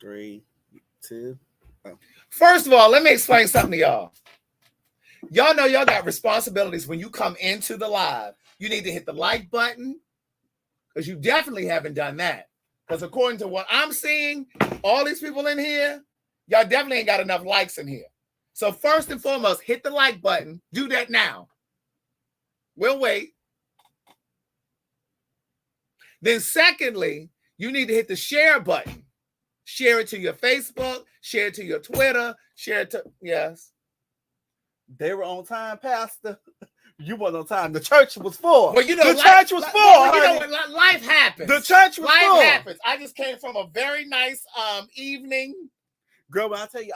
3, 2. Oh. First of all, let me explain something to y'all. Y'all know y'all got responsibilities when you come into the live. You need to hit the like button because you definitely haven't done that. Because according to what I'm seeing, all these people in here, y'all definitely ain't got enough likes in here. So first and foremost, hit the like button. Do that now. We'll wait. Then secondly, you need to hit the share button. Share it to your Facebook, share it to your Twitter, share it to, yes. They were on time, Pastor. You weren't on time. The church was full. Well, you know, the church was full. Well, you know what? Life happens. The church was full. Life happens. I just came from a very nice evening. Girl, when I tell you,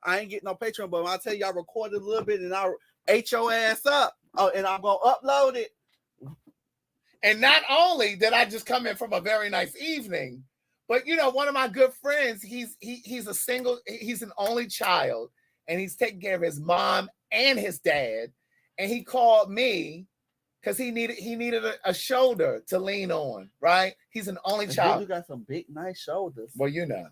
I ain't getting no Patreon, but when I tell you I recorded a little bit and I ate your ass up, and I'm going to upload it. And not only did I just come in from a very nice evening, but, you know, one of my good friends, he's an only child, and he's taking care of his mom and his dad. And he called me because he needed a shoulder to lean on, right? He's an only child. You got some big, nice shoulders. Well, you know.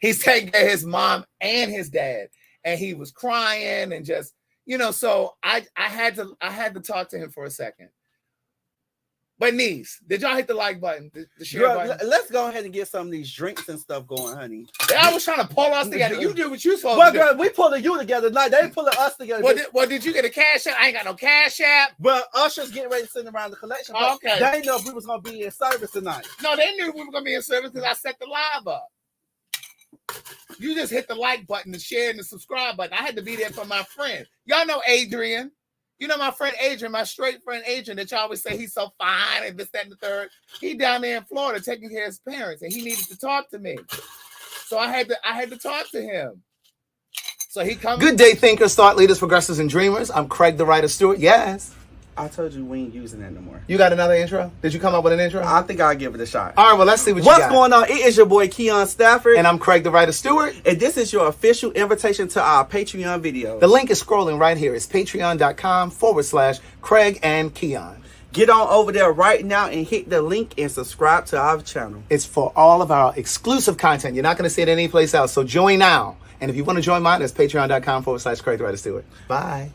He's taking care of his mom and his dad. And he was crying and just, you know, so I had to talk to him for a second. But niece, did y'all hit the like button, the share button? Let's go ahead and get some of these drinks and stuff going, honey. Yeah, I was trying to pull us together. You do what you supposed to do. Girl, we pulling you together tonight. They pulling us together. Well, did you get a cash app? I ain't got no cash app. Well, Usher's getting ready to send around the collection. Okay. They didn't know if we was going to be in service tonight. No, they knew we were going to be in service because I set the live up. You just hit the like button, the share, and the subscribe button. I had to be there for my friend. Y'all know Adrian. You know my friend Adrian, my straight friend Adrian, that y'all always say he's so fine and this, that, and the third. He down there in Florida taking care of his parents, and he needed to talk to me. So I had to talk to him. So he comes. Good day, thinkers, thought leaders, progressives, and dreamers. I'm Craig the Writer Stewart. Yes. I told you we ain't using that no more. You got another intro? Did you come up with an intro? I think I'll give it a shot. All right, well, let's see what you got. What's going on? It is your boy, KeonStafford. And I'm Craig the Writer Stewart. And this is your official invitation to our Patreon video. The link is scrolling right here. It's patreon.com/Craig and Keon. Get on over there right now and hit the link and subscribe to our channel. It's for all of our exclusive content. You're not going to see it anyplace else. So join now. And if you want to join mine, it's patreon.com/Craig the Writer Stewart. Bye.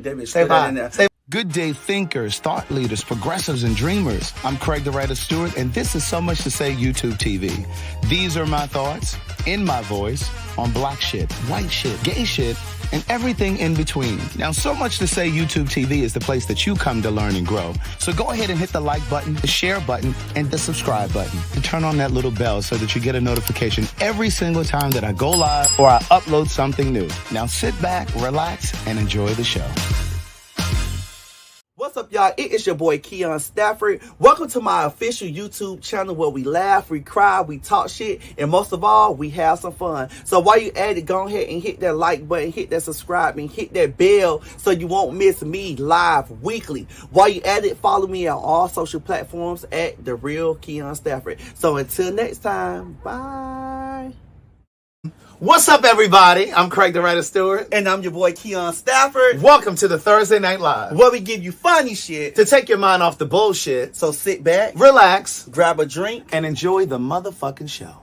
David, say bye. Say Good day, thinkers, thought leaders, progressives, and dreamers. I'm Craig the Writer Stewart, and this is So Much to Say YouTube TV. These are my thoughts, in my voice, on black shit, white shit, gay shit, and everything in between. Now, So Much to Say YouTube TV is the place that you come to learn and grow. So go ahead and hit the like button, the share button, and the subscribe button. And turn on that little bell so that you get a notification every single time that I go live or I upload something new. Now sit back, relax, and enjoy the show. What's up, y'all? It is your boy, KeonStafford. Welcome to my official YouTube channel where we laugh, we cry, we talk shit, and most of all, we have some fun. So while you at it, go ahead and hit that like button, hit that subscribe, and hit that bell so you won't miss me live weekly. While you at it, follow me on all social platforms at The Real KeonStafford. So until next time, bye. What's up, everybody? I'm Craig the Writer Stewart. And I'm your boy, KeonStafford. Welcome to the Thursday Night Live, where we give you funny shit to take your mind off the bullshit. So sit back, relax, grab a drink, and enjoy the motherfucking show.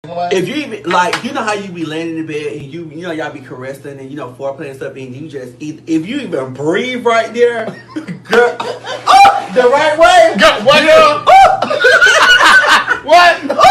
If you even, like, you know how you be laying in the bed and you know, y'all be caressing and, you know, foreplay and stuff, and you just, if you even breathe right there, girl, oh, the right way. What? What?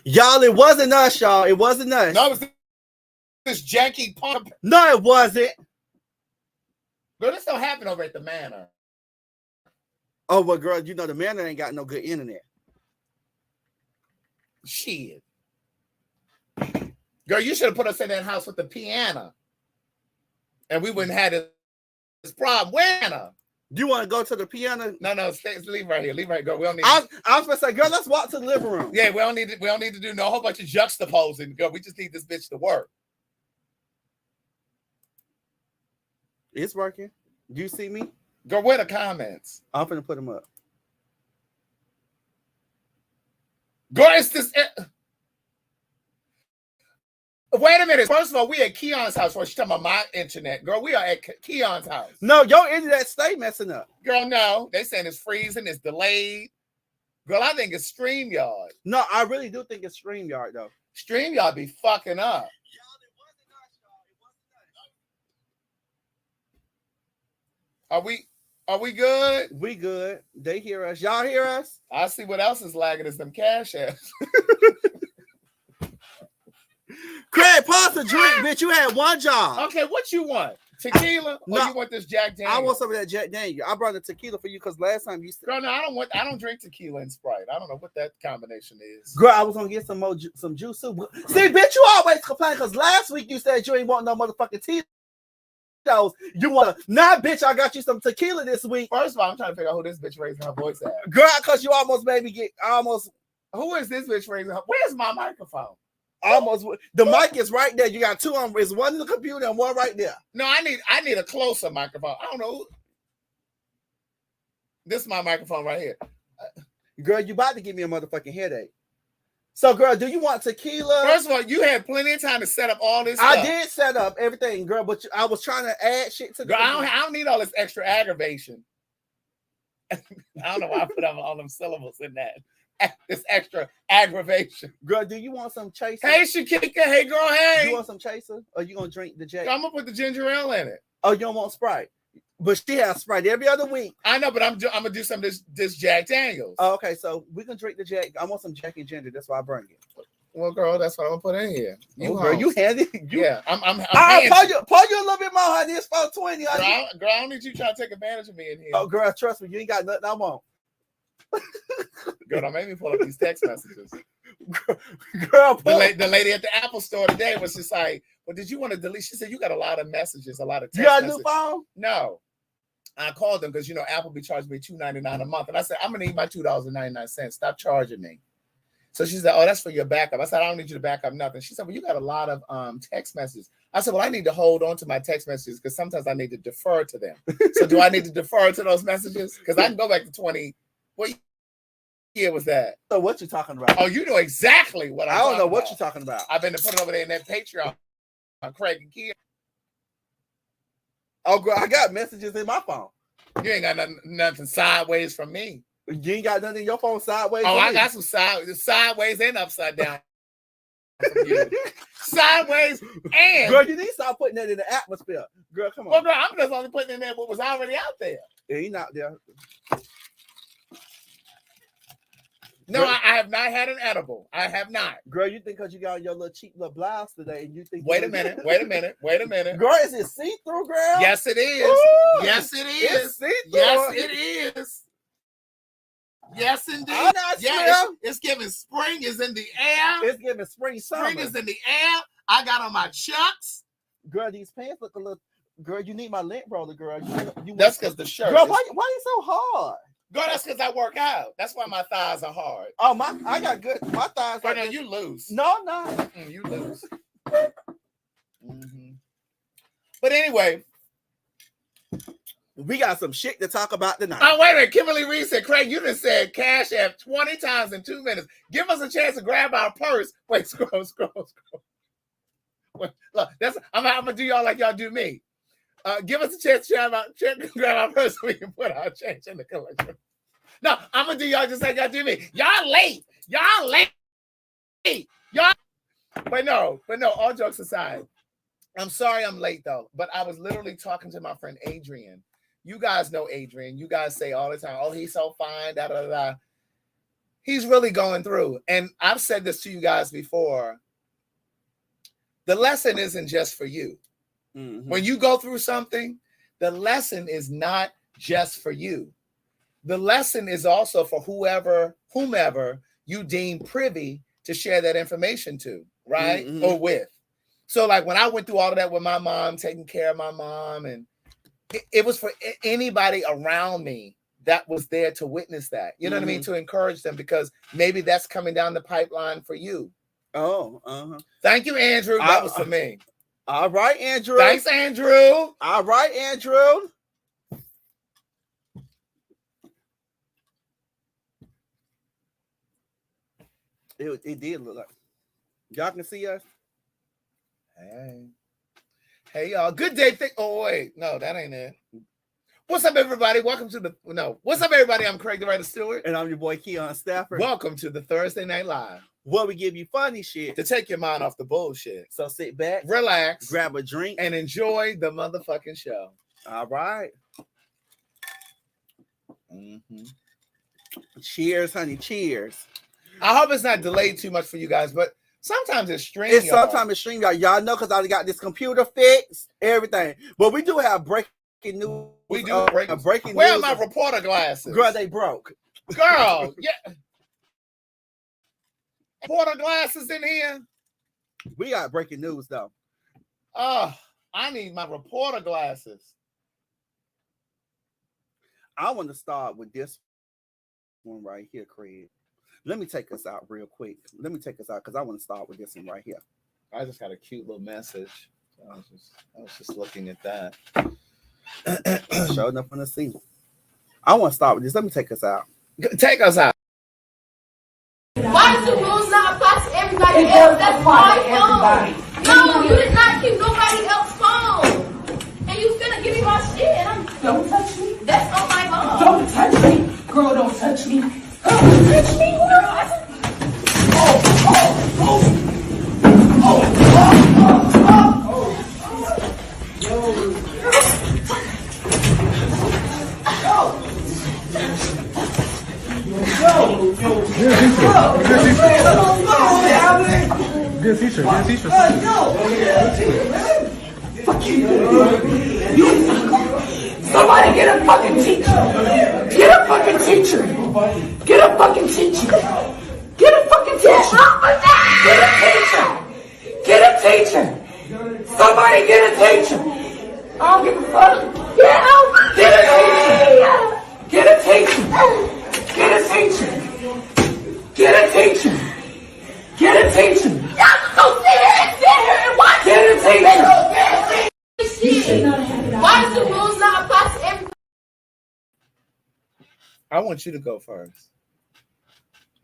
Y'all, it wasn't us, y'all. It wasn't us. No, it was this janky pump. No, it wasn't. Girl, this don't happen over at the Manor. Oh, well, girl, you know the Manor ain't got no good internet. Shit. Girl, you should have put us in that house with the piano. And we wouldn't have this problem. Where? You want to go to the piano? No, leave right here. Leave right, girl. We don't need. I was gonna say, girl, let's walk to the living room. Yeah, we don't need to do no whole bunch of juxtaposing, girl. We just need this bitch to work. It's working. You see me? Girl, where the comments? I'm finna put them up. Girl, it's this. Wait a minute. First of all, we at Keon's house. She's talking about my internet. Girl, we are at Keon's house. No, your internet stay messing up. Girl, no. They saying it's freezing. It's delayed. Girl, I think it's StreamYard. No, I really do think it's StreamYard, though. StreamYard be fucking up. Are we good? We good. They hear us. Y'all hear us? I see what else is lagging is them cash apps. Craig, pause the drink, bitch. You had one job. Okay, what you want? Tequila? Or No, you want this Jack Daniels? I want some of that Jack Daniels. I brought the tequila for you because last time you said. Girl, no, I don't drink tequila and Sprite. I don't know what that combination is. Girl, I was gonna get some more some juice too. See, bitch, you always complain because last week you said you ain't want no motherfucking Tito's. You want nah, bitch, I got you some tequila this week. First of all, I'm trying to figure out who this bitch raising her voice at. Girl, because you almost made me get almost. Who is this bitch raising her? Where's my microphone? Almost the mic is right there. You got two on. It's one in the computer and one right there. No, I need a closer microphone. I don't know. This is my microphone right here. Girl, you about to give me a motherfucking headache. So, girl, do you want tequila? First of all, you had plenty of time to set up all this I stuff. did set up everything, girl, but I was trying to add shit to the. Girl, I don't need all this extra aggravation. I don't know why I put all them syllables in that. This extra aggravation. Girl, do you want some chaser? Hey, Shakika. Hey, girl. Hey. You want some chaser? Or you gonna drink the Jack? I'm gonna put the ginger ale in it. Oh, you don't want Sprite? But she has Sprite every other week. I know, but I'm gonna do some of this Jack Daniels. Oh, okay, so we can drink the Jack. I want some Jack and ginger. That's why I bring it. Well, girl, that's what I'm gonna put in here. Girl, you handy. Yeah, I'm pour you a little bit more, honey. It's 420. Girl, I don't need you trying to take advantage of me in here. Oh, girl, trust me, you ain't got nothing I want. Girl, don't make me pull up these text messages. Girl, the lady at the Apple store today was just like, well, did you want to delete? She said, you got a lot of messages, a lot of text. You got a messages. new phone? No. I called them because, Apple be charging me $2.99 a month. And I said, I'm going to need my $2.99. Stop charging me. So she said, oh, that's for your backup. I said, I don't need you to back up nothing. She said, well, you got a lot of text messages. I said, well, I need to hold on to my text messages because sometimes I need to defer to them. So do I need to defer to those messages? Because I can go back to 20. What year was that? So what you talking about? Oh, you know exactly what I don't know what you're talking about. I've been to put it over there in that Patreon on Craig and Keon. Oh, girl, I got messages in my phone. You ain't got nothing sideways from me. You ain't got nothing in your phone sideways? Oh, I got some sideways and upside down. Sideways and. Girl, you need to stop putting that in the atmosphere. Girl, come on. Well, girl, I'm just only putting in there what was already out there. Yeah, he's not there. No, I have not had an edible. I have not. Girl, you think because you got your little cheap little blouse today, and you think. Wait a minute. Girl, is it see-through, girl? Yes, it is. Ooh, yes, it is. It's see-through. Yes, it is. Yes, indeed. It's giving spring is in the air. It's giving spring summer. Spring is in the air. I got on my chucks. Girl, these pants look a little. Girl, you need my lint roller, girl. That's because the shirt. Girl, why you so hard? Girl, that's because I work out. That's why my thighs are hard. Oh, I got good. My thighs are. Like No, you lose. No, I'm not. You lose. Mm-hmm. But anyway. We got some shit to talk about tonight. Oh, wait a minute. Kimberly Reed said, Craig, you just said Cash App 20 times in 2 minutes. Give us a chance to grab our purse. Wait, scroll. Wait, look, I'm going to do y'all like y'all do me. Give us a chance to grab our purse so we can put our change in the collection. No, I'm going to do y'all just like y'all do me. Y'all late. But no, all jokes aside. I'm sorry I'm late, though. But I was literally talking to my friend Adrian. You guys know Adrian. You guys say all the time, oh, he's so fine, da-da-da-da. He's really going through. And I've said this to you guys before. The lesson isn't just for you. Mm-hmm. When you go through something, the lesson is not just for you. The lesson is also for whomever you deem privy to share that information to, right? Mm-hmm. Or with. So like when I went through all of that with my mom, taking care of my mom, and it was for anybody around me that was there to witness that. You know what I mean? To encourage them, because maybe that's coming down the pipeline for you. Oh, uh-huh. Thank you, Andrew. That was for me. All right, Andrew. Thanks, Andrew. All right, Andrew. It did look like. Y'all can see us? Hey, y'all. Good day. Oh, wait. No, that ain't it. What's up, everybody? Welcome to What's up, everybody? I'm Craig the Writer Stewart. And I'm your boy, KeonStafford. Welcome to the Thursday Night Live, where we give you funny shit to take your mind off the bullshit. So sit back, relax, grab a drink, and enjoy the motherfucking show. All right. Cheers, honey. Cheers. I hope it's not delayed too much for you guys, but sometimes it's stream. Sometimes it's stream, y'all know, because I got this computer fixed, everything. But we do have breaking news. We do breaking news. Where are my reporter glasses? Girl, they broke. Girl, yeah. Reporter glasses in here. We got breaking news though. Oh, I need my reporter glasses. I want to start with this one right here, Craig. Let me take us out real quick. Let me take us out because I want to start with this one right here. I just got a cute little message. I was just looking at that. Showing up on the scene. I want to start with this. Let me take us out. Take us out. Why does the rules not apply to everybody else? That's my phone. No, you did not keep nobody else's phone. And you finna give me my shit. And don't touch me. That's on my phone. Don't touch me. Girl, don't touch me. Don't touch me. Good teacher. Fuck you. Somebody get a fucking teacher. Get a fucking teacher. Get a fucking teacher. Get a fucking teacher. Get a teacher. Get a teacher. Somebody get a teacher. I don't give a fuck. Get out. Get a teacher. Get a teacher. Get a teacher. Get a teacher. Get a teacher. Y'all go sit here and watch. Get a teacher. Why does the rules not apply to everybody? I want you to go first.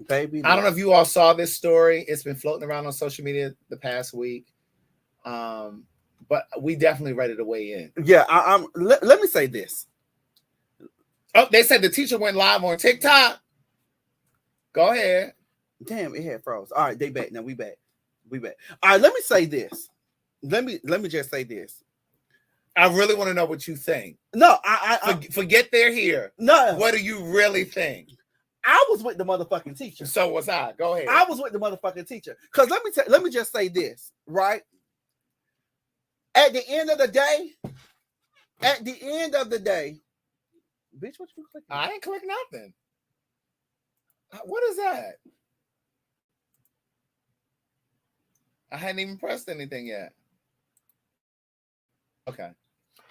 Baby. I don't know if you all saw this story. It's been floating around on social media the past week. But we definitely ready to weigh in. Yeah, let me say this. Oh, they said the teacher went live on TikTok. Go ahead. Damn, it had froze. All right, they back. Now we back. All right, let me say this. Let me just say this. I really want to know what you think. No, I forget they're here. No. What do you really think? I was with the motherfucking teacher. So was I. Go ahead. I was with the motherfucking teacher. Because let me just say this, right? At the end of the day, bitch, what you clicking? I ain't click nothing. What is that? I hadn't even pressed anything yet. Okay.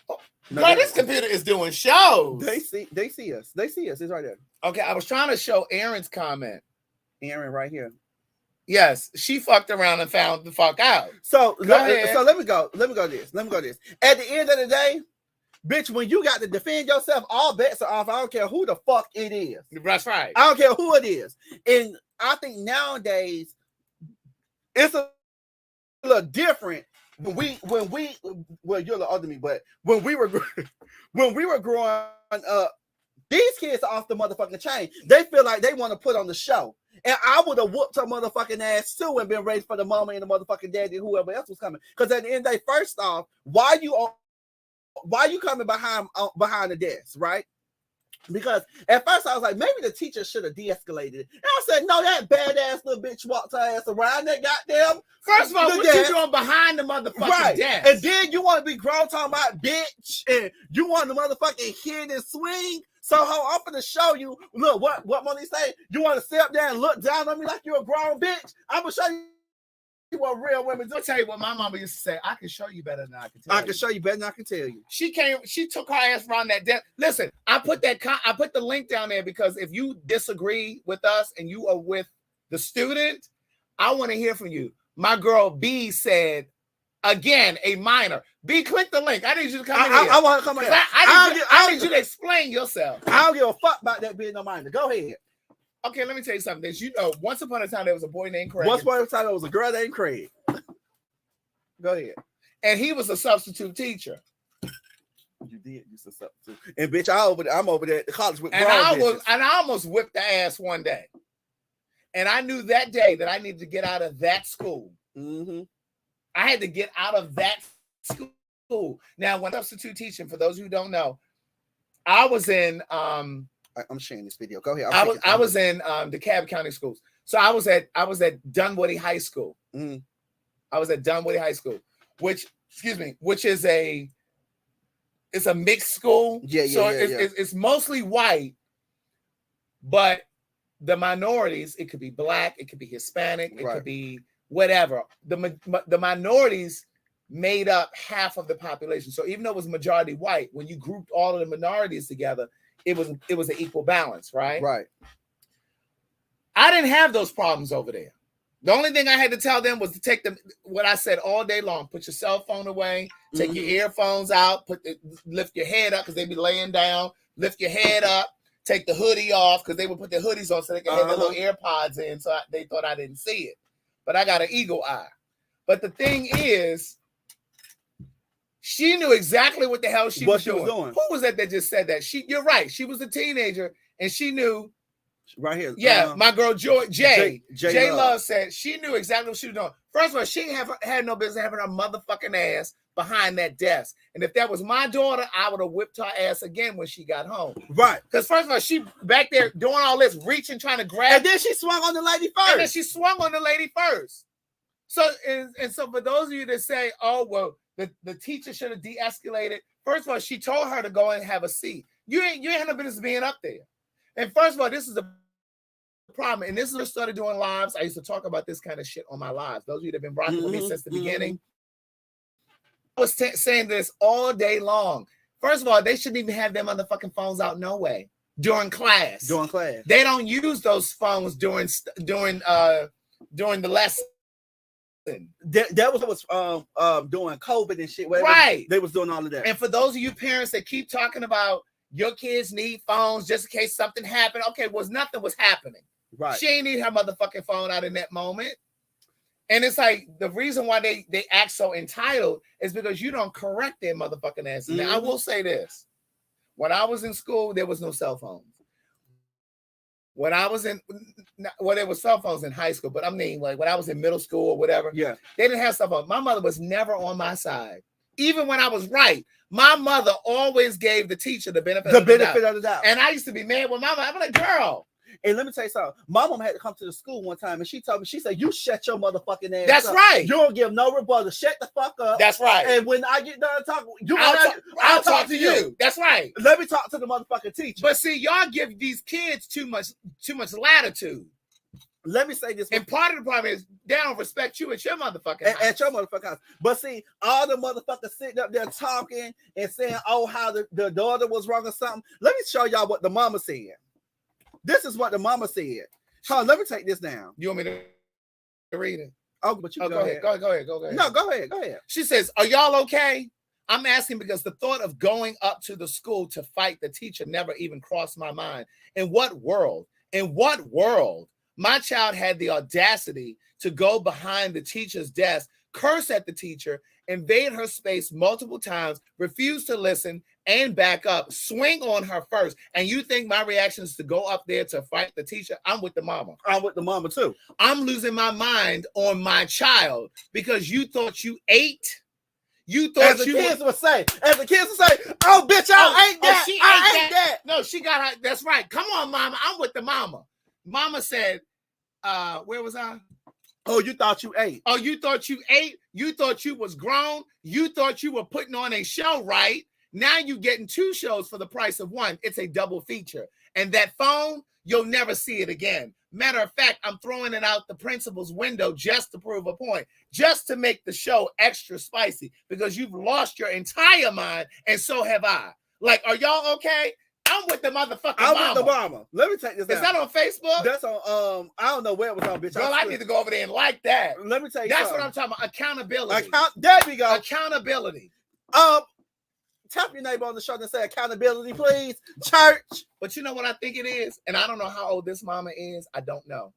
Oh, no, this computer is doing shows. They see us. It's right there. Okay, I was trying to show Aaron's comment. Aaron right here. Yes, she fucked around and found the fuck out. So let me go this. At the end of the day, bitch, when you got to defend yourself, all bets are off. I don't care who the fuck it is. That's right. I don't care who it is. And I think nowadays it's a little different. Well, you're a little older than me, but when we were growing up, these kids are off the motherfucking chain. They feel like they want to put on the show. And I would have whooped her motherfucking ass too and been ready for the mama and the motherfucking daddy, whoever else was coming. Because at the end of the day, first off, why you coming behind the desk, right? Because at first I was like, maybe the teacher should have de-escalated it. And I said, no, that badass little bitch walked her ass around that goddamn. First of all, what you doing behind the motherfucking desk? And then you want to be grown talking about bitch, and you want the motherfucking hit and swing. So I'm gonna show you. Look, what Monique say? You want to sit up there and look down on me like you're a grown bitch? I'm gonna show you what real women do. I'll tell you what my mama used to say. I can show you better than I can tell you. I can show you better than I can tell you. She took her ass around that desk. Listen, I put the link down there because if you disagree with us and you are with the student, I want to hear from you. My girl B said, again, a minor. B, click the link. I need you to come in here. I want to come in here. I need you to explain yourself. I don't give a fuck about that being a minor. Go ahead. Okay, let me tell you something. That you know, once upon a time there was a boy named Craig. Once upon a time there was a girl named Craig. Go ahead. And he was a substitute teacher. You did use a substitute. And bitch, I'm over there at the college with and I almost whipped the ass one day. And I knew that day that I needed to get out of that school. Mm-hmm. I had to get out of that school. Now, when substitute teaching, for those who don't know, I was in I'm sharing this video. Go ahead. I was in DeKalb County schools. So I was at Dunwoody High School. Mm-hmm. I was at Dunwoody High School, which is a mixed school. It's mostly white, but the minorities, it could be black, it could be Hispanic, it could be whatever. The minorities made up half of the population. So even though it was majority white, when you grouped all of the minorities together, it was an equal balance, right? Right. I didn't have those problems over there. The only thing I had to tell them was to take them, what I said all day long, put your cell phone away, take your earphones out, lift your head up because they'd be laying down, lift your head up, take the hoodie off because they would put their hoodies on so they could have their little AirPods in, so they thought I didn't see it. But I got an eagle eye. But the thing is, she knew exactly what the hell she was doing. Who was that just said that? You're right. She was a teenager and she knew. Right here. Yeah, my girl J Love said she knew exactly what she was doing. First of all, she had no business having her motherfucking ass behind that desk. And if that was my daughter, I would have whipped her ass again when she got home. Right. Because first of all, she back there doing all this, reaching, trying to grab. And then she swung on the lady first. So, and so for those of you that say, oh, well, the teacher should have de-escalated. First of all, she told her to go and have a seat. You ain't no business being up there. And first of all, this is the problem. And this is what I started doing lives. I used to talk about this kind of shit on my lives. Those of you that have been rocking with me since the beginning. I was saying this all day long. First of all, they shouldn't even have their motherfucking phones out no way during class. They don't use those phones during the lesson. That was what was doing COVID and shit. Right. They was doing all of that. And for those of you parents that keep talking about your kids need phones just in case something happened. Okay, nothing was happening. Right. She ain't need her motherfucking phone out in that moment. And it's like the reason why they act so entitled is because you don't correct their motherfucking ass. Mm-hmm. Now, I will say this. When I was in school, there was no cell phones. When I was there was cell phones in high school, but I mean, like when I was in middle school or whatever, they didn't have cell phones. My mother was never on my side. Even when I was right, my mother always gave the teacher the benefit of the doubt. And I used to be mad with my mama. I'm like, girl. And let me tell you something. My mom had to come to the school one time and she told me, she said, you shut your motherfucking ass That's up. Right. You don't give no rebuttal. Shut the fuck up. That's right. And when I get done talking, I'll talk to you. That's right. Let me talk to the motherfucking teacher. But see, y'all give these kids too much latitude. Let me say this. And part of the problem is they don't respect you at your motherfucking house. At your motherfucking house. But see, all the motherfuckers sitting up there talking and saying, oh, how the daughter was wrong or something. Let me show y'all what the mama said. This is what the mama said. Hold on, let me take this down. You want me to read it? Oh, but you go ahead. Go ahead. No, go ahead. She says, are y'all okay? I'm asking because the thought of going up to the school to fight the teacher never even crossed my mind. In what world? My child had the audacity to go behind the teacher's desk, curse at the teacher, invade her space multiple times, refuse to listen and back up, swing on her first. And you think my reaction is to go up there to fight the teacher? I'm with the mama. I'm with the mama too. I'm losing my mind on my child because you thought you ate, You thought As the kids would say, oh, bitch, I ain't that. She I ain't that. No, she got her. That's right. Come on, mama. I'm with the mama. Mama said, where was I? Oh, you thought you ate. Oh, you thought you ate? You thought you was grown? You thought you were putting on a show, right? Now you getting 2 shows for the price of 1. It's a double feature. And that phone, you'll never see it again. Matter of fact, I'm throwing it out the principal's window just to prove a point, just to make the show extra spicy, because you've lost your entire mind, and so have I. Like, are y'all okay? I'm with the motherfucking mama. I'm with the mama. Let me take this out. Is that on Facebook? That's on, I don't know where it was on, bitch. Girl, I need to go over there and like that. Let me tell you That's something. what I'm talking about. Accountability. There we go. Accountability. Tap your neighbor on the shoulder and say accountability, please, church. But you know what I think it is? And I don't know how old this mama is. I don't know.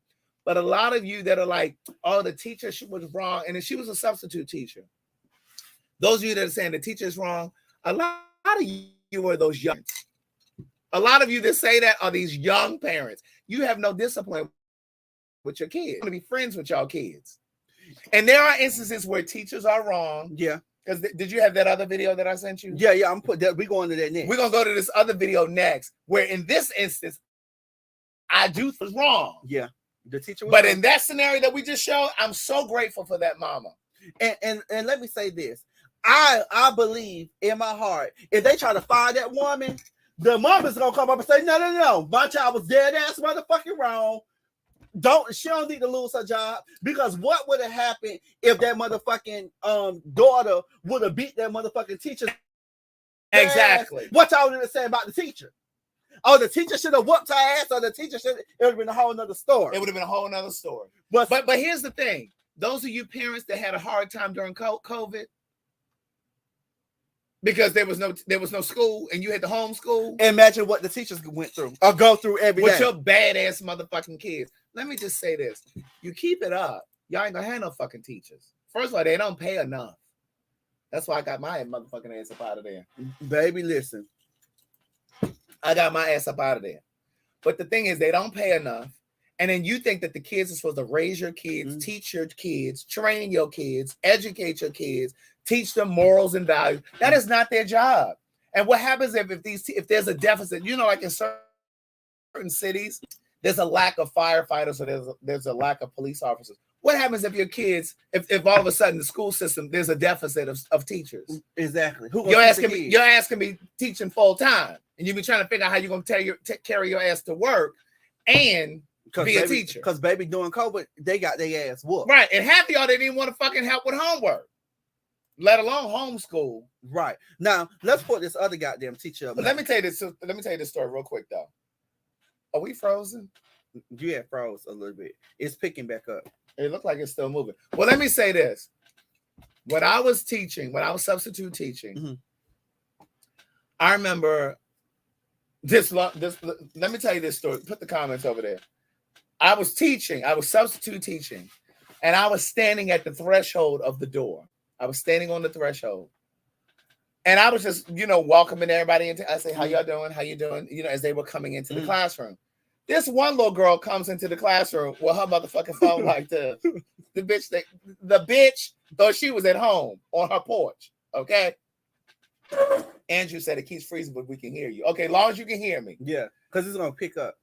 But a lot of you that are like, oh, the teacher, she was wrong. And then she was a substitute teacher. Those of you that are saying the teacher is wrong, a lot of you are those young. A lot of you that say that are these young parents. You have no discipline with your kids. You want to be friends with y'all kids. And there are instances where teachers are wrong. Yeah. Because did you have that other video that I sent you? Yeah, I'm put that. We're going to that next. We're gonna go to this other video next, where in this instance, I do was wrong. Yeah, the teacher was but wrong. In that scenario that we just showed, I'm so grateful for that mama. And let me say this. I believe in my heart, if they try to fire that woman, the mama's gonna come up and say, no. My child was dead ass motherfucking wrong. She don't need to lose her job, because what would have happened if that motherfucking daughter would have beat that motherfucking teacher? Exactly. What y'all would have said about the teacher? Oh, the teacher should have whooped her ass, or the teacher should. It would have been a whole nother story. It would have been a whole nother story. But here's the thing: those of you parents that had a hard time during COVID, because there was no school and you had to homeschool. Imagine what the teachers went through or go through every day with your badass motherfucking kids. Let me just say this: you keep it up, y'all ain't gonna have no fucking teachers. First of all, they don't pay enough. That's why I got my motherfucking ass up out of there. Baby, listen. I got my ass up out of there. But the thing is, they don't pay enough. And then you think that the kids are supposed to raise your kids, teach your kids, train your kids, educate your kids, teach them morals and values. That is not their job. And what happens if there's a deficit, like in certain cities, there's a lack of firefighters, or there's a lack of police officers. What happens if your kids, if all of a sudden the school system, there's a deficit of teachers? Exactly. Your ass can be teaching full time, and you be trying to figure out how you're going to carry your ass to work and be a teacher. Because baby, during COVID, they got their ass whooped. Right. And half of y'all didn't even want to fucking help with homework, let alone homeschool. Right. Now, let's put this other goddamn teacher up. But let me tell you this story real quick, though. Are we frozen? You had froze a little bit. It's picking back up. It looked like it's still moving. Well, let me say this. When I was substitute teaching, I remember this. Let me tell you this story. Put the comments over there. I was substitute teaching, and I was standing at the threshold of the door. I was standing on the threshold. And I was just, welcoming everybody into. I say, "How y'all doing? How you doing?" As they were coming into the classroom. This one little girl comes into the classroom with her motherfucking phone like this. The bitch thought she was at home on her porch. Okay. Andrew said it keeps freezing, but we can hear you. Okay, as long as you can hear me. Yeah, because it's gonna pick up.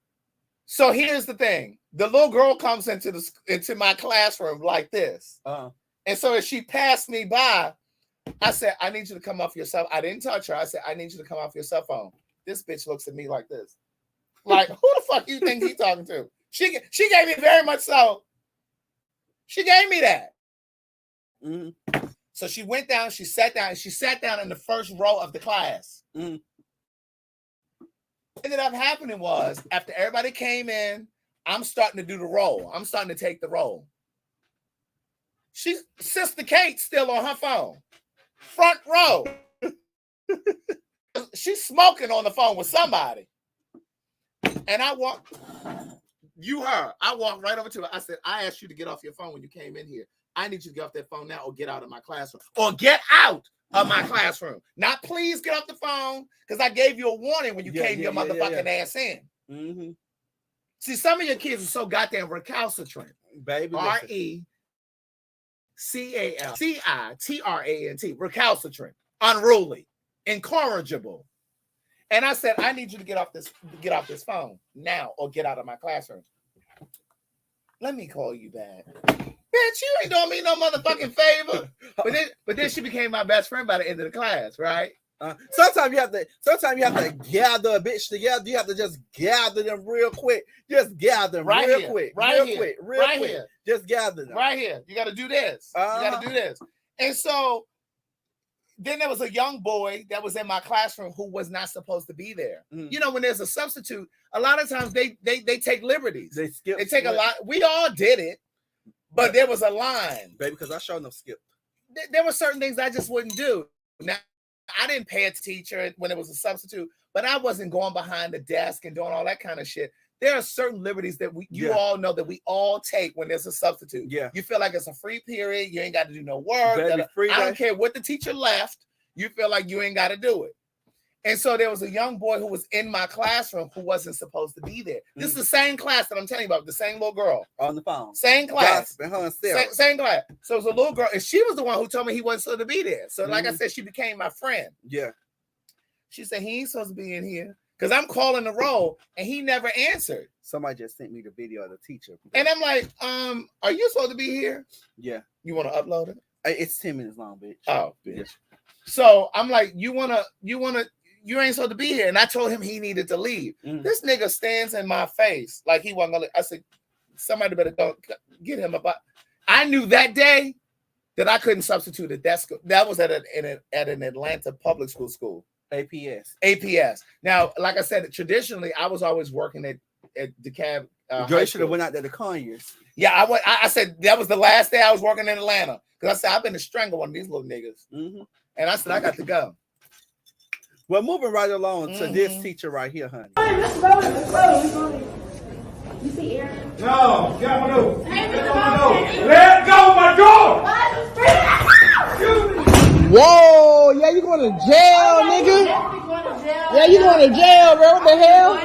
So here's the thing: the little girl comes into my classroom like this, and so as she passed me by, I said, "I need you to come off your cell." I didn't touch her. I said, "I need you to come off your cell phone." This bitch looks at me like this, like, "Who the fuck you think he's talking to?" She gave me very much so. She gave me that. Mm-hmm. So she went down. She sat down in the first row of the class. Mm-hmm. What ended up happening was, after everybody came in, I'm starting to do the roll. I'm starting to take the roll. Sister Kate's still on her phone. Front row. She's smoking on the phone with somebody. And I walked right over to her. I said, "I asked you to get off your phone when you came in here. I need you to get off that phone now, or get out of my classroom. Or get out of my classroom. Not please get off the phone, because I gave you a warning when you came your motherfucking ass in." Mm-hmm. See, some of your kids are so goddamn recalcitrant. Baby, C-A-L-C-I-T-R-A-N-T, recalcitrant, unruly, incorrigible. And I said, I need you to get off this phone now, or get out of my classroom. Let me call you back. Bitch, you ain't doing me no motherfucking favor. But then she became my best friend by the end of the class, right? Sometimes you have to gather a bitch together. You have to just gather them real quick. Just gather them real quick. Just gather them. Right here. You got to do this. You got to do this. And so then there was a young boy that was in my classroom who was not supposed to be there. You know, when there's a substitute, a lot of times they take liberties. They take a lot. We all did it, but there was a line, baby, because I sure enough skipped. There were certain things I just wouldn't do. Now, I didn't pay a teacher when it was a substitute, but I wasn't going behind the desk and doing all that kind of shit. There are certain liberties that you all know that we all take when there's a substitute. Yeah. You feel like it's a free period. You ain't got to do no work. I don't care what the teacher left. You feel like you ain't got to do it. And so there was a young boy who was in my classroom who wasn't supposed to be there. This is the same class that I'm telling you about, the same little girl. On the phone. Same class. Same class. So it was a little girl, and she was the one who told me he wasn't supposed to be there. So like I said, she became my friend. Yeah. She said, he ain't supposed to be in here. Because I'm calling the roll, and he never answered. Somebody just sent me the video of the teacher. And I'm like, are you supposed to be here? Yeah. You want to upload it? It's 10 minutes long, bitch. Oh, bitch. Yeah. So I'm like, you ain't supposed to be here. And I told him he needed to leave. This nigga stands in my face like he wasn't gonna. I said, somebody better go get him about. I knew that day that I couldn't substitute at that school. That was at an Atlanta public school. APS. Now, like I said, traditionally, I was always working at DeKalb. You should have went out there to Conyers. Yeah, I said that was the last day I was working in Atlanta. Because I said, I've been to strangle one of these little niggas. And I said, I got to go. Well, moving right along to this teacher right here, honey. Let's roll. You see Aaron? No, get my door. Let go my door. Whoa, yeah, you going to jail, nigga? Yeah, you going to jail, bro. What the hell?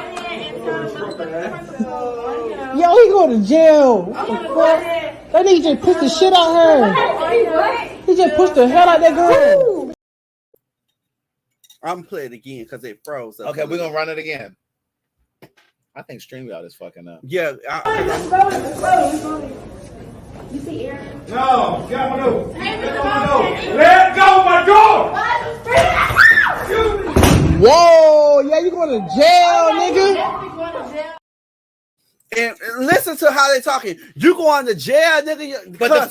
Yo, he going to jail. What the fuck? That nigga just pushed the shit out her. He just pushed the hell out that girl. I'm playing it again because it froze. Okay, we're going to run it again. I think StreamYard is fucking up. Yeah. Let's roll. You see Aaron? No, get my door. Let go my door. Whoa, yeah, you going to jail, nigga? And listen to how they talking. You going to jail, nigga? But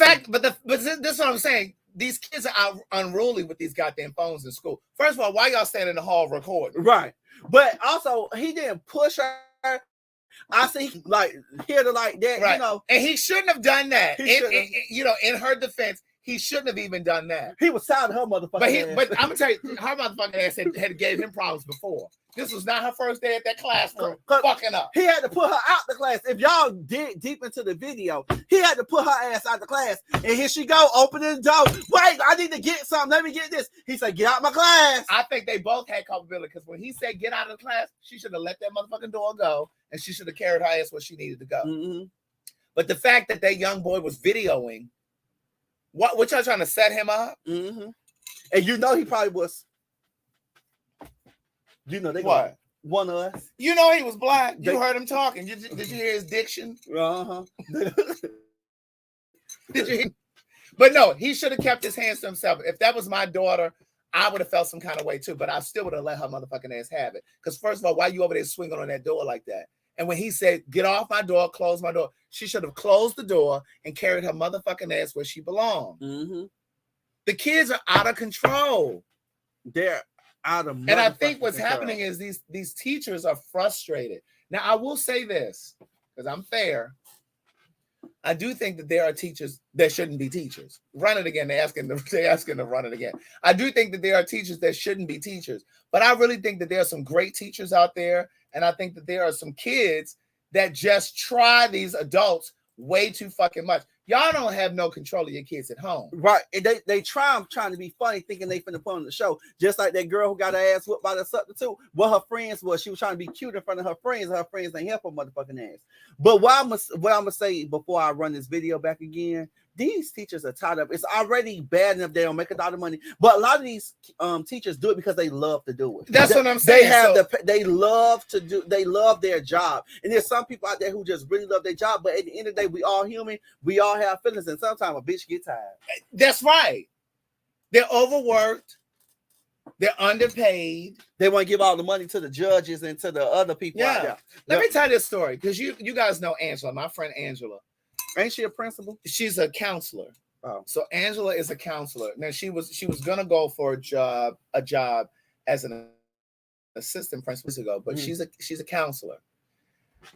this is what I'm saying. These kids are unruly with these goddamn phones in school. First of all, why y'all standing in the hall recording? Right. But also, he didn't push her. I see, like, hit her like that, right. You know. And he shouldn't have done that. In her defense, he shouldn't have even done that. He was tired of her motherfucking ass. But I'm going to tell you, her motherfucking ass had gave him problems before. This was not her first day at that classroom. Fucking up. He had to put her out the class. If y'all dig deep into the video, he had to put her ass out the class. And here she go, opening the door. Wait, I need to get something. Let me get this. He said, get out my class. I think they both had culpability because when he said get out of the class, she should have let that motherfucking door go and she should have carried her ass where she needed to go. But the fact that young boy was videoing, what y'all trying to set him up? And you know he probably was. You know they got one of us. You know he was black. You heard him talking. Did you hear his diction? Did you hear? But no, he should have kept his hands to himself. If that was my daughter, I would have felt some kind of way too. But I still would have let her motherfucking ass have it. Because first of all, why you over there swinging on that door like that? And when he said, get off my door, close my door, she should have closed the door and carried her motherfucking ass where she belonged. The kids are out of control. They're out of and I think what's happening is these teachers are frustrated. Now, I will say this, because I'm fair. I do think that there are teachers that shouldn't be teachers. Run it again. They're asking to run it again. I do think that there are teachers that shouldn't be teachers. But I really think that there are some great teachers out there. And I think that there are some kids that just try these adults way too fucking much. Y'all don't have no control of your kids at home. Right. And they trying to be funny, thinking they finna put on the show. Just like that girl who got her ass whooped by the substitute. What her friends was, she was trying to be cute in front of her friends, and her friends ain't help her motherfucking ass. But what I'm gonna say before I run this video back again, these teachers are tied up. It's already bad enough they don't make a lot of money, but a lot of these teachers do it because they love to do it. That's what I'm saying. They love to do. They love their job, and there's some people out there who just really love their job. But at the end of the day, we all human. We all have feelings, and sometimes a bitch get tired. That's right. They're overworked. They're underpaid. They want to give all the money to the judges and to the other people out there. Let me tell you this story, because you guys know Angela, my friend Angela. Ain't she a principal? She's a counselor. Oh. So Angela is a counselor. Now she was gonna go for a job as an assistant principal ago, but she's a counselor.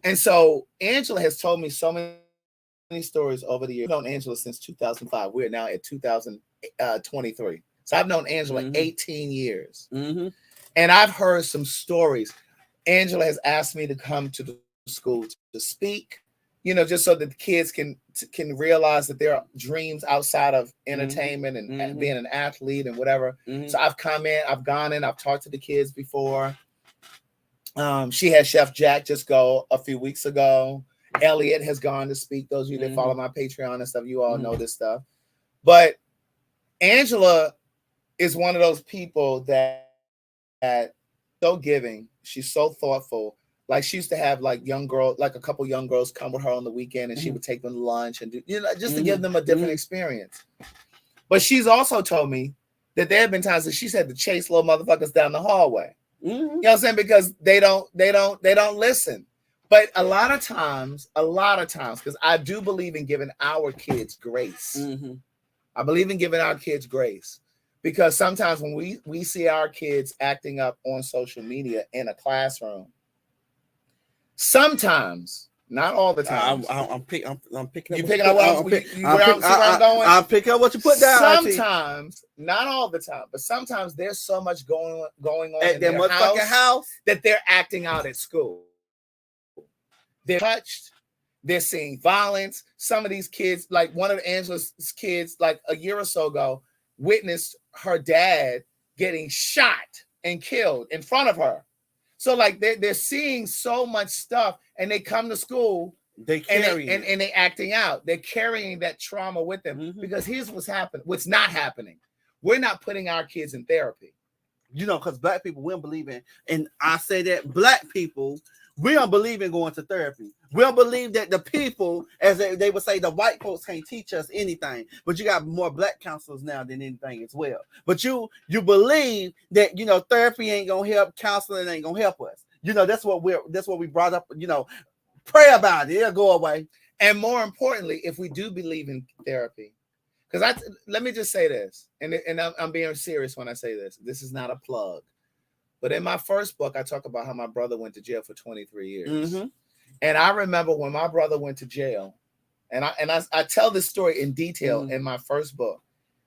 And so Angela has told me so many stories over the years. I've known Angela since 2005. We're now at 2023. So I've known Angela 18 years. And I've heard some stories. Angela has asked me to come to the school to speak, just so that the kids can realize that there are dreams outside of entertainment and being an athlete and whatever. So I've gone in, I've talked to the kids before. She had Chef Jack just go a few weeks ago. Elliot has gone to speak. Those of you that follow my Patreon and stuff, you all know this stuff. But Angela is one of those people that so giving. She's so thoughtful. Like she used to have like a couple young girls come with her on the weekend, and she would take them to lunch and do, just to give them a different experience. But she's also told me that there have been times that she's had to chase little motherfuckers down the hallway. You know what I'm saying? Because they don't listen. But a lot of times, because I do believe in giving our kids grace. I believe in giving our kids grace. Because sometimes when we see our kids acting up on social media in a classroom, sometimes, not all the time. I'm picking up. You picking up what I'm going? I'm picking up what you put down. Sometimes, not all the time, but sometimes there's so much going on at in their motherfucking house that they're acting out at school. They're touched. They're seeing violence. Some of these kids, like one of Angela's kids, like a year or so ago, witnessed her dad getting shot and killed in front of her. So like they're seeing so much stuff, and they come to school, they acting out. They're carrying that trauma with them because here's what's not happening. We're not putting our kids in therapy. Because black people, we don't believe in, and I say that black people, we don't believe in going to therapy. We don't believe that the people, as they would say, the white folks can't teach us anything. But you got more black counselors now than anything as well. But you believe that therapy ain't gonna help, counseling ain't gonna help us. That's what we brought up. Pray about it; it'll go away. And more importantly, if we do believe in therapy, because let me just say this, and I'm being serious when I say this. This is not a plug. But in my first book, I talk about how my brother went to jail for 23 years. And I remember when my brother went to jail, and I tell this story in detail in my first book.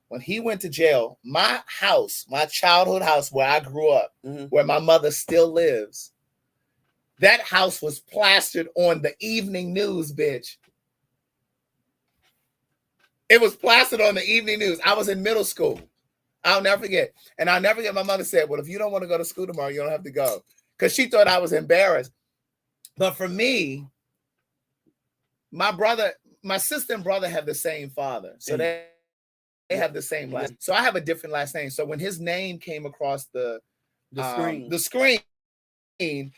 When he went to jail, my house, my childhood house where I grew up, where my mother still lives, that house was plastered on the evening news, bitch. It was plastered on the evening news. I was in middle school. I'll never forget. And I'll never forget, my mother said, well, if you don't want to go to school tomorrow, you don't have to go. Because she thought I was embarrassed. But for me, my sister and brother have the same father. So they have the same last name. So I have a different last name. So when his name came across the screen, I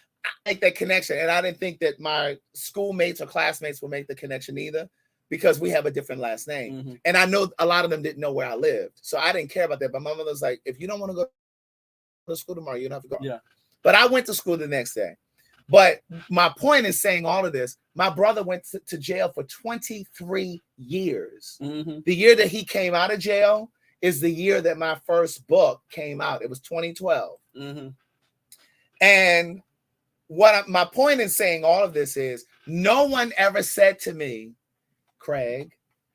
make that connection. And I didn't think that my schoolmates or classmates would make the connection either, because we have a different last name. And I know a lot of them didn't know where I lived. So I didn't care about that. But my mother was like, if you don't want to go to school tomorrow, you don't have to go. Yeah. But I went to school the next day. But my point is saying all of this, my brother went to jail for 23 years. The year that he came out of jail is the year that my first book came out. It was 2012. And my point in saying all of this is, no one ever said to me, Craig,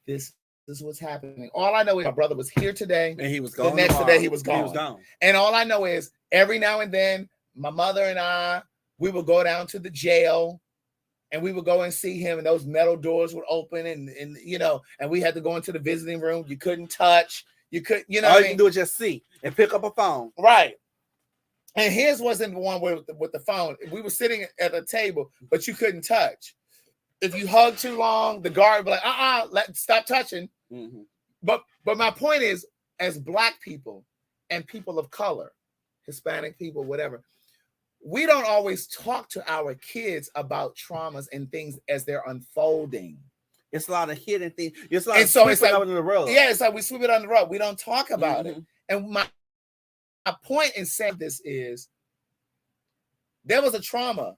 this is what's happening. All I know is my brother was here today, and he was gone. The next day he was gone. And all I know is every now and then, my mother and we would go down to the jail, and we would go and see him, and those metal doors would open, and we had to go into the visiting room. You couldn't touch. You could, all you can do is just see and pick up a phone. Right. And his wasn't the one with the phone. We were sitting at a table, but you couldn't touch. If you hugged too long, the guard would be like, stop touching. Mm-hmm. But my point is, as Black people and people of color, Hispanic people, whatever, we don't always talk to our kids about traumas and things as they're unfolding. It's a lot of hidden things. It's a lot And of so it's like, under the rug. Yeah, it's like we sweep it under the rug. We don't talk about it. And my point in saying this is, there was a trauma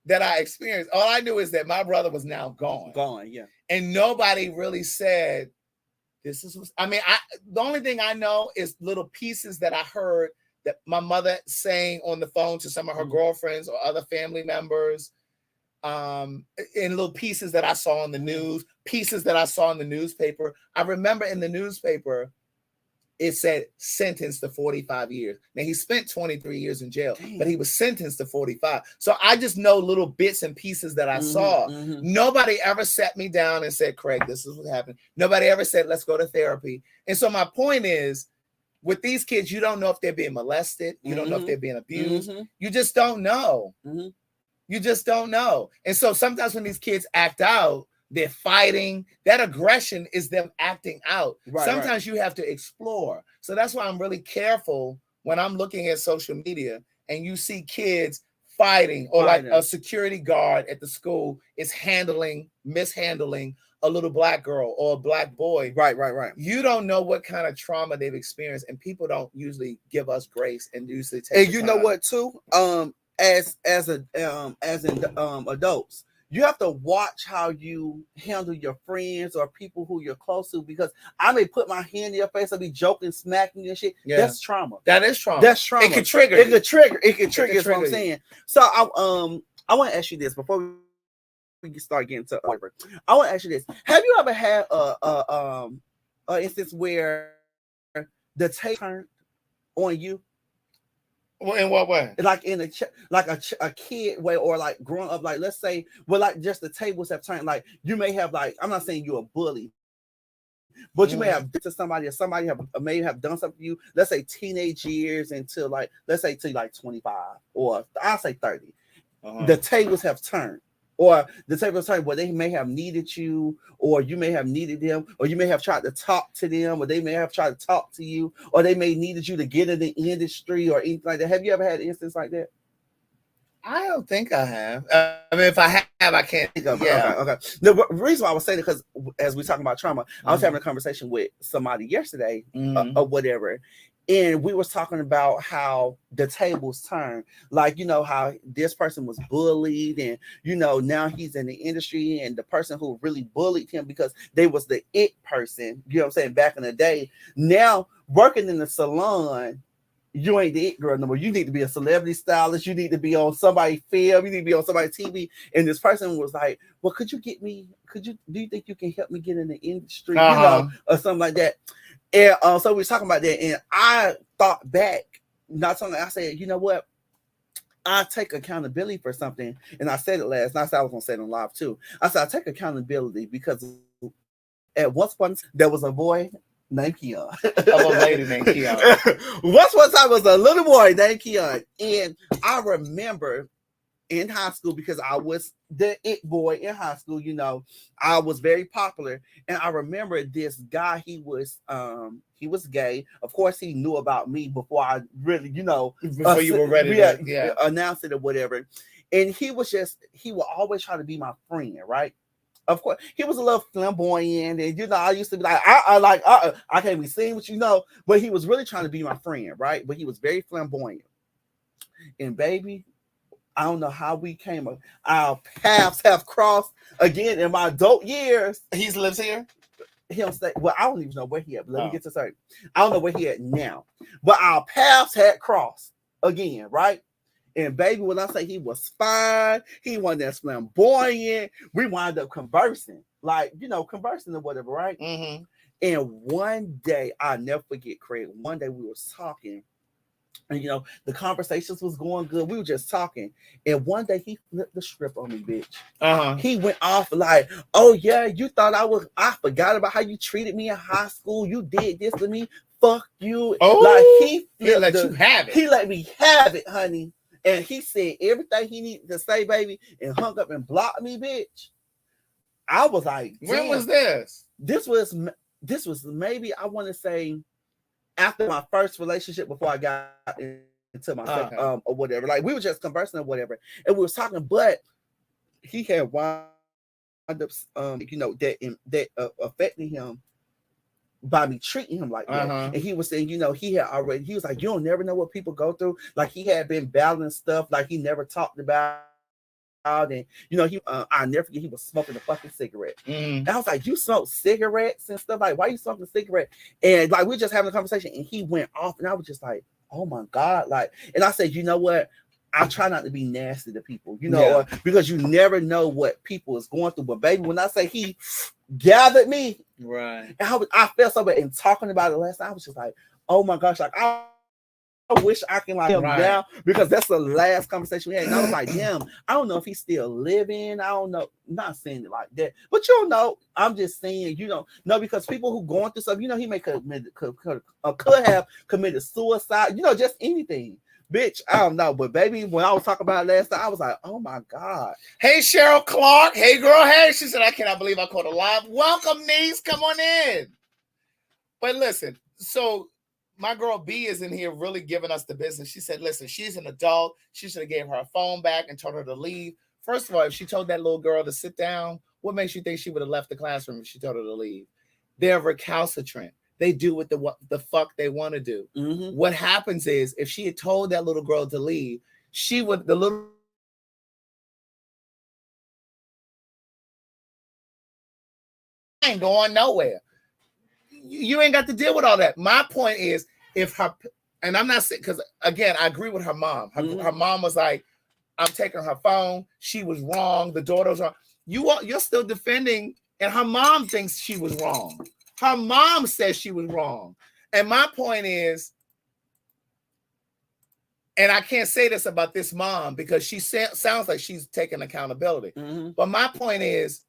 that I experienced. All I knew is that my brother was now gone. Gone, yeah. And nobody really said, this is, I mean, the only thing I know is little pieces that I heard that my mother saying on the phone to some of her girlfriends or other family members, in little pieces that I saw on the news, pieces that I saw in the newspaper. I remember in the newspaper, it said sentenced to 45 years. Now, he spent 23 years in jail, but he was sentenced to 45. So I just know little bits and pieces that I saw. Nobody ever sat me down and said, Craig, this is what happened. Nobody ever said, let's go to therapy. And so my point is, with these kids, you don't know if they're being molested. You don't know if they're being abused. You just don't know. You just don't know. And so sometimes when these kids act out, they're fighting. That aggression is them acting out. Sometimes you have to explore. So that's why I'm really careful when I'm looking at social media and you see kids fighting, or like a security guard at the school is mishandling a little Black girl or a Black boy. Right. You don't know what kind of trauma they've experienced, and people don't usually give us grace and usually take. And you know what too? As adults, you have to watch how you handle your friends or people who you're close to, because I may put my hand in your face and be joking, smacking you and shit. Yeah. That's trauma. That is trauma. That's trauma. It could trigger. It could trigger. Is what I'm saying. So I want to ask you this before we can start getting to over. I want to ask you this: have you ever had a instance where the tape turned on you? Well, in what way? Like in a kid way, or like growing up, like let's say, well, like just the tables have turned. Like you may have, like, I'm not saying you're a bully, but you may have done to somebody, or somebody may have done something to you. Let's say teenage years until like, let's say till like 25, or I'll say 30. The tables have turned. Or the type of time where they may have needed you, or you may have needed them, or you may have tried to talk to them, or they may have tried to talk to you, or they may needed you to get in the industry or anything like that. Have you ever had an instance like that? I don't think I have. I mean, if I have, I can't think of it. Yeah. Okay. The reason why I was saying it, because as we're talking about trauma, I was having a conversation with somebody yesterday or whatever. And we was talking about how the tables turn, like, you know, how this person was bullied, and, you know, now he's in the industry, and the person who really bullied him because they was the it person, you know what I'm saying, back in the day, now working in the salon, you ain't the it girl no more. You need to be a celebrity stylist. You need to be on somebody's film. You need to be on somebody's TV. And this person was like, well, do you think you can help me get in the industry, you know, or something like that? And so we were talking about that, and I thought back, I said, you know what? I take accountability for something, and I said it last night. I said I was gonna say it on live too. I said I take accountability because at once upon there was a boy named Keon. A lady named Keon. Once upon a time was a little boy named Keon, and I remember in high school, because I was the it boy in high school, you know, I was very popular. And I remember this guy, he was gay. Of course, he knew about me before I really, you know, before you were ready to announce it or whatever. And he would always try to be my friend, right? Of course, he was a little flamboyant, and, you know, I used to be like, I can't be seen with you, know, but he was really trying to be my friend, right? But he was very flamboyant. And baby, I don't know how we came up. Our paths have crossed again in my adult years. He lives here? He'll stay. Well, I don't even know where he at. But let me get to certain. I don't know where he at now. But our paths had crossed again, right? And baby, when I say he was fine, he wasn't that flamboyant. We wound up conversing, like, you know, conversing or whatever, right? And one day, I'll never forget, Craig. One day we were talking. And, you know, the conversations was going good. We were just talking. And one day he flipped the script on me, bitch. He went off like, oh, yeah, you thought I forgot about how you treated me in high school. You did this to me. Fuck you. Oh, like he let you have it. He let me have it, honey. And he said everything he needed to say, baby, and hung up and blocked me, bitch. I was like, when was this? This was this was maybe, I want to say, after my first relationship, before I got into my second, or whatever. Like, we were just conversing or whatever, and we was talking, but he had wound up, that affecting him by me treating him like that. And he was saying, he was like, you don't never know what people go through. Like, he had been battling stuff like he never talked about. And I never forget, he was smoking a fucking cigarette. And I was like, you smoke cigarettes and stuff? Like, why you smoking a cigarette? And like, we were just having a conversation, and he went off, and I was just like, oh my God. Like, and I said, you know what? I try not to be nasty to people, because you never know what people is going through. But baby, when I say he gathered me, right, and I felt so bad. And talking about it last night, I was just like, oh my gosh, like I wish I can like him now, because that's the last conversation we had. And I was like, damn, I don't know if he's still living. I don't know. I'm not saying it like that, but you don't know. I'm just saying, no, because people who going through stuff, he may could have committed suicide, just anything. Bitch, I don't know. But baby, when I was talking about it last night, I was like, oh my God. Hey, Cheryl Clark. Hey, girl. Hey, she said, I cannot believe I caught a live. Welcome, niece. Come on in. But listen, so my girl B is in here really giving us the business. She said, listen, she's an adult. She should have gave her phone back and told her to leave. First of all, if she told that little girl to sit down, what makes you think she would have left the classroom if she told her to leave? They're recalcitrant. They do what the fuck they want to do. What happens is, if she had told that little girl to leave, the little ain't going nowhere. You ain't got to deal with all that. My point is, and I'm not saying, because again, I agree with her mom. Her mom was like, I'm taking her phone. She was wrong. The daughter was wrong. You're still defending, and her mom thinks she was wrong. Her mom says she was wrong. And my point is, and I can't say this about this mom because she sounds like she's taking accountability. But my point is,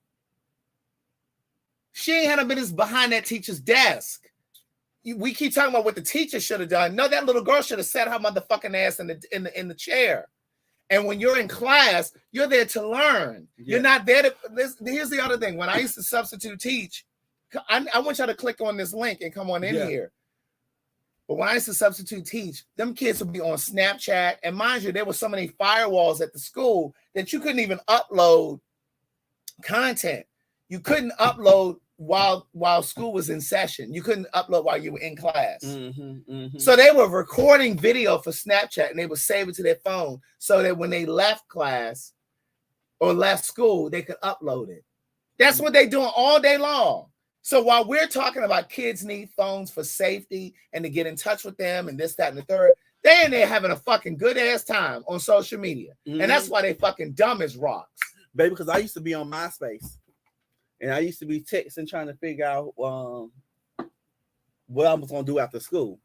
she ain't had no business behind that teacher's desk. We keep talking about what the teacher should have done. No, that little girl should have sat her motherfucking ass in the chair. And when you're in class, you're there to learn. Yeah. You're not there to. Here's the other thing. When I used to substitute teach, I want y'all to click on this link and come on in here. But when I used to substitute teach, them kids would be on Snapchat. And mind you, there were so many firewalls at the school that you couldn't even upload content. You couldn't upload while school was in session. You couldn't upload while you were in class. So they were recording video for Snapchat, and they would save it to their phone so that when they left class or left school, they could upload it. That's what they're doing all day long. So while we're talking about kids need phones for safety and to get in touch with them and this, that, and the third, they in there having a fucking good ass time on social media. And that's why they fucking dumb as rocks. Baby, because I used to be on MySpace. And I used to be texting, trying to figure out what I was going to do after school.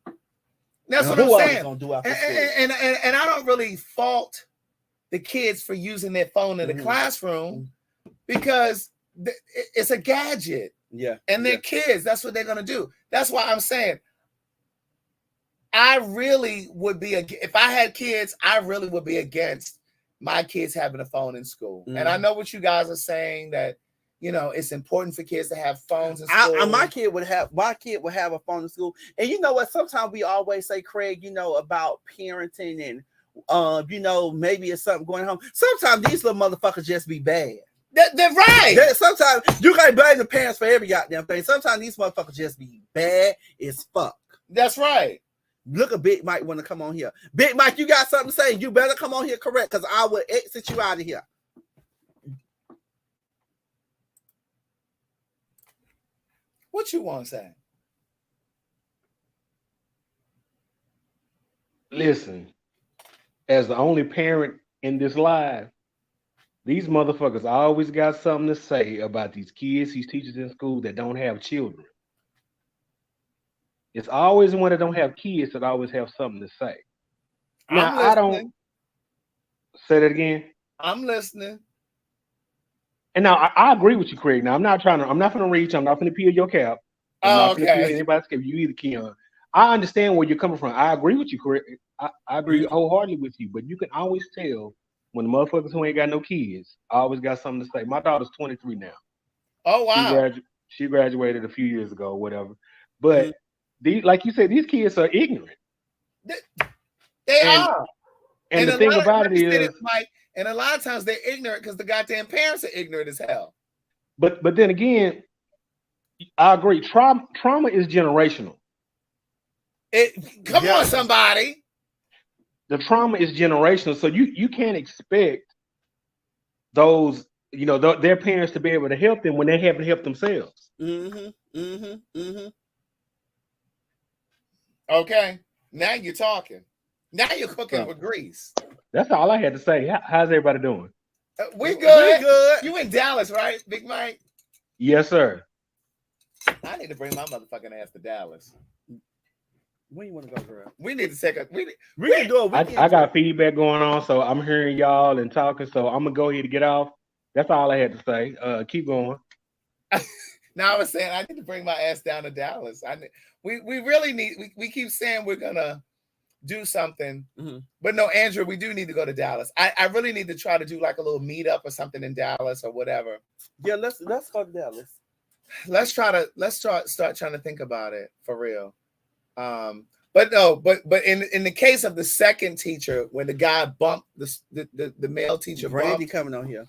That's what I'm saying. I was do after school. And I don't really fault the kids for using their phone in the classroom because it's a gadget. Yeah. And they're kids. That's what they're going to do. That's why I'm saying I really would be, if I had kids, I really would be against my kids having a phone in school. And I know what you guys are saying, that it's important for kids to have phones in school. My kid would have a phone in school. And you know what? Sometimes we always say, Craig, about parenting and maybe it's something going on. Sometimes these little motherfuckers just be bad. They're right. Sometimes you can't blame the parents for every goddamn thing. Sometimes these motherfuckers just be bad as fuck. That's right. Look, a Big Mike want to come on here. Big Mike, you got something to say? You better come on here, correct? Because I will exit you out of here. What you want to say? Listen, as the only parent in this live, these motherfuckers always got something to say about these kids, these teachers in school that don't have children. It's always the one that don't have kids that always have something to say. Now, I don't say that again. I'm listening. And now I agree with you, Craig. Now I'm not going to reach. I'm not going to peel your cap. I'm not going to peel anybody's cap. You either, Keon. I understand where you're coming from. I agree with you, Craig. I agree wholeheartedly with you. But you can always tell when the motherfuckers who ain't got no kids always got something to say. My daughter's 23 now. Oh, wow. She graduated a few years ago, or whatever. But like you said, these kids are ignorant. They are. And the thing about it is, Mike, and a lot of times they're ignorant because the goddamn parents are ignorant as hell. But then again, I agree. Trauma is generational. Come on, somebody. The trauma is generational, so you can't expect those, their parents to be able to help them when they haven't helped themselves. Okay, now you're talking. Now you're cooking with grease. That's all I had to say. How's everybody doing? We good. Good. You in Dallas, right, Big Mike? Yes, sir. I need to bring my motherfucking ass to Dallas. When you want to go, girl? We need to take a. We can do it. I got feedback going on, so I'm hearing y'all and talking. So I'm gonna go ahead and get off. That's all I had to say. Keep going. Now I was saying I need to bring my ass down to Dallas. We really need. We keep saying we're gonna do something, but no, Andrew, we do need to go to Dallas. I really need to try to do like a little meetup or something in Dallas or whatever. Yeah, let's go to Dallas. Let's start trying to think about it for real. But in the case of the second teacher, when the guy bumped the male teacher, Brandy coming on here.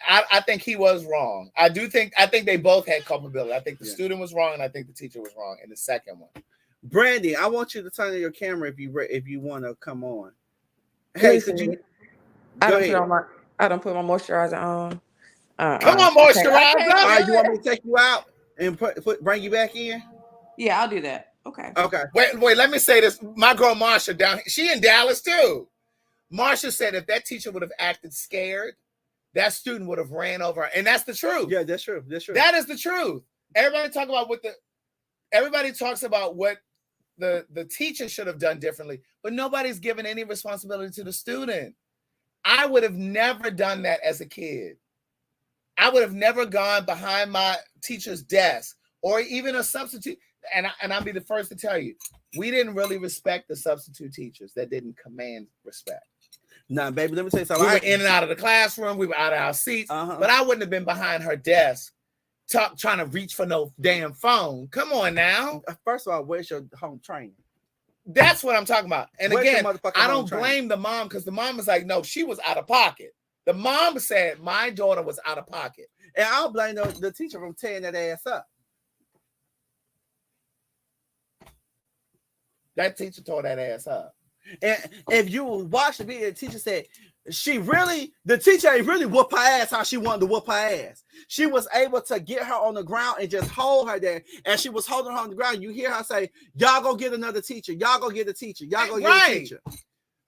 I think he was wrong. I think they both had culpability. I think the student was wrong, and I think the teacher was wrong in the second one. Brandy, I want you to turn on your camera if you want to come on. Hey, could you? I don't put my moisturizer on. Come on, moisturizer. Okay. All right, you want me to take you out and bring you back in? Yeah, I'll do that. Okay. Wait. Let me say this. My girl Marsha down, she in Dallas too. Marsha said if that teacher would have acted scared, that student would have ran over her, and that's the truth. Yeah, that's true. That is the truth. Everybody talks about what the teacher should have done differently, but nobody's given any responsibility to the student. I would have never done that as a kid. I would have never gone behind my teacher's desk or even a substitute. And I'll be the first to tell you, we didn't really respect the substitute teachers that didn't command respect. Nah, baby, let me tell you something. We were in and out of the classroom. We were out of our seats. But I wouldn't have been behind her desk trying to reach for no damn phone. Come on now. First of all, where's your home training? That's what I'm talking about. And where's again, I don't blame the mom because the mom was like, no, she was out of pocket. The mom said my daughter was out of pocket. And I'll blame the teacher from tearing that ass up. That teacher tore that ass up. And if you watch the video, the teacher said, the teacher ain't really whoop her ass how she wanted to whoop her ass. She was able to get her on the ground and just hold her there. And she was holding her on the ground. You hear her say, y'all go get another teacher. Y'all go get a teacher. Y'all go get a teacher.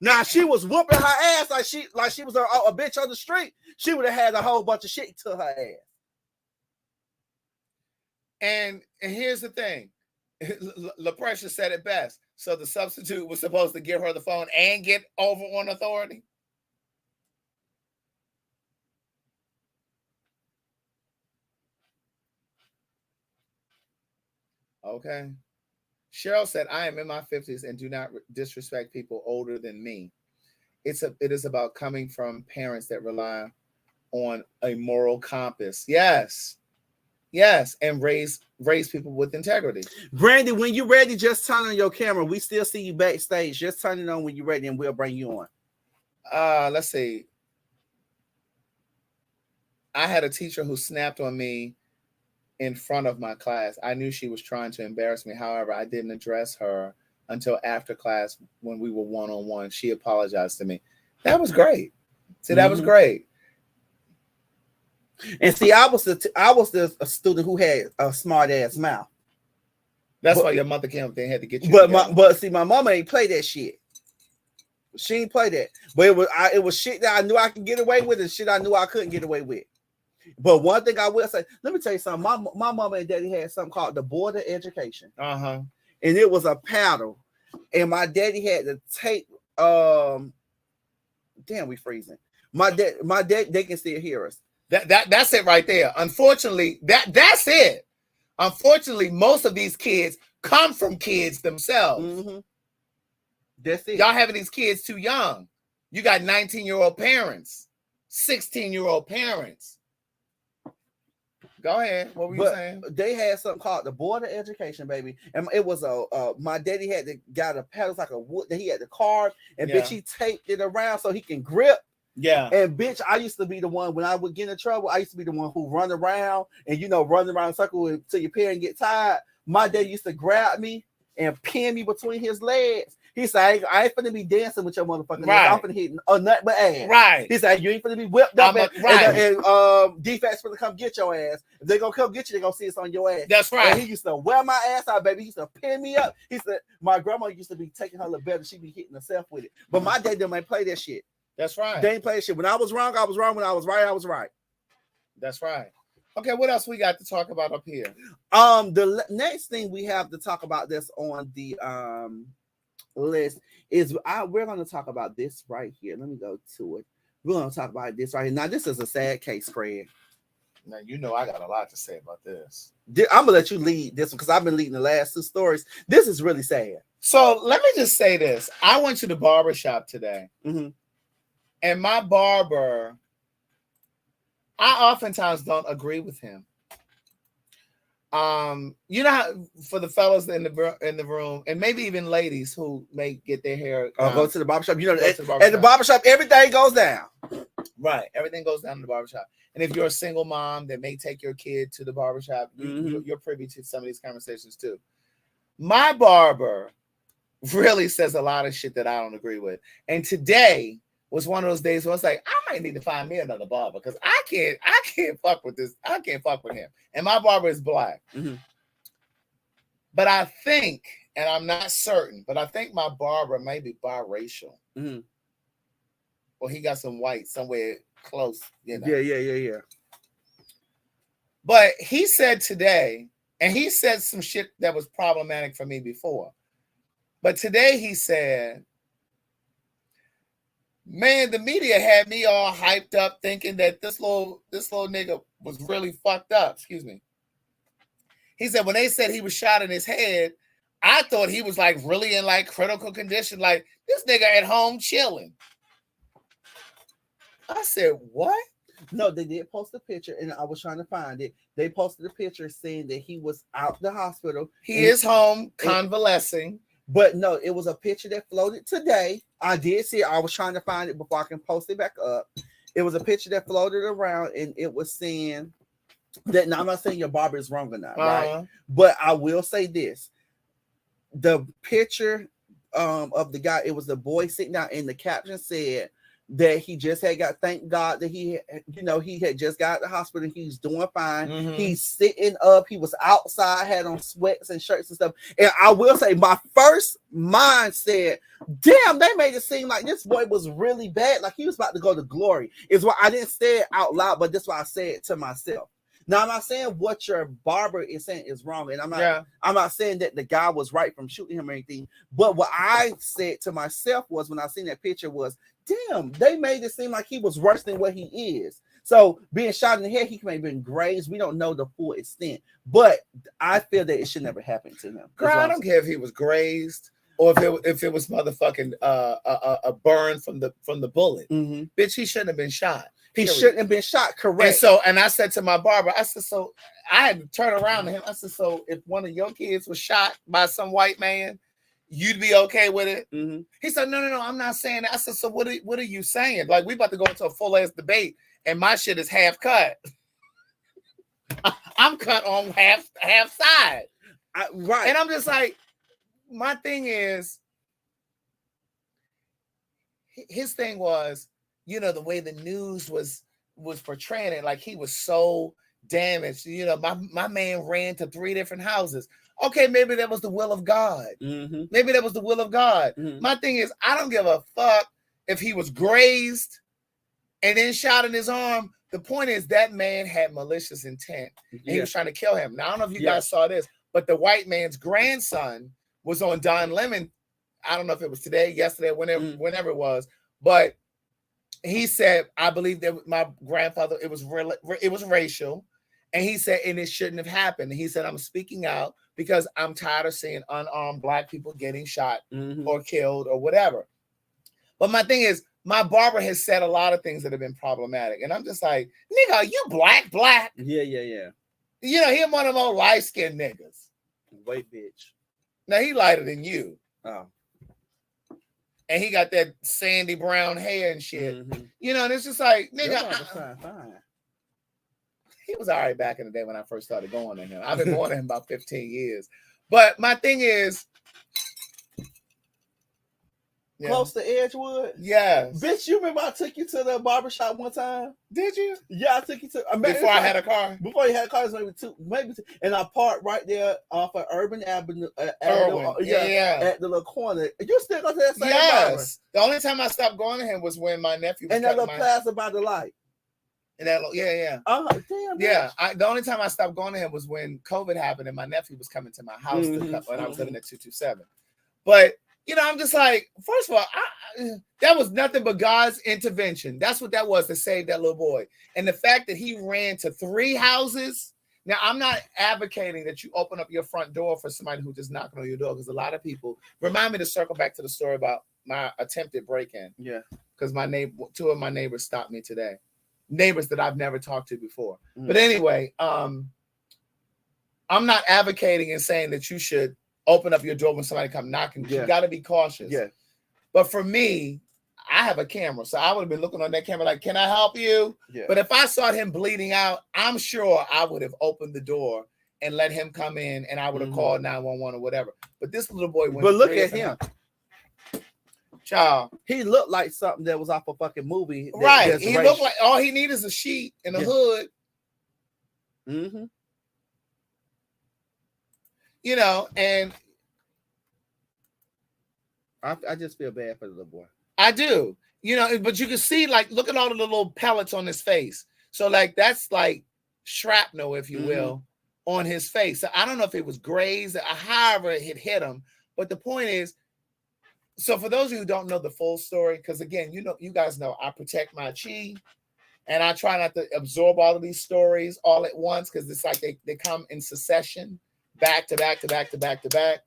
Now she was whooping her ass like she was a bitch on the street. She would have had a whole bunch of shit to her ass. And here's the thing. LaPrecious said it best. So the substitute was supposed to give her the phone and get over on authority. Okay. Cheryl said, I am in my 50s and do not disrespect people older than me. It is about coming from parents that rely on a moral compass. Yes. And raise people with integrity. Brandy, when you're ready, just turn on your camera. We still see you backstage. Just turn it on when you're ready and we'll bring you on. Let's see. I had a teacher who snapped on me in front of my class. I knew she was trying to embarrass me. However, I didn't address her until after class when we were one-on-one. She apologized to me. That was great. See, that was great. And see, I was the student who had a smart ass mouth. That's why your mother came. They had to get you. But see, my mama ain't play that shit. She ain't play that. But it was shit that I knew I could get away with, and shit I knew I couldn't get away with. But one thing I will say, let me tell you something. My mama and daddy had something called the Board of Education. And it was a paddle, and my daddy had to take. Damn, we freezing. My dad, they can still hear us. That's it right there. Unfortunately, that's it. Unfortunately, most of these kids come from kids themselves. That's it. Y'all having these kids too young. You got 19-year-old parents, 16-year-old parents. Go ahead. What were you saying? They had something called the Board of Education, baby, and it was my daddy had got a paddle like a wood that he had to carve, and bitch, he taped it around so he can grip. Yeah. And bitch, I used to be the one when I would get in trouble. I used to be the one who run around and run around in a circle until your parents get tired. My dad used to grab me and pin me between his legs. He said, I ain't finna be dancing with your motherfucking legs. I'm finna hit nothing but ass. Right. He said, you ain't finna be whipped up and defects finna come get your ass. If they gonna come get you, they gonna see us on your ass. That's right. And he used to wear my ass out, baby. He used to pin me up. He said, my grandma used to be taking her little better. She be hitting herself with it. But my dad didn't play that shit. That's right. They ain't play that shit. When I was wrong, I was wrong. When I was right, I was right. That's right. Okay, what else we got to talk about up here? The next thing we have to talk about this on the list is we're going to talk about this right here. Let me go to it. We're going to talk about this right here. Now, this is a sad case, Craig. Now, I got a lot to say about this. I'm going to let you lead this one because I've been leading the last two stories. This is really sad. So let me just say this. I went to the barber shop today, and my barber, I oftentimes don't agree with him. You know how for the fellas in the room, and maybe even ladies who may get their hair go to the barbershop. At the barbershop, everything goes down. Right, everything goes down in the barbershop. And if you're a single mom that may take your kid to the barbershop, you're privy to some of these conversations too. My barber really says a lot of shit that I don't agree with. And today was one of those days where I was like, I might need to find me another barber because I can't fuck with this. I can't fuck with him. And my barber is black. But I think, and I'm not certain, but I think my barber may be biracial. Or he got some white somewhere close. Yeah. But he said today, and he said some shit that was problematic for me before. But today he said, man, the media had me all hyped up thinking that this little nigga was really fucked up. Excuse me. He said when they said he was shot in his head, I thought he was like really in like critical condition. Like this nigga at home chilling. I said, what? No, they did post a picture, and I was trying to find it. They posted a picture saying that he was out the hospital. He is home convalescing. But no, it was a picture that floated today. I did see it. I was trying to find it before I can post it back up. It was a picture that floated around, and it was saying that. Now, I'm not saying your barber is wrong or not, right? But I will say this: the picture of the guy, it was the boy sitting down, and the caption said that he just had got. Thank God that he had just got to the hospital. And he's doing fine. He's sitting up. He was outside, had on sweats and shirts and stuff. And I will say, my first mind said, "Damn, they made it seem like this boy was really bad. Like he was about to go to glory." Is why I didn't say it out loud, but that's why I said it to myself. Now, I'm not saying what your barber is saying is wrong, and I'm not saying that the guy was right from shooting him or anything. But what I said to myself was when I seen that picture was, damn, they made it seem like he was worse than what he is. So being shot in the head, he may have been grazed. We don't know the full extent, but I feel that it should never happen to him. Girl, I don't care if he was grazed or if it was motherfucking a burn from the bullet. Bitch, he shouldn't have been shot. He shouldn't have been shot, correct. And I said to my barber, I said, so I had to turn around to him. I said, so if one of your kids was shot by some white man, you'd be okay with it? He said, no, I'm not saying that. I said, so what are you saying? Like, we about to go into a full-ass debate, and my shit is half cut. I'm cut on half side. Right. And I'm just like, my thing is, his thing was, the way the news was portraying it, like he was so damaged. My man ran to 3 different houses. Okay, maybe that was the will of God. Maybe that was the will of God. My thing is, I don't give a fuck if he was grazed and then shot in his arm. The point is that man had malicious intent. And he was trying to kill him. Now, I don't know if you guys saw this, but the white man's grandson was on Don Lemon. I don't know if it was today, yesterday, whenever it was, but he said, I believe that my grandfather, it was racial. And he said, and it shouldn't have happened. And he said, I'm speaking out because I'm tired of seeing unarmed black people getting shot or killed or whatever. But my thing is, my barber has said a lot of things that have been problematic. And I'm just like, nigga, are you black? Yeah. You know, he one of them old light-skinned niggas. White bitch. Now, he lighter than you. Oh. And he got that sandy brown hair and shit. Mm-hmm. You know, and it's just like, nigga, fine. He was all right back in the day when I first started going to him. I've been going to him about 15 years. But my thing is, close to Edgewood? Yes. Bitch, you remember I took you to the barbershop one time? Did you? Yeah, I took you to... Before I had a car? Before you had a car, it was maybe two. And I parked right there off of Urban Avenue. At the little corner. You still go to that same barber? The only time I stopped going to him was when my nephew was in that little plaza by the light. And that, damn. Yeah. The only time I stopped going to him was when COVID happened and my nephew was coming to my house when I was living at 227. But you know, I'm just like, first of all, that was nothing but God's intervention. That's what that was, to save that little boy. And the fact that he ran to 3 houses. Now, I'm not advocating that you open up your front door for somebody who just knocking on your door, because a lot of people remind me to circle back to the story about my attempted break-in. Yeah. Because 2 of my neighbors stopped me today. Neighbors that I've never talked to before. But anyway, I'm not advocating and saying that you should open up your door when somebody come knocking. You got to be cautious. Yeah. But for me, I have a camera, so I would have been looking on that camera like, "Can I help you?" Yeah. But if I saw him bleeding out, I'm sure I would have opened the door and let him come in, and I would have called 911 or whatever. But this little boy went. But look at him, child. He looked like something that was off a fucking movie. Right. He looked like all he needs is a sheet and a hood. Mm-hmm. You know, and I just feel bad for the little boy. I do. You know, but you can see, like, look at all the little pellets on his face. So, like, that's like shrapnel, if you will, on his face. So I don't know if it was grazed, or however it hit him. But the point is, so for those of you who don't know the full story, because again, you guys know I protect my chi, and I try not to absorb all of these stories all at once, because it's like they come in succession, back to back to back to back to back.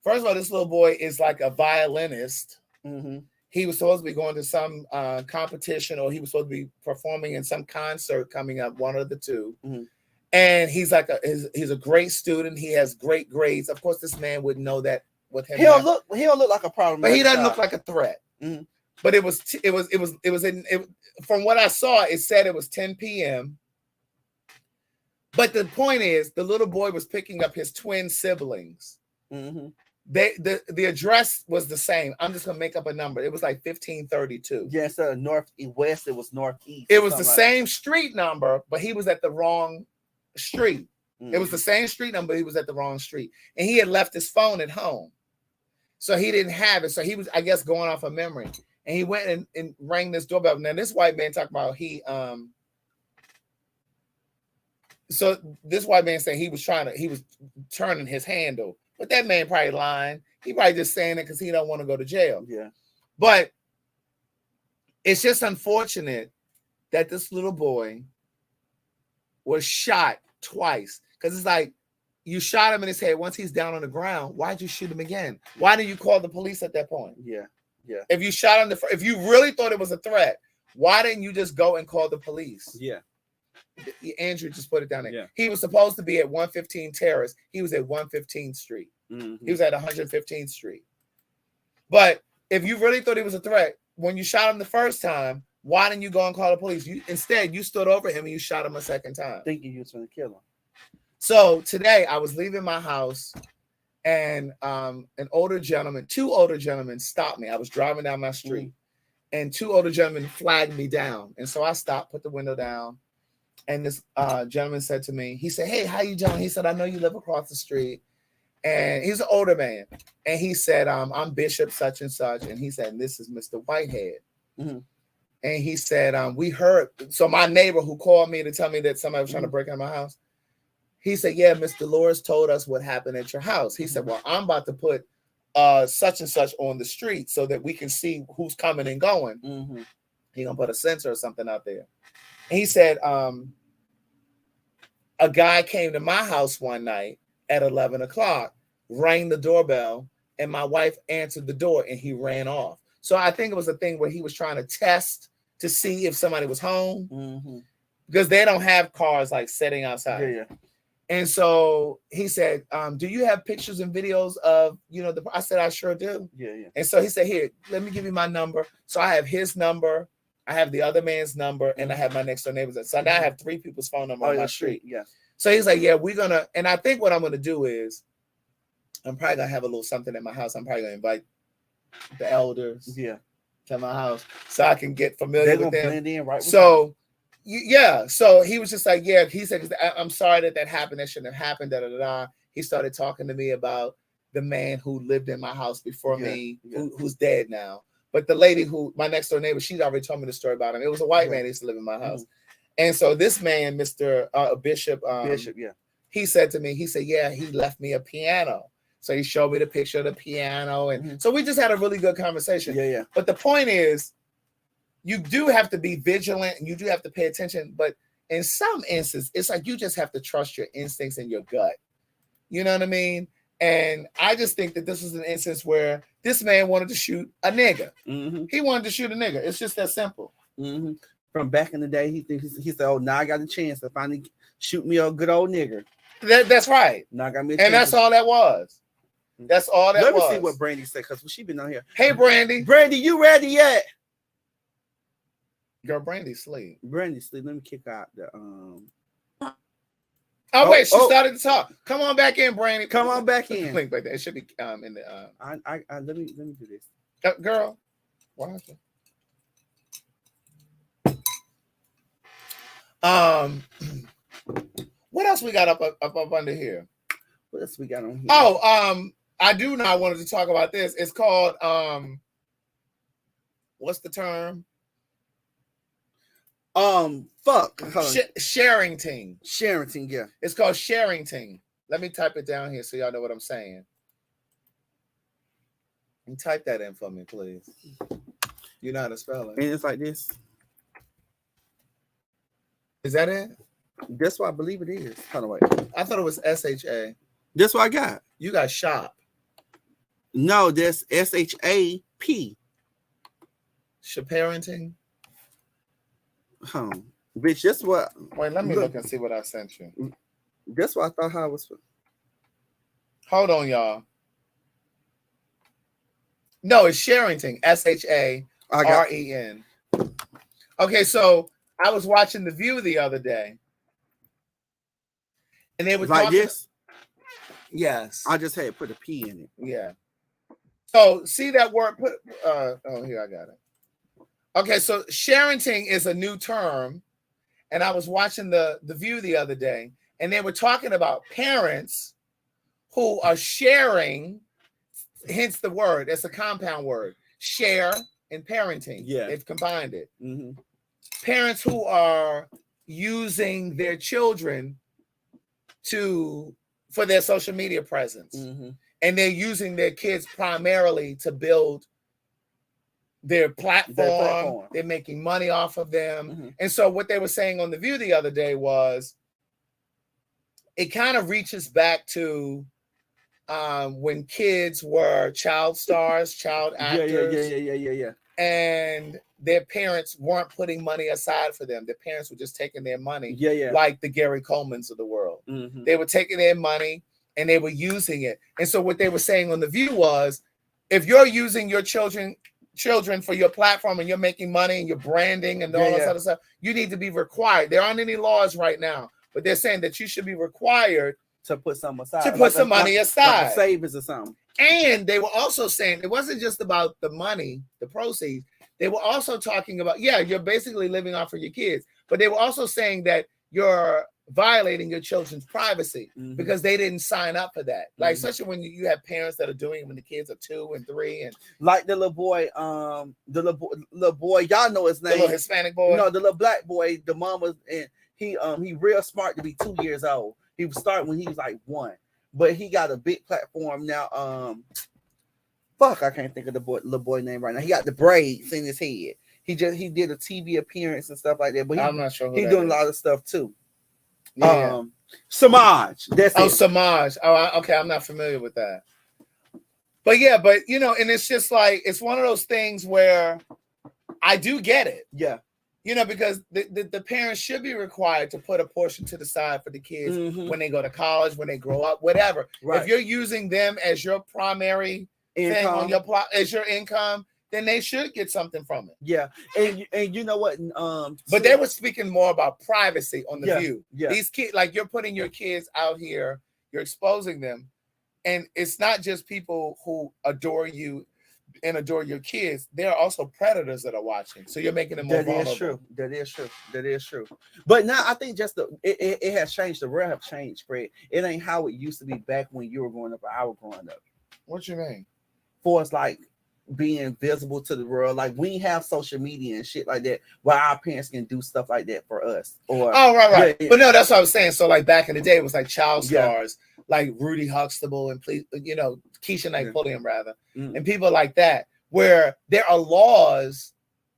First of all, this little boy is like a violinist. Mm-hmm. He was supposed to be going to some competition, or he was supposed to be performing in some concert coming up, one of the two. Mm-hmm. And he's like he's a great student. He has great grades. Of course, this man wouldn't know that with him. He don't look like a problem, but he doesn't look like a threat. Mm-hmm. But it was from what I saw, it said it was 10 p.m. But the point is, the little boy was picking up his twin siblings. Mm-hmm. The address was the same. I'm just gonna make up a number. It was like 1532. Yeah, instead of northwest, it was northeast. It was the same street number, but he was at the wrong street. Mm-hmm. It was the same street number, he was at the wrong street. And he had left his phone at home. So he didn't have it. So he was, I guess, going off of memory. And he went and rang this doorbell. Now, this white man talked about so this white man said he was turning his handle. But that man probably lying. He probably just saying it because he don't want to go to jail. Yeah. But it's just unfortunate that this little boy was shot twice. Because it's like, you shot him in his head. Once he's down on the ground, why'd you shoot him again? Why didn't you call the police at that point? Yeah. Yeah. If you shot him, if you really thought it was a threat, why didn't you just go and call the police? Yeah. Andrew just put it down there. Yeah. He was supposed to be at 115 Terrace. He was at 115th Street. Mm-hmm. He was at 115th Street. But if you really thought he was a threat, when you shot him the first time, why didn't you go and call the police? Instead, you stood over him and you shot him a second time. Thinking you was going to kill him. So today I was leaving my house, and two older gentlemen stopped me. I was driving down my street, and 2 older gentlemen flagged me down. And so I stopped, put the window down. And this gentleman said to me, he said, "Hey, how you doing?" He said, "I know you live across the street." And he's an older man. And he said, "I'm Bishop such and such." And he said, "This is Mr. Whitehead." Mm-hmm. And he said, "We heard." So my neighbor who called me to tell me that somebody was trying to break into my house, he said, "Yeah, Miss Dolores told us what happened at your house." He said, "Well, I'm about to put such and such on the street so that we can see who's coming and going." Mm-hmm. He's going to put a sensor or something out there. And he said, a guy came to my house one night at 11 o'clock, rang the doorbell, and my wife answered the door, and he ran off. So I think it was a thing where he was trying to test to see if somebody was home. Mm-hmm. because they don't have cars like sitting outside. Yeah. And so he said, do you have pictures and videos of, I said, I sure do. Yeah. And so he said, here, let me give you my number. So I have his number, I have the other man's number, and I have my next door neighbor's. So now I have 3 people's phone number on my street. Yeah. So he's like, yeah, we're going to, and I think what I'm going to do is, I'm probably going to have a little something at my house. I'm probably going to invite the elders to my house so I can get familiar with them. Blend in right so, so he was just like, yeah, he said, I'm sorry that happened. That shouldn't have happened. Da, da, da, da. He started talking to me about the man who lived in my house before me, who's dead now. But the lady my next door neighbor, she's already told me the story about him. It was a white man who used to live in my house. And so this man, Mr. Bishop, he said to me, he said, yeah, he left me a piano. So he showed me the picture of the piano. And so we just had a really good conversation. Yeah. But the point is, you do have to be vigilant and you do have to pay attention. But in some instances, it's like you just have to trust your instincts and your gut. You know what I mean? And I just think that this is an instance where this man wanted to shoot a nigga. He wanted to shoot a nigga. It's just that simple. From back in the day, he said, oh, now I got a chance to finally shoot me a good old nigger. That's right. Now I got me a and chance. that's all that was. That's all that was. Let me see what Brandy said, because she been on here. Hey, Brandy. Brandy, you ready yet? Girl, Brandy sleep. Brandy sleep. Let me kick out the Oh, wait, she started to talk. Come on back in, Brandy. Come on back in. Link back there. It should be in the let me do this. Girl, watch it. What else we got up under here? What else we got on here? Oh, I do know I wanted to talk about this. It's called what's the term? Fuck. Sharing team. Sharing team, yeah. It's called sharing team. Let me type it down here so y'all know what I'm saying. And type that in for me, please. You know how to spell it. And it's like this. Is that it? That's what I believe it is. Hold on, wait. I thought it was SHA. That's what I got. You got shop. No, that's SHAP. Shaparenting. Bitch, that's what. Wait, let me look and see what I sent you. That's what I thought how it was. Hold on, y'all. No, it's Sharrington. SHAREN. Okay, so I was watching The View the other day, and they were like talking. This. Yes, I just had put a P in it. Yeah. So see that word? Here I got it. Okay, so sharenting is a new term, and I was watching the View the other day, and they were talking about parents who are sharing, hence the word. It's a compound word. Share and parenting. Yeah, they've combined it. Parents who are using their children for their social media presence, and they're using their kids primarily to build their platform. They're making money off of them. And so what they were saying on The View the other day was it kind of reaches back to when kids were child stars, child actors. Yeah. And their parents weren't putting money aside for them. Their parents were just taking their money. Yeah. Like the Gary Colemans of the world. They were taking their money and they were using it. And so what they were saying on The View was, if you're using your children for your platform and you're making money and you're branding and all that other stuff, you need to be required. There aren't any laws right now, but they're saying that you should be required to put some aside, to put some money aside, like savings or something. And they were also saying it wasn't just about the money, the proceeds. They were also talking about, you're basically living off of your kids, but they were also saying that you're violating your children's privacy because they didn't sign up for that. Like, especially when you have parents that are doing it when the kids are 2 and 3, and like the little boy, little boy, y'all know his name, the little Hispanic boy. No, the little black boy. The mom was, and he real smart to be 2 years old. He was starting when he was like 1, but he got a big platform now. I can't think of the little boy name right now. He got the braids in his head. He did a TV appearance and stuff like that. But I'm not sure. He's doing a lot of stuff too. Yeah. Samaj. That's it. Samaj. Oh, okay. I'm not familiar with that. But and it's just like, it's one of those things where I do get it. Yeah. You know, because the parents should be required to put a portion to the side for the kids when they go to college, when they grow up, whatever. Right. If you're using them as your primary thing on your as your income, then they should get something from it. Yeah, and you know what? But they were speaking more about privacy on the View. Yeah, these kids, like you're putting your kids out here, you're exposing them, and it's not just people who adore you and adore your kids. There are also predators that are watching, so you're making them more vulnerable. That is true. But now I think just it has changed. The world have changed, Fred. It ain't how it used to be back when you were growing up or I was growing up. What you mean? For us, like being visible to the world, like we have social media and shit like that, where our parents can do stuff like that for us. Or right. Yeah. But no, that's what I was saying. So like back in the day, it was like child stars, like Rudy Huxtable and Keisha Knight Pulliam rather, and people like that, where there are laws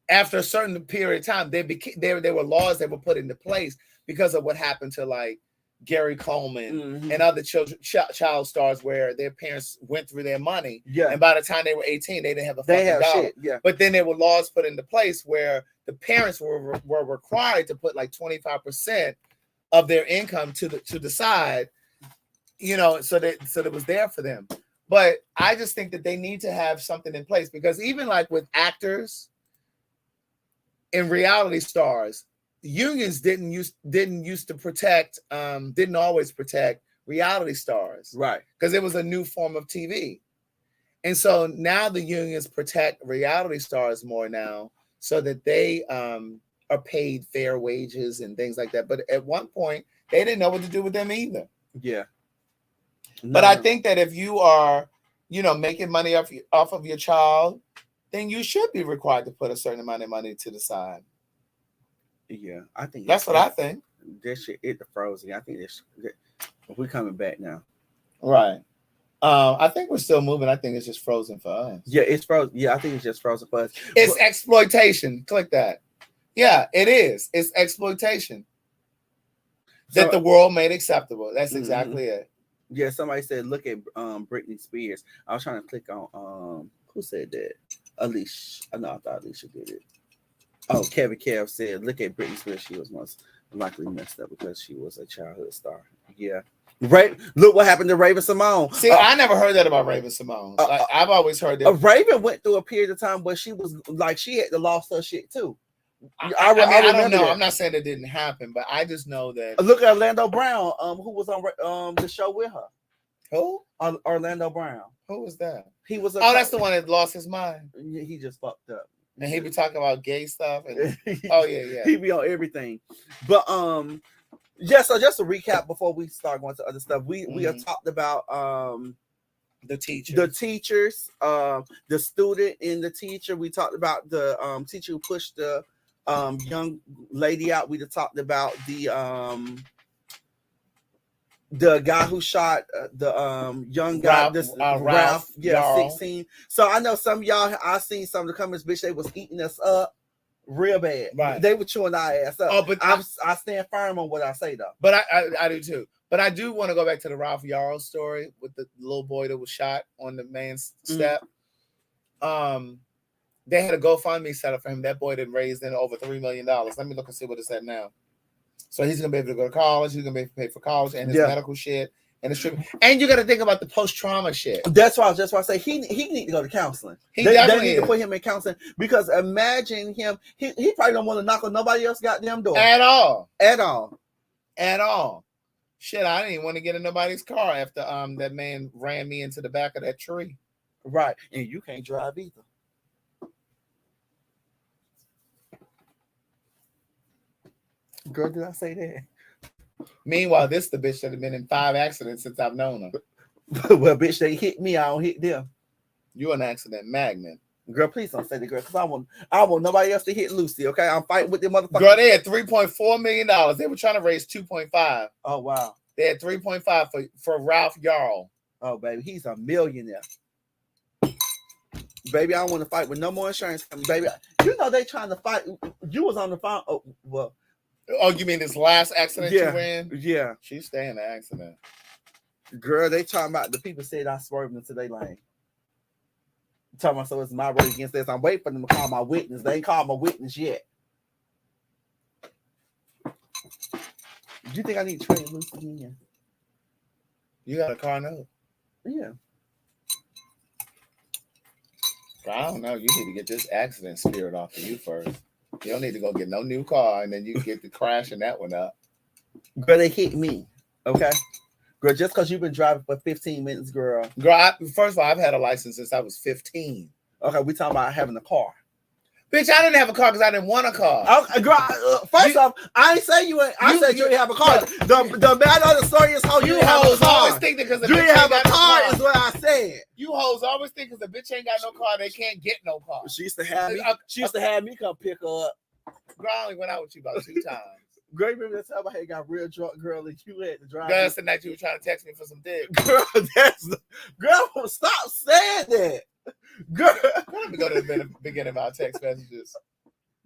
after a certain period of time. There were laws that were put into place because of what happened to like Gary Coleman and other child stars, where their parents went through their money, and by the time they were 18, they didn't have a fucking dollar. Shit, But then there were laws put into place where the parents were required to put like 25% of their income to the side, you know, so that it was there for them. But I just think that they need to have something in place, because even like with actors and reality stars, unions didn't always protect reality stars, right? Because it was a new form of TV, and so now the unions protect reality stars more now, so that they are paid fair wages and things like that. But at one point, they didn't know what to do with them either. Yeah. But I think that if you are, you know, making money off of your child, then you should be required to put a certain amount of money to the side. Yeah, I think that's what I think. This shit hit the frozen. I think we're coming back now. Right. I think we're still moving. I think it's just frozen for us. Yeah, it's frozen. Yeah, I think it's just frozen for us. It's exploitation. Click that. Yeah, it is. It's exploitation that the world made acceptable. That's exactly it. Yeah, somebody said, look at Britney Spears. I was trying to click on who said that? Alicia. I thought Alicia did it. Oh, Kevin Kev said, look at Britney Spears. She was most likely messed up because she was a childhood star. Yeah. Right. Look what happened to Raven Simone. See, I never heard that about Raven Simone. I've always heard that. Raven went through a period of time where she was like, she had to lost her shit too. I don't know. That. I'm not saying it didn't happen, but I just know that. Look at Orlando Brown, who was on the show with her. Who? Orlando Brown. Who was that? He was. That's the one that lost his mind. He just fucked up. And he be talking about gay stuff. And yeah. He be on everything. But yeah. So just to recap before we start going to other stuff, we have talked about the teachers, the student and the teacher. We talked about the teacher who pushed the young lady out. We talked about the guy who shot the young guy, Ralph, 16. So I know some of y'all, I seen some of the comments, bitch, they was eating us up real bad. Right. They were chewing our ass up. Oh, but I stand firm on what I say though. But I do too. But I do want to go back to the Ralph Yarl story with the little boy that was shot on the man's step. They had a GoFundMe set up for him. That boy did raised in over $3 million. Let me look and see what it's at now. So he's gonna be able to go to college. He's gonna be able to pay for college and his medical shit and his treatment. And you got to think about the post-trauma shit. That's why I say he need to go to counseling. They need to put him in counseling, because imagine him. He probably don't want to knock on nobody else's goddamn door at all. Shit, I didn't even want to get in nobody's car after that man ran me into the back of that tree. Right, and you can't drive either. Girl, did I say that? Meanwhile, this the bitch that have been in 5 accidents since I've known her. Well, bitch, they hit me, I don't hit them. You're an accident magnet. Girl, please don't say that, girl, because I want nobody else to hit Lucy, okay? I'm fighting with them motherfuckers. Girl, they had $3.4 million. They were trying to raise 2.5. Oh, wow. They had 3.5 for Ralph Yarl. Oh, baby, he's a millionaire. Baby, I don't want to fight with no more insurance company. Baby, you know they trying to fight. You was on the phone. Oh, well. Oh, you mean this last accident you were in? Yeah. She's staying in the accident. Girl, they talking about the people said I swerved into their lane. Talking about, so it's my road against this. I'm waiting for them to call my witness. They ain't called my witness yet. Do you think I need to trade loose again? You got a car note? Yeah. I don't know. You need to get this accident spirit off of you first. You don't need to go get no new car, and then you get to crashing that one up. Girl, they hit me. Okay. Girl, just because you've been driving for 15 minutes, girl. Girl, first of all, I've had a license since I was 15. Okay, we talking about having a car. Bitch, I didn't have a car because I didn't want a car. Okay, girl, first off, I ain't say you ain't. I said you didn't have a car. The bad of the story is how you didn't have a car. Always think that because you didn't have a car is what I said. You hoes always think because the bitch ain't got no car, they can't get no car. She used to have me. She used to have me come pick her up. Girl, I only went out with you about 2 times. Girl, remember that time I had got real drunk, girl, and you had to drive. Girl, that's the night you were trying to text me for some dick. Girl, girl, stop saying that. Girl, let me go to the beginning of our text messages.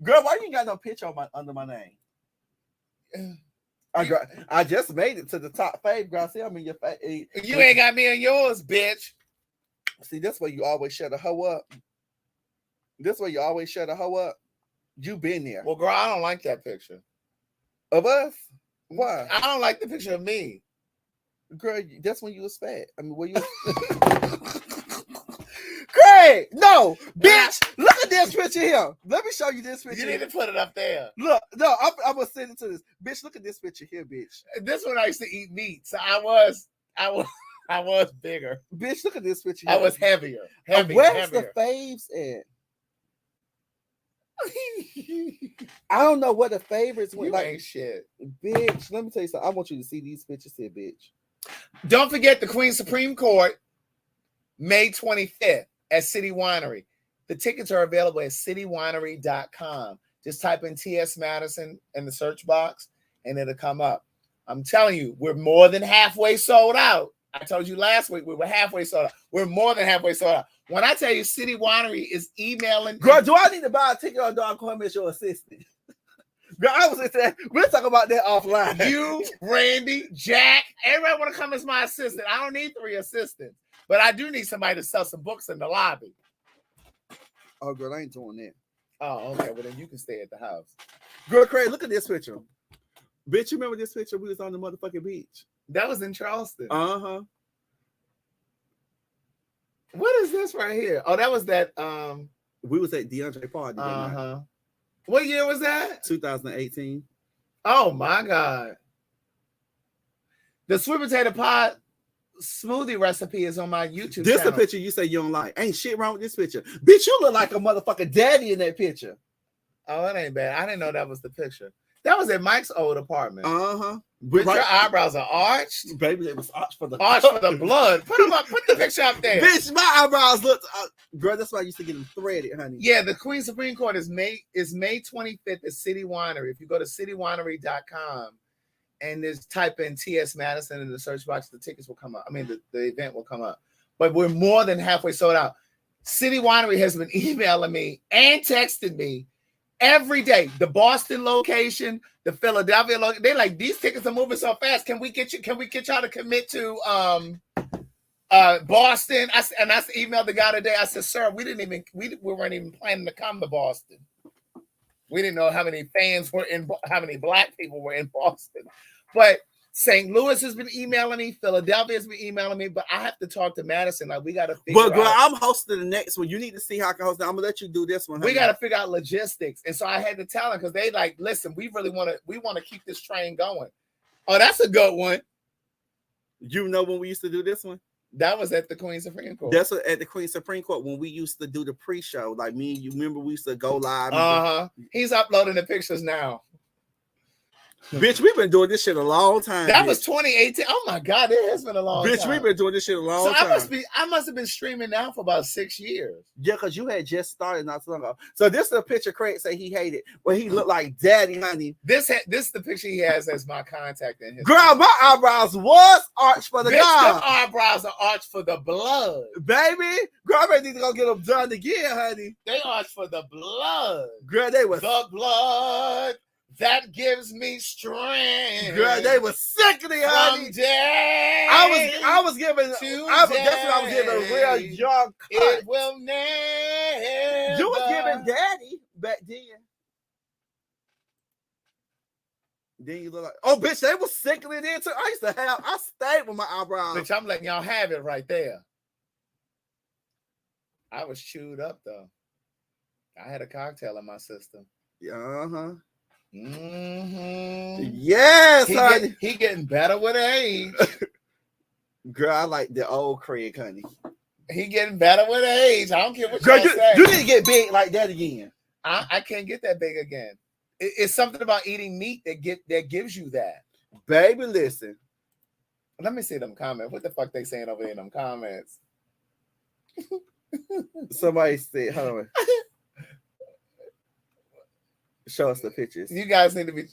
Girl, why you ain't got no picture on under my name? I just made it to the top fave, girl. See, I'm in your face. You ain't got me on yours, bitch. See, that's why you always shut a hoe up. This way you always shut a hoe up. You been there. Well, girl, I don't like that picture. Of us? Why? I don't like the picture of me. Girl, that's when you was fat. I mean, were you? Craig, no, bitch. Look at this picture here. Let me show you this picture. You need to put it up there. Look, no, I'm gonna send it to this. Bitch, look at this picture here, bitch. This one I used to eat meat, so I was bigger. Bitch, look at this picture here. I was heavier. Where's the faves at? I don't know what the favorites went. You like ain't shit. Bitch, let me tell you something. I want you to see these pictures here, bitch. Don't forget the Queen's Supreme Court, May 25th at City Winery. The tickets are available at citywinery.com. Just type in T.S. Madison in the search box and it'll come up. I'm telling you, we're more than halfway sold out. I told you last week we were halfway sold out. We're more than halfway sold out. When I tell you City Winery is emailing. Girl, do I need to buy a ticket or do I come as your assistant? Girl, I was saying, we'll talk about that offline. You, Randy, Jack, everybody want to come as my assistant. I don't need 3 assistants, but I do need somebody to sell some books in the lobby. Oh, girl, I ain't doing that. Oh, okay. Well, then you can stay at the house. Girl, Craig, look at this picture. Bitch, you remember this picture? We was on the motherfucking beach. That was in Charleston. Uh-huh. What is this right here? Oh, that was that. We was at DeAndre party. Uh-huh. What year was that? 2018. Oh my God. The sweet potato pie smoothie recipe is on my YouTube This channel. the picture you say you don't like. Ain't shit wrong with this picture. Bitch, you look like a motherfucking daddy in that picture. Oh, that ain't bad. I didn't know that was the picture. That was at Mike's old apartment. Uh-huh. With your eyebrows are arched. Baby, it was arched for the blood. Put them up. Put the picture up there. Bitch, my eyebrows look. Girl, that's why I used to get them threaded, honey. Yeah, the Queen's Supreme Court is May 25th at City Winery. If you go to citywinery.com and just type in T.S. Madison in the search box, the tickets will come up. I mean, the event will come up. But we're more than halfway sold out. City Winery has been emailing me and texting me every day. The Boston location, the Philadelphia location. They like, these tickets are moving so fast. Can we get y'all to commit to Boston? I emailed the guy today. I said, sir, we weren't even planning to come to Boston. We didn't know how many fans were how many black people were in Boston. But St. Louis has been emailing me. Philadelphia has been emailing me. But I have to talk to Madison. Like, we got to figure out. But girl, I'm hosting the next one. You need to see how I can host it. I'm gonna let you do this one. We got to figure out logistics. And so I had to tell them because they like, listen, we want to keep this train going. Oh, that's a good one. You know when we used to do this one? That was at the Queen's Supreme Court. That's at the Queen's Supreme Court when we used to do the pre-show. Like me and you remember we used to go live. Uh-huh. He's uploading the pictures now. Bitch, we've been doing this shit a long time. That was 2018. Oh my God, it has been a long time. Bitch, we've been doing this shit a long time. I must have been streaming now for about 6 years. Yeah, because you had just started not so long ago. So this is a picture Craig say he hated when he looked like daddy, honey. This is the picture he has as my contact in his girl, phone. My eyebrows was arched for the God. The eyebrows are arched for the blood. Baby, girl, I need to go get them done again, honey. They arched for the blood. Girl, they was the blood that gives me strength. Girl, they was sickening, honey. I was giving that's what I was giving a real young cut. It will never. You was giving daddy back then. Then you look like, oh, bitch, they was sickly then too. I stayed with my eyebrows. Bitch, I'm letting y'all have it right there. I was chewed up though. I had a cocktail in my system. Uh-huh. Mm-hmm. Yes, he getting better with age. Girl, I like the old Craig, honey. He getting better with age. I don't care what girl, you say. You need to get big like that again. I can't get that big again. It's something about eating meat that gives you that. Baby, listen. Let me see them comments. What the fuck they saying over there in them comments? Somebody said, hold on. Show us the pictures. You guys need to be.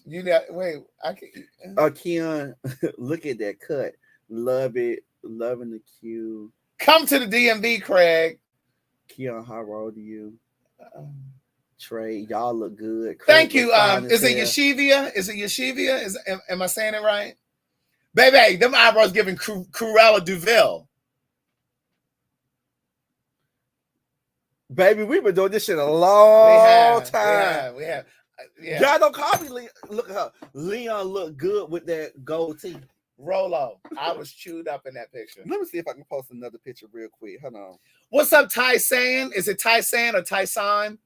Wait. I can't. Keon, look at that cut. Love it. Loving the cue. Come to the DMV, Craig. Keon, how old are you? Trey, y'all look good. Craig, thank you. Is it Yeshivia? Is it Yeshivia? Am I saying it right? Baby, them eyebrows giving Cruella Duville. Baby, we've been doing this shit a long time. We have. Yeah. Y'all don't call me Leon. Look at her. Leon look good with that gold teeth. Rolo, I was chewed up in that picture. Let me see if I can post another picture real quick. Hold on. What's up, Tyson? Is it Tyson or Tyson?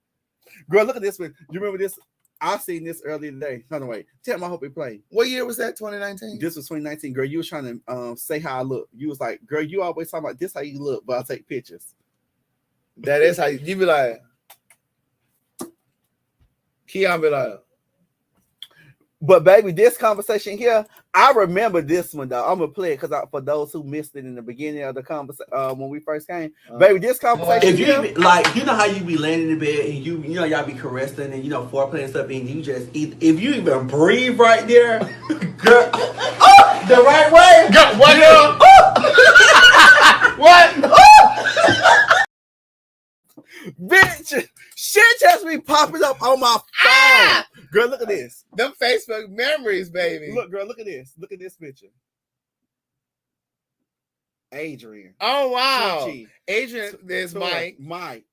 Girl, look at this one. You remember this? I seen this earlier today. Hold on, wait. Tell me, I hope it played. What year was that? 2019? This was 2019. Girl, you was trying to say how I look. You was like, girl, you always talking about this how you look, but I take pictures. That is how you be like. Keon be like. But baby, this conversation here, I remember this one though. I'm gonna play it because for those who missed it in the beginning of the conversation when we first came, baby, this conversation. If you like, you know how you be laying in the bed and you know y'all be caressing and foreplay and stuff, and you just eat. If you even breathe right there, girl, the right way. What? What? Bitch, shit just be popping up on my phone. Girl, look at this. Them Facebook memories, baby. Look, girl, look at this. Look at this picture. Adrian. Oh, wow. Chi-Chi. Adrian, there's Mike. Mike.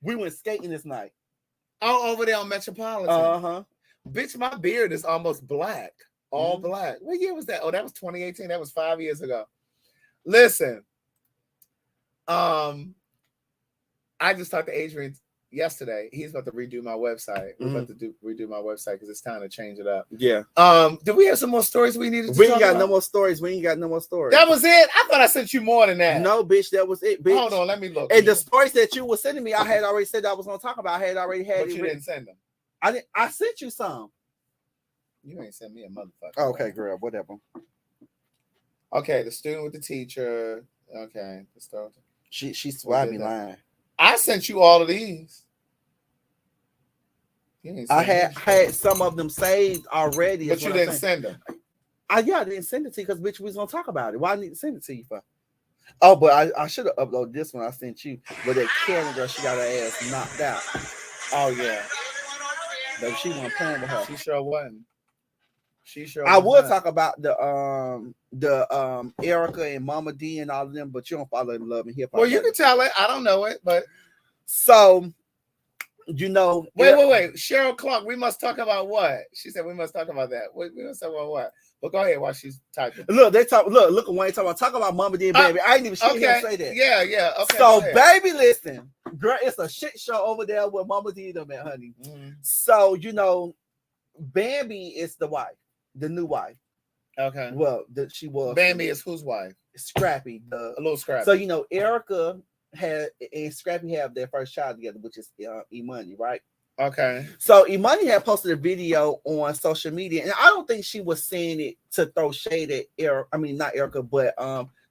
We went skating this night. Oh, over there on Metropolitan. Uh-huh. Bitch, my beard is almost black. All black. What year was that? Oh, that was 2018. That was 5 years ago. Listen. I just talked to Adrian yesterday. He's about to redo my website. We're about to redo my website because it's time to change it up. Yeah. Do we have some more stories we needed to We ain't got no more stories. That was it? I thought I sent you more than that. No, bitch, that was it, bitch. Hold on, let me look. And the stories that you were sending me, I had already said I was going to talk about. I had already had but it. You didn't send them. I sent you some. You ain't sent me a motherfucker. Okay, girl, whatever. Okay, the student with the teacher. Okay. She swabbed me lying. I sent you all of these. I had some of them saved already. But you didn't send them. I didn't send it to you because bitch, we was gonna talk about it. Why I need to send it to you for? Oh, but I should have uploaded this one I sent you. But that Karen girl, she got her ass knocked out. Oh yeah. But she wasn't playing with her. She sure wasn't. I would talk about the Erica and Mama D and all of them, but you don't follow Love and Hip Hop. Well, you can tell it. I don't know it, but so wait. Cheryl Clark, we must talk about what? She said we must talk about that. We must talk about what? But go ahead while she's typing. Look, look at Wayne talk about Mama D and baby. I ain't even shit him say that. Yeah. Okay. So baby, listen, girl, it's a shit show over there with Mama D and them at, honey. Mm-hmm. So Bambi is the wife. The new wife. Okay. Well, she was. Bambi is whose wife? Scrappy. A little Scrappy. So, Erica and Scrappy have their first child together, which is E-Money, right? Okay. So E-Money had posted a video on social media, and I don't think she was saying it to throw shade at Erica. I mean, not Erica, but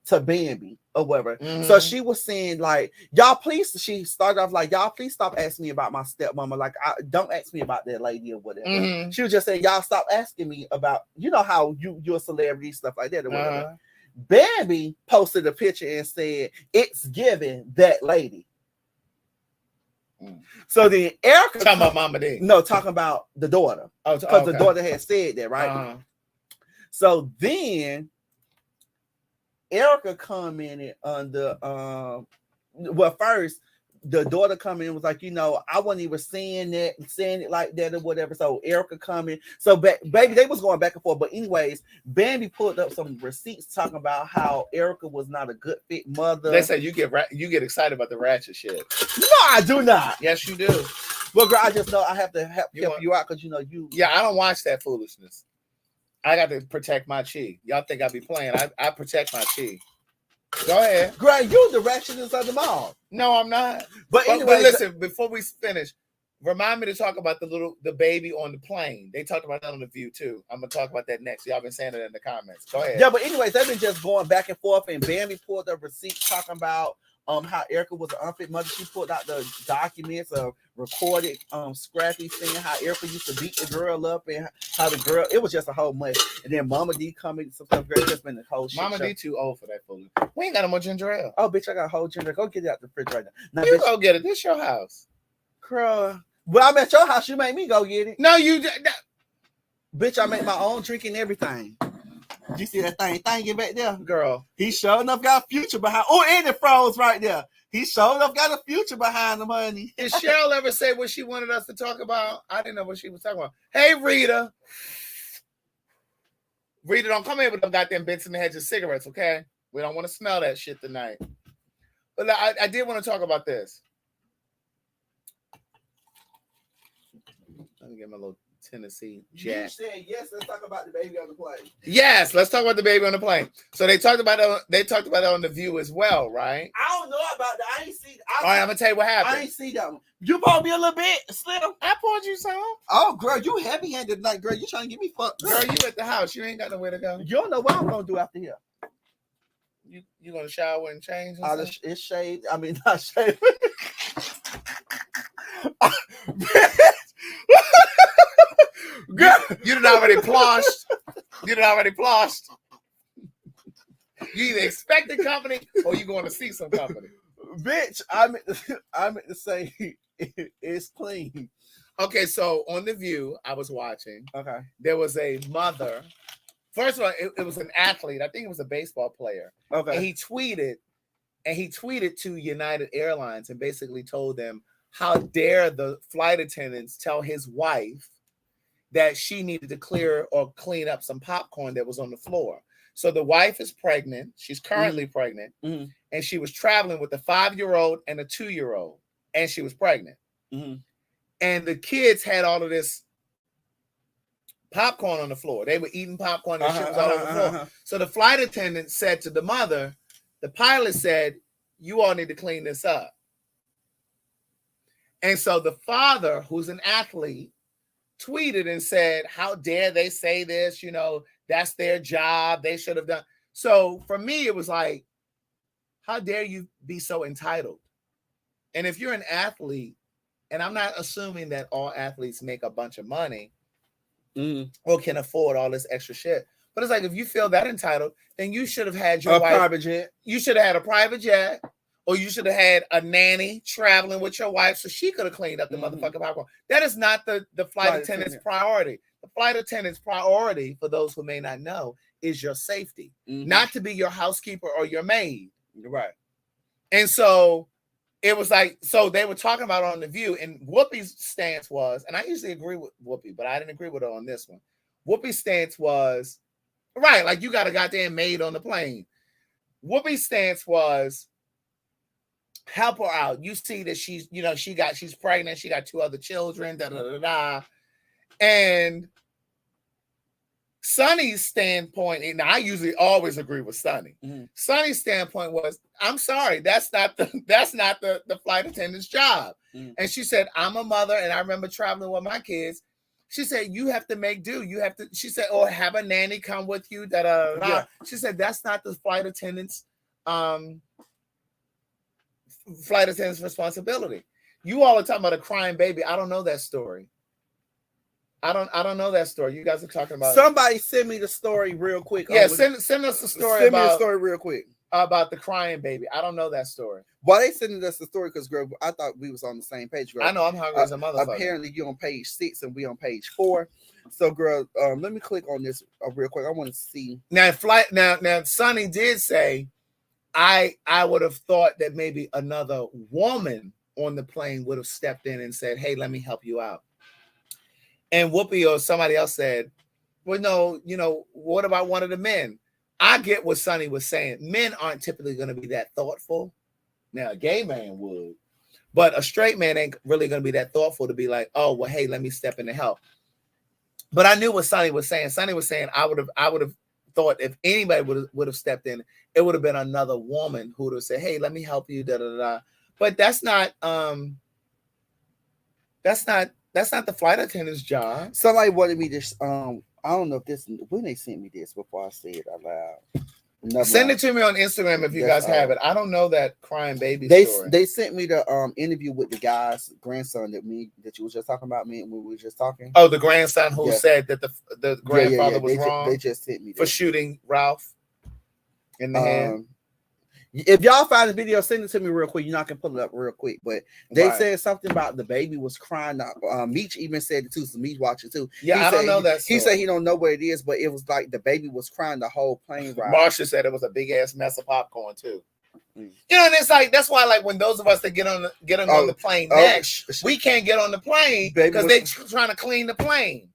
to Bambi or whatever. Mm-hmm. So she was saying like, y'all please. She started off like, y'all please stop asking me about my stepmama. Like, don't ask me about that lady or whatever. Mm-hmm. She was just saying, y'all stop asking me about, how you're a celebrity, stuff like that or whatever. Bambi posted a picture and said, it's giving that lady. So then Erica talking about Mama D. No, talking about the daughter. Because the daughter had said that, right? So then Erica commented on the first the daughter coming and was like, I wasn't even saying it like that or whatever. So Erica coming. So baby, they was going back and forth. But anyways, Bambi pulled up some receipts talking about how Erica was not a good fit mother. They said you get excited about the ratchet shit. No, I do not. Yes, you do. Well, girl, I just know I have to help you out because you. Yeah, I don't watch that foolishness. I got to protect my chi. Y'all think I be playing? I protect my chi. Go ahead. Girl, you the ratchetest of them all. No, I'm not. But anyway, listen, before we finish, remind me to talk about the baby on the plane. They talked about that on The View too. I'm gonna talk about that next. Y'all been saying it in the comments. Go ahead. Yeah, but anyways, they've been just going back and forth, and Bambi pulled up receipts talking about how Erica was an unfit mother. She pulled out the documents of recorded Scrappy saying how Erica used to beat the girl up and how the girl, it was just a whole mess. And then Mama D coming, sometimes girl, just been the whole shit. Mama D too old for that foolishness. We ain't got no more ginger ale. Oh, bitch, I got a whole ginger. Go get it out the fridge right now. You bitch, go get it. This your house. Girl. Well, I'm at your house. You made me go get it. No, you bitch, I make my own drink and everything. You see that thing back there? Girl. He sure enough got a future behind. Oh, and it froze right there. He sure enough got a future behind him, honey. Did Cheryl ever say what she wanted us to talk about? I didn't know what she was talking about. Hey, Rita. Rita, don't come in with them goddamn Benson and Hedges cigarettes, okay? We don't want to smell that shit tonight. But I did want to talk about this. Let me get my little Tennessee Jack. You said yes. Let's talk about the baby on the plane. Yes, let's talk about the baby on the plane. So they talked about it. They talked about it on The View as well, right? I don't know about that. I ain't see. All right, I'm gonna tell you what happened. I ain't see that one. You poured me a little bit, Slim. I poured you some. Oh, girl, you heavy-handed tonight, girl. You trying to get me fucked? Girl, you at the house. You ain't got nowhere to go. You don't know what I'm gonna do after here. You gonna shower and change? It's shaved. I mean, not shaved. Girl, you done already ploshed. You either expecting company or you going to see some company. Bitch, I meant to say it's clean. Okay, so on The View, I was watching. Okay. There was a mother. First of all, it was an athlete. I think it was a baseball player. Okay. And he tweeted to United Airlines and basically told them, how dare the flight attendants tell his wife that she needed to clear or clean up some popcorn that was on the floor. So the wife is pregnant. She's currently pregnant. Mm-hmm. And she was traveling with a 5-year-old and a 2-year-old. And she was pregnant. Mm-hmm. And the kids had all of this popcorn on the floor. They were eating popcorn and shit was all over the floor. So the flight attendant said to the mother, the pilot said, you all need to clean this up. And so the father, who's an athlete, tweeted and said, how dare they say this? You know, that's their job. They should have done. So for me, it was like, how dare you be so entitled? And if you're an athlete, and I'm not assuming that all athletes make a bunch of money or can afford all this extra shit. But it's like, if you feel that entitled, then you should have had your wife. Private jet. You should have had a private jet. Or you should have had a nanny traveling with your wife so she could have cleaned up the motherfucking popcorn. That is not the flight attendant's priority. The flight attendant's priority, for those who may not know, is your safety. Not to be your housekeeper or your maid. Right. And so it was like, so they were talking about it on The View, and Whoopi's stance was, and I usually agree with Whoopi, but I didn't agree with her on this one. Whoopi's stance was, right, like you got a goddamn maid on the plane. Whoopi's stance was, help her out. You see that she's, you know, she's pregnant. She got 2 other children. And Sonny's standpoint, and I usually always agree with Sonny. Sonny's standpoint was, I'm sorry, that's not the flight attendant's job. And she said, I'm a mother, and I remember traveling with my kids. She said, you have to make do. You have to. She said, or have a nanny come with you. Yeah. She said, that's not the flight attendant's responsibility. You all are talking about a crying baby. I don't know that story. I don't know that story. You guys are talking about. Somebody send me the story real quick. Yeah, send us the story. Send me the story real quick about the crying baby. I don't know that story. Why they sending us the story? Because girl, I thought we was on the same page. Girl. I know I'm hungry as a motherfucker. Apparently, you're on page 6 and we on page 4. So, girl, let me click on this real quick. I want to see now. Now, Sonny did say, I would have thought that maybe another woman on the plane would have stepped in and said, hey, let me help you out. And Whoopi or somebody else said, well, no, what about one of the men? I get what Sonny was saying. Men aren't typically going to be that thoughtful. Now, a gay man would, but a straight man ain't really going to be that thoughtful to be like, oh, well, hey, let me step in to help. But I knew what Sonny was saying. Sonny was saying, I would have thought if anybody would have stepped in, it would have been another woman who would have said, hey, let me help you, da da da. But that's not the flight attendant's job. Somebody wanted me to I don't know if this when they sent me this before I say it out loud. Send it to me on Instagram if you guys have it. I don't know that crying baby story. They sent me the interview with the guy's grandson that you was just talking about, me when we were just talking. Oh, the grandson who said that the grandfather was wrong. They just sent me for shooting Ralph in the head. If y'all find the video, send it to me real quick. I can pull it up real quick. But they said something about the baby was crying. Meech even said it too. So Meech watched it too. Yeah, I don't know that. He said he don't know what it is, but it was like the baby was crying the whole plane ride. Marsha said it was a big ass mess of popcorn too. And it's like that's why, like, when those of us that get on the plane next, we can't get on the plane because they trying to clean the plane.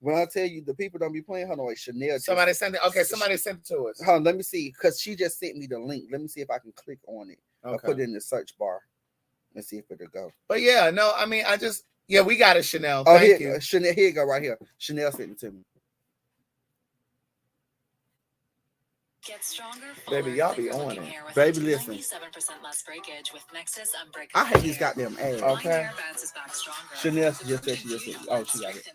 When I tell you the people don't be playing, hold on, wait, Chanel. Somebody sent it. Okay, somebody sent it to us. Hold on, let me see, because she just sent me the link. Let me see if I can click on it. Okay. I'll put it in the search bar. Let's see if it'll go. But yeah, no, I mean, we got it, Chanel. Thank you. Chanel, here you go, right here. Chanel sent it to me. Get stronger, baby, y'all be on it. Baby, listen. Less breakage with Nexus I hate these goddamn ads. Okay. Chanel just said she got it.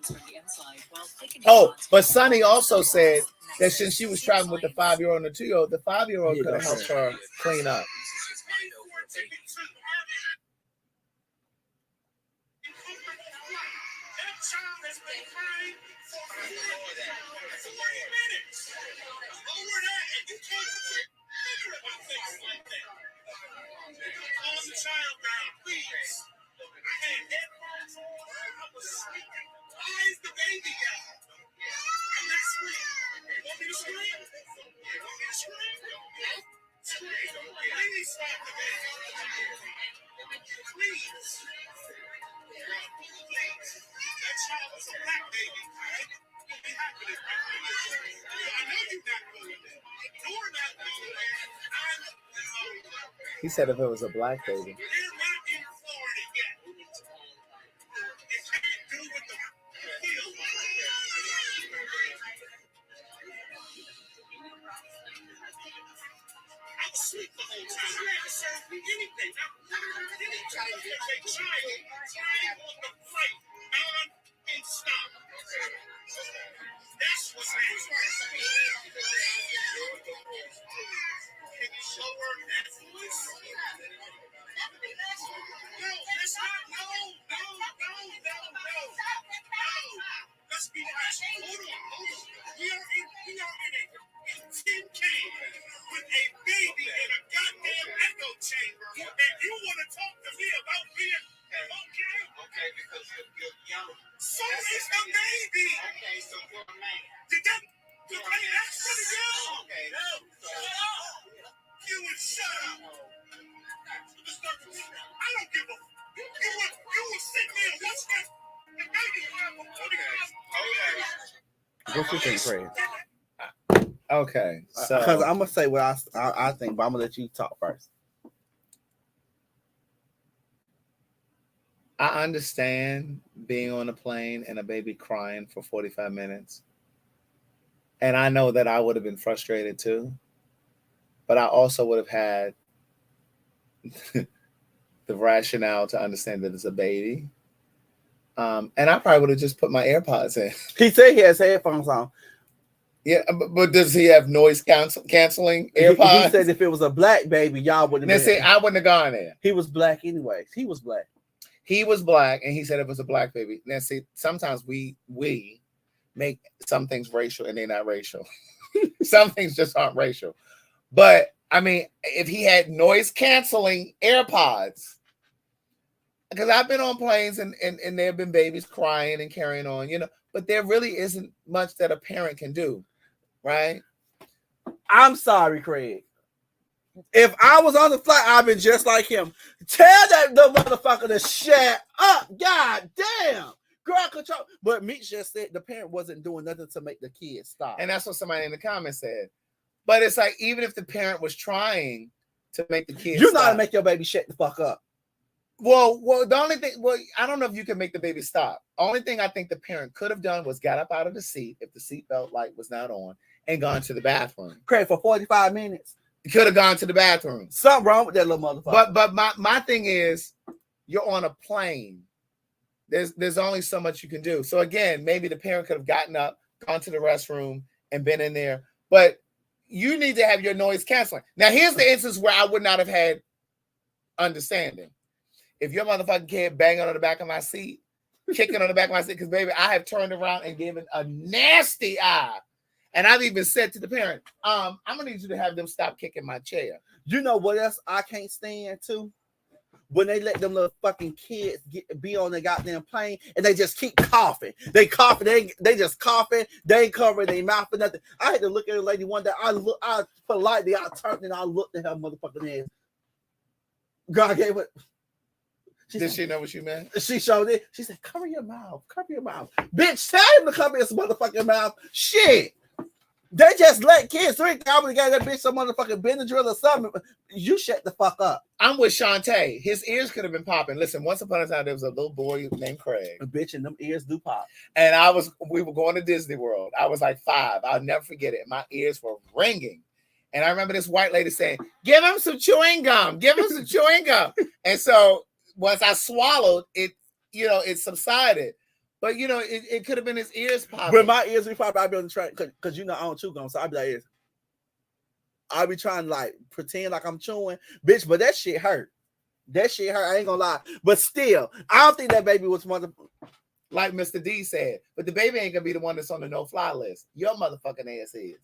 Oh, but Sonny also said that since she was traveling with the 5-year-old and the 2-year-old, the 5-year-old could have helped her clean up. He said if it was a black baby. What you think, Craig? Okay, so because I'm gonna say what I think, but I'm gonna let you talk first. I understand being on a plane and a baby crying for 45 minutes. And I know that I would have been frustrated too. But I also would have had the rationale to understand that it's a baby. And I probably would have just put my AirPods in. He said he has headphones on. Yeah, but does he have noise canceling AirPods? He said if it was a black baby, y'all wouldn't have been. I wouldn't have gone there. He was black anyways. He was black. He was black, and he said it was a black baby. Now, see, sometimes we make some things racial, and they're not racial. Some things just aren't racial. But, I mean, if he had noise-canceling AirPods, because I've been on planes, and there have been babies crying and carrying on, but there really isn't much that a parent can do, right? I'm sorry, Craig. If I was on the flight, I'd been just like him. Tell that the motherfucker to shut up. God damn. Girl, control. But Meech just said the parent wasn't doing nothing to make the kids stop. And that's what somebody in the comments said. But it's like, even if the parent was trying to make the kids you know how stop, to make your baby shut the fuck up. Well, the only thing, I don't know if you can make the baby stop. Only thing I think the parent could have done was got up out of the seat if the seatbelt light was not on and gone to the bathroom. Craig, for 45 minutes. Could have gone to the bathroom. Something wrong with that little motherfucker. But my thing is, you're on a plane. There's only so much you can do. So again, maybe the parent could have gotten up, gone to the restroom, and been in there. But you need to have your noise canceling. Now, here's the instance where I would not have had understanding. If your motherfucking kid banging on the back of my seat, kicking on the back of my seat, because baby, I have turned around and given a nasty eye. And I've even said to the parent, I'm gonna need you to have them stop kicking my chair. You know what else I can't stand too? When they let them little fucking kids be on the goddamn plane and they just keep coughing. They coughing, they just coughing, they ain't covering their mouth or nothing. I had to look at a lady one day. I politely turned and I looked at her motherfucking ass. God gave it. Did she know what you meant? She showed it. She said, cover your mouth. Cover your mouth. Bitch, tell him to cover his motherfucking mouth. Shit. They just let kids drink. I would have got that bitch some motherfucking Benadryl or something. You shut the fuck up. I'm with Shantae. His ears could have been popping. Listen, once upon a time, there was a little boy named Craig. A bitch, and them ears do pop. And we were going to Disney World. I was like 5. I'll never forget it. My ears were ringing. And I remember this white lady saying, give him some chewing gum. Give him some chewing gum. And so once I swallowed it, it subsided. But it could have been his ears popping. When my ears be popping, I'd be on the train because I don't chew gum, so I'd be like, I'll be trying to like pretend like I'm chewing, bitch. But that shit hurt. That shit hurt. I ain't gonna lie. But still, I don't think that baby was like Mr. D said. But the baby ain't gonna be the one that's on the no-fly list. Your motherfucking ass is.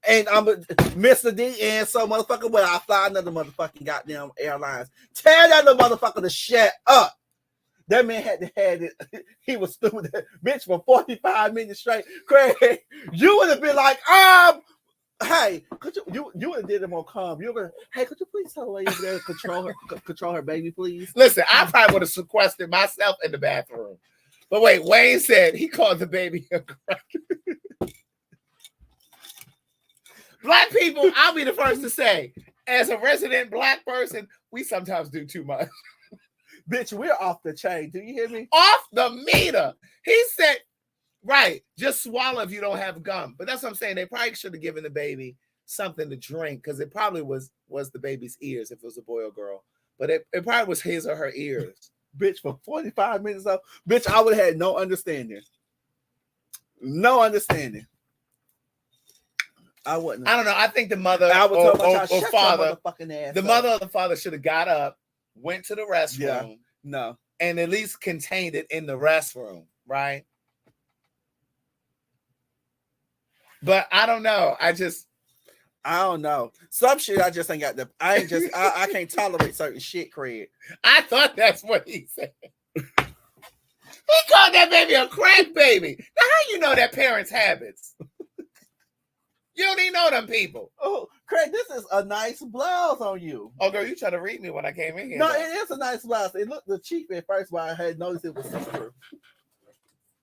And I'm Mr. D and so motherfucker, well, I fly another motherfucking goddamn airlines. Tell that little motherfucker to shut up. That man had it. He was stupid. Bitch, for 45 minutes straight. Craig, you would have been like, hey, could you would have did it more calm. You would hey, could you please tell the lady there to control her baby, please? Listen, I probably would have sequestered myself in the bathroom. But wait, Wayne said he called the baby a crack. Black people, I'll be the first to say, as a resident black person, we sometimes do too much. Bitch, we're off the chain. Do you hear me? Off the meter. He said, right, just swallow if you don't have gum. But that's what I'm saying. They probably should have given the baby something to drink because it probably was the baby's ears if it was a boy or girl. But it probably was his or her ears. Bitch, for 45 minutes though, bitch, I would have had no understanding. No understanding. I wouldn't. I don't know. I think the mother or father, the mother or the father should have got up, went to the restroom, and at least contained it in the restroom, right? But I don't know. I don't know. Some shit I just ain't got the. I can't tolerate certain shit, Craig. I thought that's what he said. He called that baby a crack baby. Now, how you know that parents' habits? You don't even know them people. Oh, Craig, this is a nice blouse on you. Oh, girl, you tried to read me when I came in here. No, it is a nice blouse. It looked the cheap at first, but I had noticed it was see-through.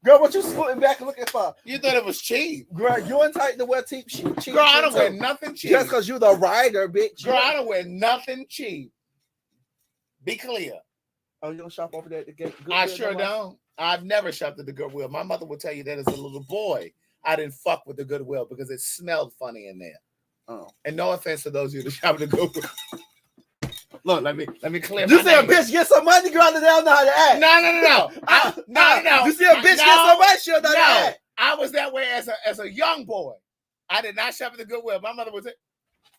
Girl, what you scooting back and looking for? You thought it was cheap. Girl, you ain't tight to wear cheap. Girl, I don't wear nothing cheap. Just because you the rider, bitch. Girl, I don't wear nothing cheap. Be clear. Oh, you don't shop over there at the gate? I sure don't. I've never shopped at the Goodwill. My mother will tell you that as a little boy, I didn't fuck with the Goodwill because it smelled funny in there. Oh. And no offense to those of you that shop at the Goodwill. Look, let me clear you see a bitch get some money, girl, they don't know how to act. No. You see a bitch get some money, she'll know how to act. I was that way as a young boy. I did not shop at the Goodwill. My mother was let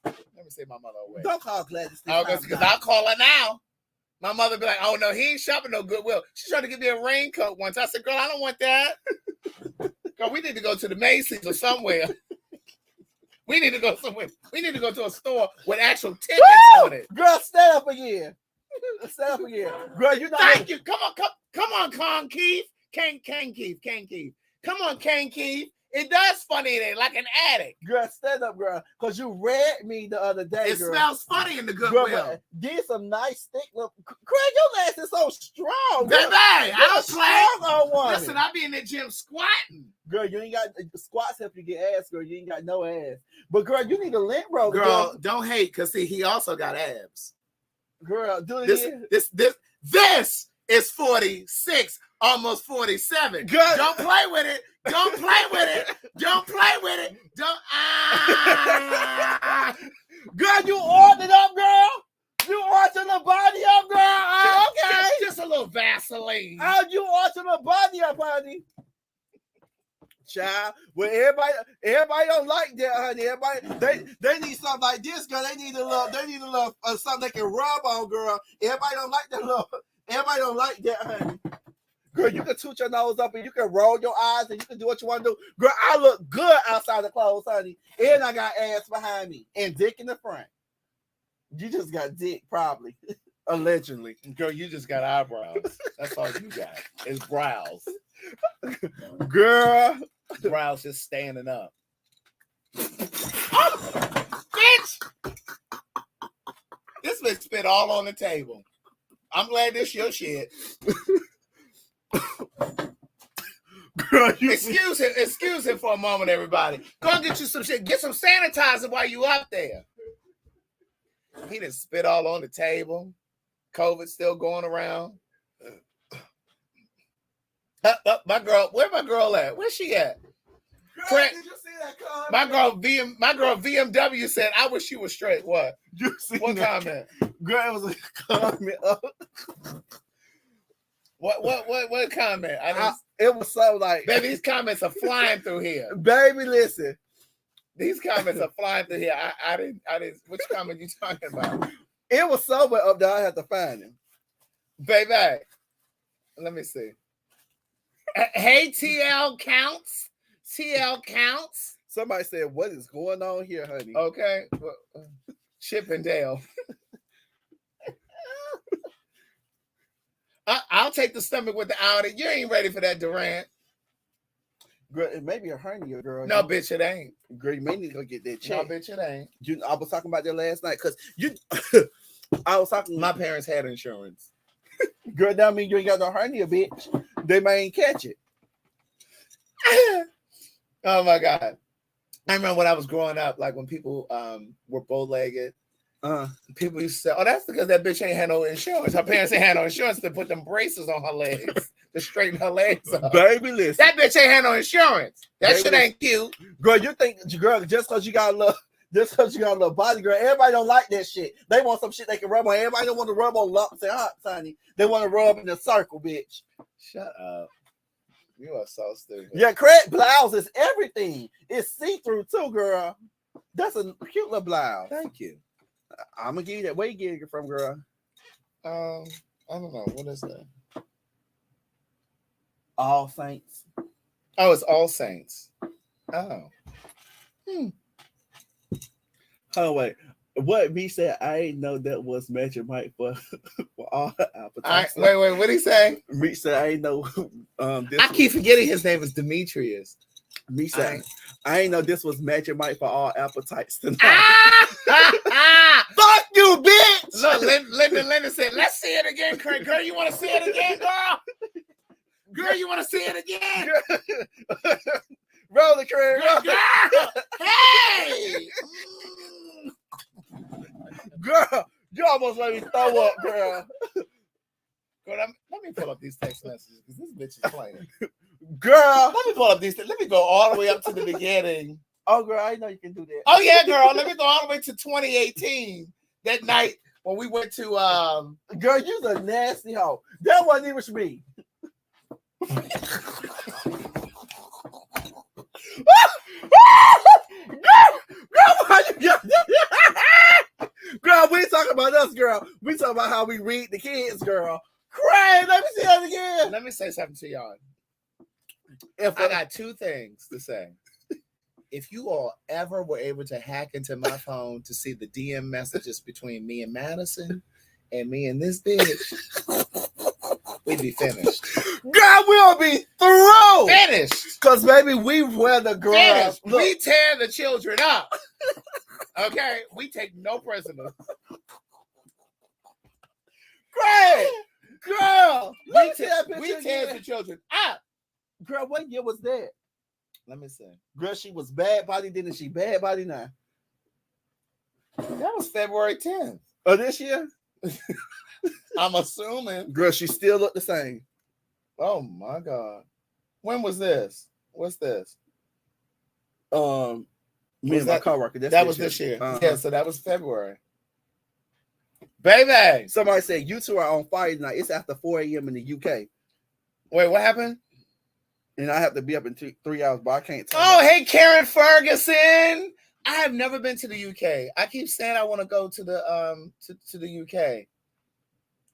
me say my mother away. Don't call Gladys. Because I'll call her now. My mother be like, oh no, he ain't shopping no Goodwill. She tried to give me a raincoat once. I said, girl, I don't want that. Girl, we need to go to the Macy's or somewhere. We need to go somewhere. We need to go to a store with actual tickets on it. Girl, stand up again. Stand up again. Girl, you know. Thank you. Come on, Kang Keith. Kang Keith. Come on, Kang Keith. It does funny in it, like an addict. Girl, stand up, girl. Because you read me the other day, It girl. smells funny in the Goodwill. Girl, did some nice thick look. Craig, your ass is so strong. Baby, I don't play. On one. Listen, I be in the gym squatting. Girl, you ain't got squats help you get ass, girl. You ain't got no ass. But girl, you need a lint roller. Girl, don't hate, because see, he also got abs. Girl, do it. This is 46, almost 47. Girl. Don't play with it. Don't play with it. Don't play with it. Don't. Girl, you ordered up, girl. You ordered the body up, girl. Oh, okay. Just a little Vaseline. How you ordered the body up, honey? Child, well, everybody don't like that, honey. Everybody, they need something like this, girl. They need a little something they can rub on, girl. Everybody don't like that little. Everybody don't like that, honey. Girl, you can toot your nose up and you can roll your eyes and you can do what you want to do. Girl, I look good outside the clothes, honey. And I got ass behind me and dick in the front. You just got dick, probably. Allegedly. Girl, you just got eyebrows. That's all you got. It's brows. Girl. Brows just standing up. Oh, bitch! This bitch spit all on the table. I'm glad this your shit. Girl, excuse him for a moment, everybody. Go and get you some shit. Get some sanitizer while you up there. He done spit all on the table. COVID still going around. My girl, where my girl at? Where's she at? Girl, did you see that comment? My girl VMW said, "I wish you was straight." What? You see what that? comment? Girl, it was a comment. What comment? It was so like, baby, these comments are flying through here. Baby, listen. These comments are flying through here. I didn't. Which comment you talking about? It was somewhere up there. I had to find him. Baby, let me see. Hey, TL counts. TL counts. Somebody said, "What is going on here, honey?" Okay, Chip and Dale. I'll take the stomach with the Audi. You ain't ready for that Durant. Girl, it may be a hernia, girl. No, bitch, it ain't. Girl, you may need to go get that checked. No, bitch, it ain't. I was talking about that last night because I was talking. My parents had insurance. Girl, that mean you ain't got no hernia, bitch. They may ain't catch it. Oh my God. I remember when I was growing up, like when people were bow-legged, people used to say, "Oh, that's because that bitch ain't had no insurance. Her parents ain't had no insurance to put them braces on her legs to straighten her legs up." Baby, listen. That bitch ain't had no insurance. That shit ain't cute. Girl, you think, girl, just because you got a little body, girl, everybody don't like that shit. They want some shit they can rub on. Everybody don't want to rub on lumps and hot, honey. They want to rub in a circle, bitch. Shut up. You are so stupid. Yeah, Craig blouse is everything. It's see-through too, girl. That's a cute little blouse. Thank you. I'm gonna give you that. Where you getting it from, girl? I don't know. What is that? All Saints. Oh, it's All Saints. Oh. Oh wait. What V said, I ain't know that was Magic Mike for all appetites. Wait, what'd he say? Me said, I ain't know. I keep forgetting his name is Demetrius. Me said, I ain't know this was Magic Mike for all appetites tonight. Fuck you, bitch! Look, Linda said, "Let's see it again, Craig. Girl, you want to see it again, girl? Girl, you want to see it again? Roll the Craig. Girl. Hey! Girl, you almost let me throw up, girl. Girl, let me pull up these text messages because this bitch is playing. Girl, let me pull up these. Let me go all the way up to the beginning. Oh, girl, I know you can do that. Oh yeah, girl. Let me go all the way to 2018. That night when we went to girl, you's a nasty hoe. That wasn't even me. Girl, we ain't talking about us, girl. We talking about how we read the kids, girl. Craig, let me see that again. Let me say something to y'all. I got two things to say. If you all ever were able to hack into my phone to see the DM messages between me and Madison and me and this bitch, we'd be finished. Girl, we'll be through. Finished. Cause baby, we wear the girl. Finished. We tear the children up. Okay, we take no prisoners. Great, girl. We tear the children up. Girl, what year was that? Let me see. Girl, she was bad body then, and she bad body now. That was February 10th. Oh, this year? I'm assuming. Girl, she still look the same. Oh my God. When was this? What's this? Me and my coworker. That was this year. Yeah, so that was February. Baby. Somebody said you two are on fire tonight. It's after 4 a.m. in the UK. Wait, what happened? And I have to be up in 3 hours, but I can't tell. Oh, hey, Karen Ferguson. I have never been to the UK. I keep saying I want to go to the to the UK.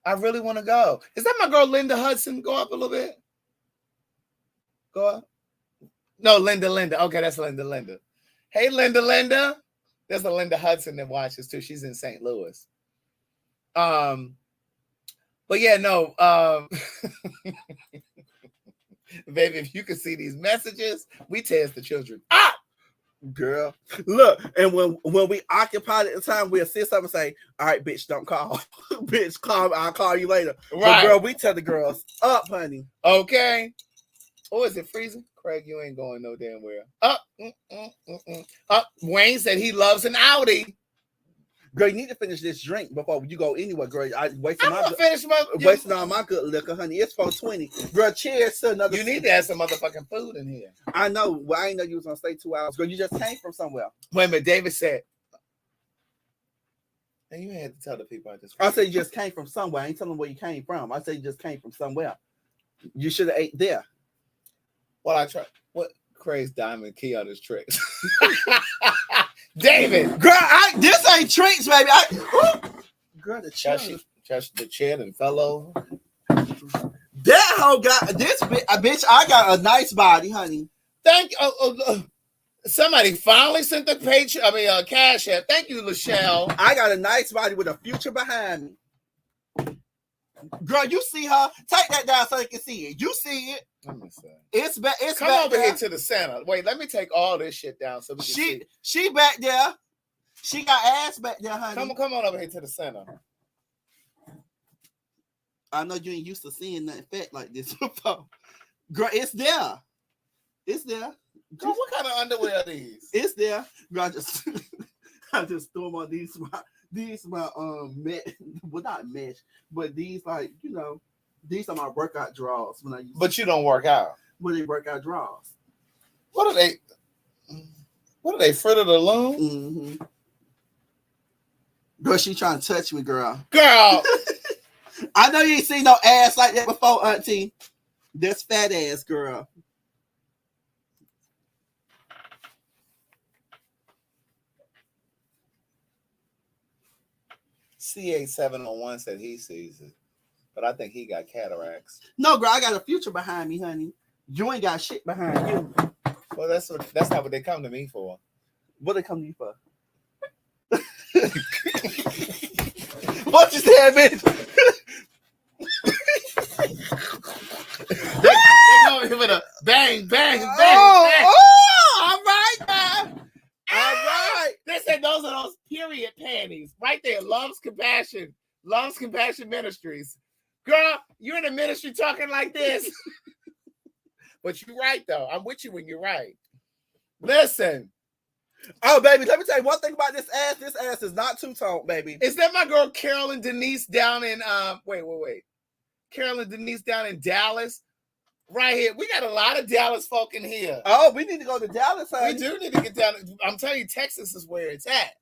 I really want to go. Is that my girl Linda Hudson? Go up a little bit. Go up. No, Linda. Okay, that's Linda. Hey, Linda. There's a Linda Hudson that watches too. She's in St. Louis. But yeah, no. Baby, if you could see these messages, we test the children. Ah! Girl, look, and when we occupied at the time, we'll sit up and say, all right, bitch, don't call. Bitch, call, I'll call you later. Right. But girl, we tell the girls up, honey. Okay. Oh, is it freezing? Craig, you ain't going no damn where. Up. Wayne said he loves an Audi. Girl, you need to finish this drink before you go anywhere, girl. I'm gonna finish wasting all my good liquor, honey. It's 4:20. Girl, cheers to another. You need to have some motherfucking food in here. I know. Well, I didn't know you was gonna stay 2 hours. Girl, you just came from somewhere. Wait a minute. David said, and you had to tell the people I just. I said you just came from somewhere. I ain't telling them where you came from. I said you just came from somewhere. You should have ate there. Well, I tried. What crazy diamond key on his tricks? David, girl, this ain't tricks, baby. Girl, the chin and fell over. That hoe got this bitch. I got a nice body, honey. Thank you. Somebody finally sent the page. Cash app. Thank you, Lachelle. I got a nice body with a future behind me. Girl, you see her? Take that down so you can see it. You see it? Let me see. It's back. It's come back over there. here to the center. Wait, let me take all this shit down so we can see. She back there. She got ass back there, honey. Come on over here to the center. I know you ain't used to seeing nothing fat like this before. Girl, it's there. It's there. Girl, what kind of underwear are these? It's there. Girl, I just threw them on these my well, not mesh, but these, like, you know, these are my workout drawers when I use. But you don't work out. When they workout drawers. What are they? Fruit of the Loom? Mm-hmm. Girl, she trying to touch me, girl. Girl, I know you ain't seen no ass like that before, auntie. That's fat ass, girl. C8701 said he sees it, but I think he got cataracts. No, girl, I got a future behind me, honey. You ain't got shit behind you. Well, that's not what they come to me for. What they come to you for? What you said, bitch? they go here with a bang, bang, bang, bang. All right, now. All right. They said those are those period panties right there. Love's Compassion Ministries. Girl, you're in the ministry talking like this. But you're right, though. I'm with you when you're right. Listen. Oh, baby, let me tell you one thing about this ass. This ass is not two-tone, baby. Is that my girl Carolyn Denise down in wait. Carolyn Denise down in Dallas? Right here. We got a lot of Dallas folk in here. Oh, we need to go to Dallas, honey. We do need to get down. I'm telling you, Texas is where it's at.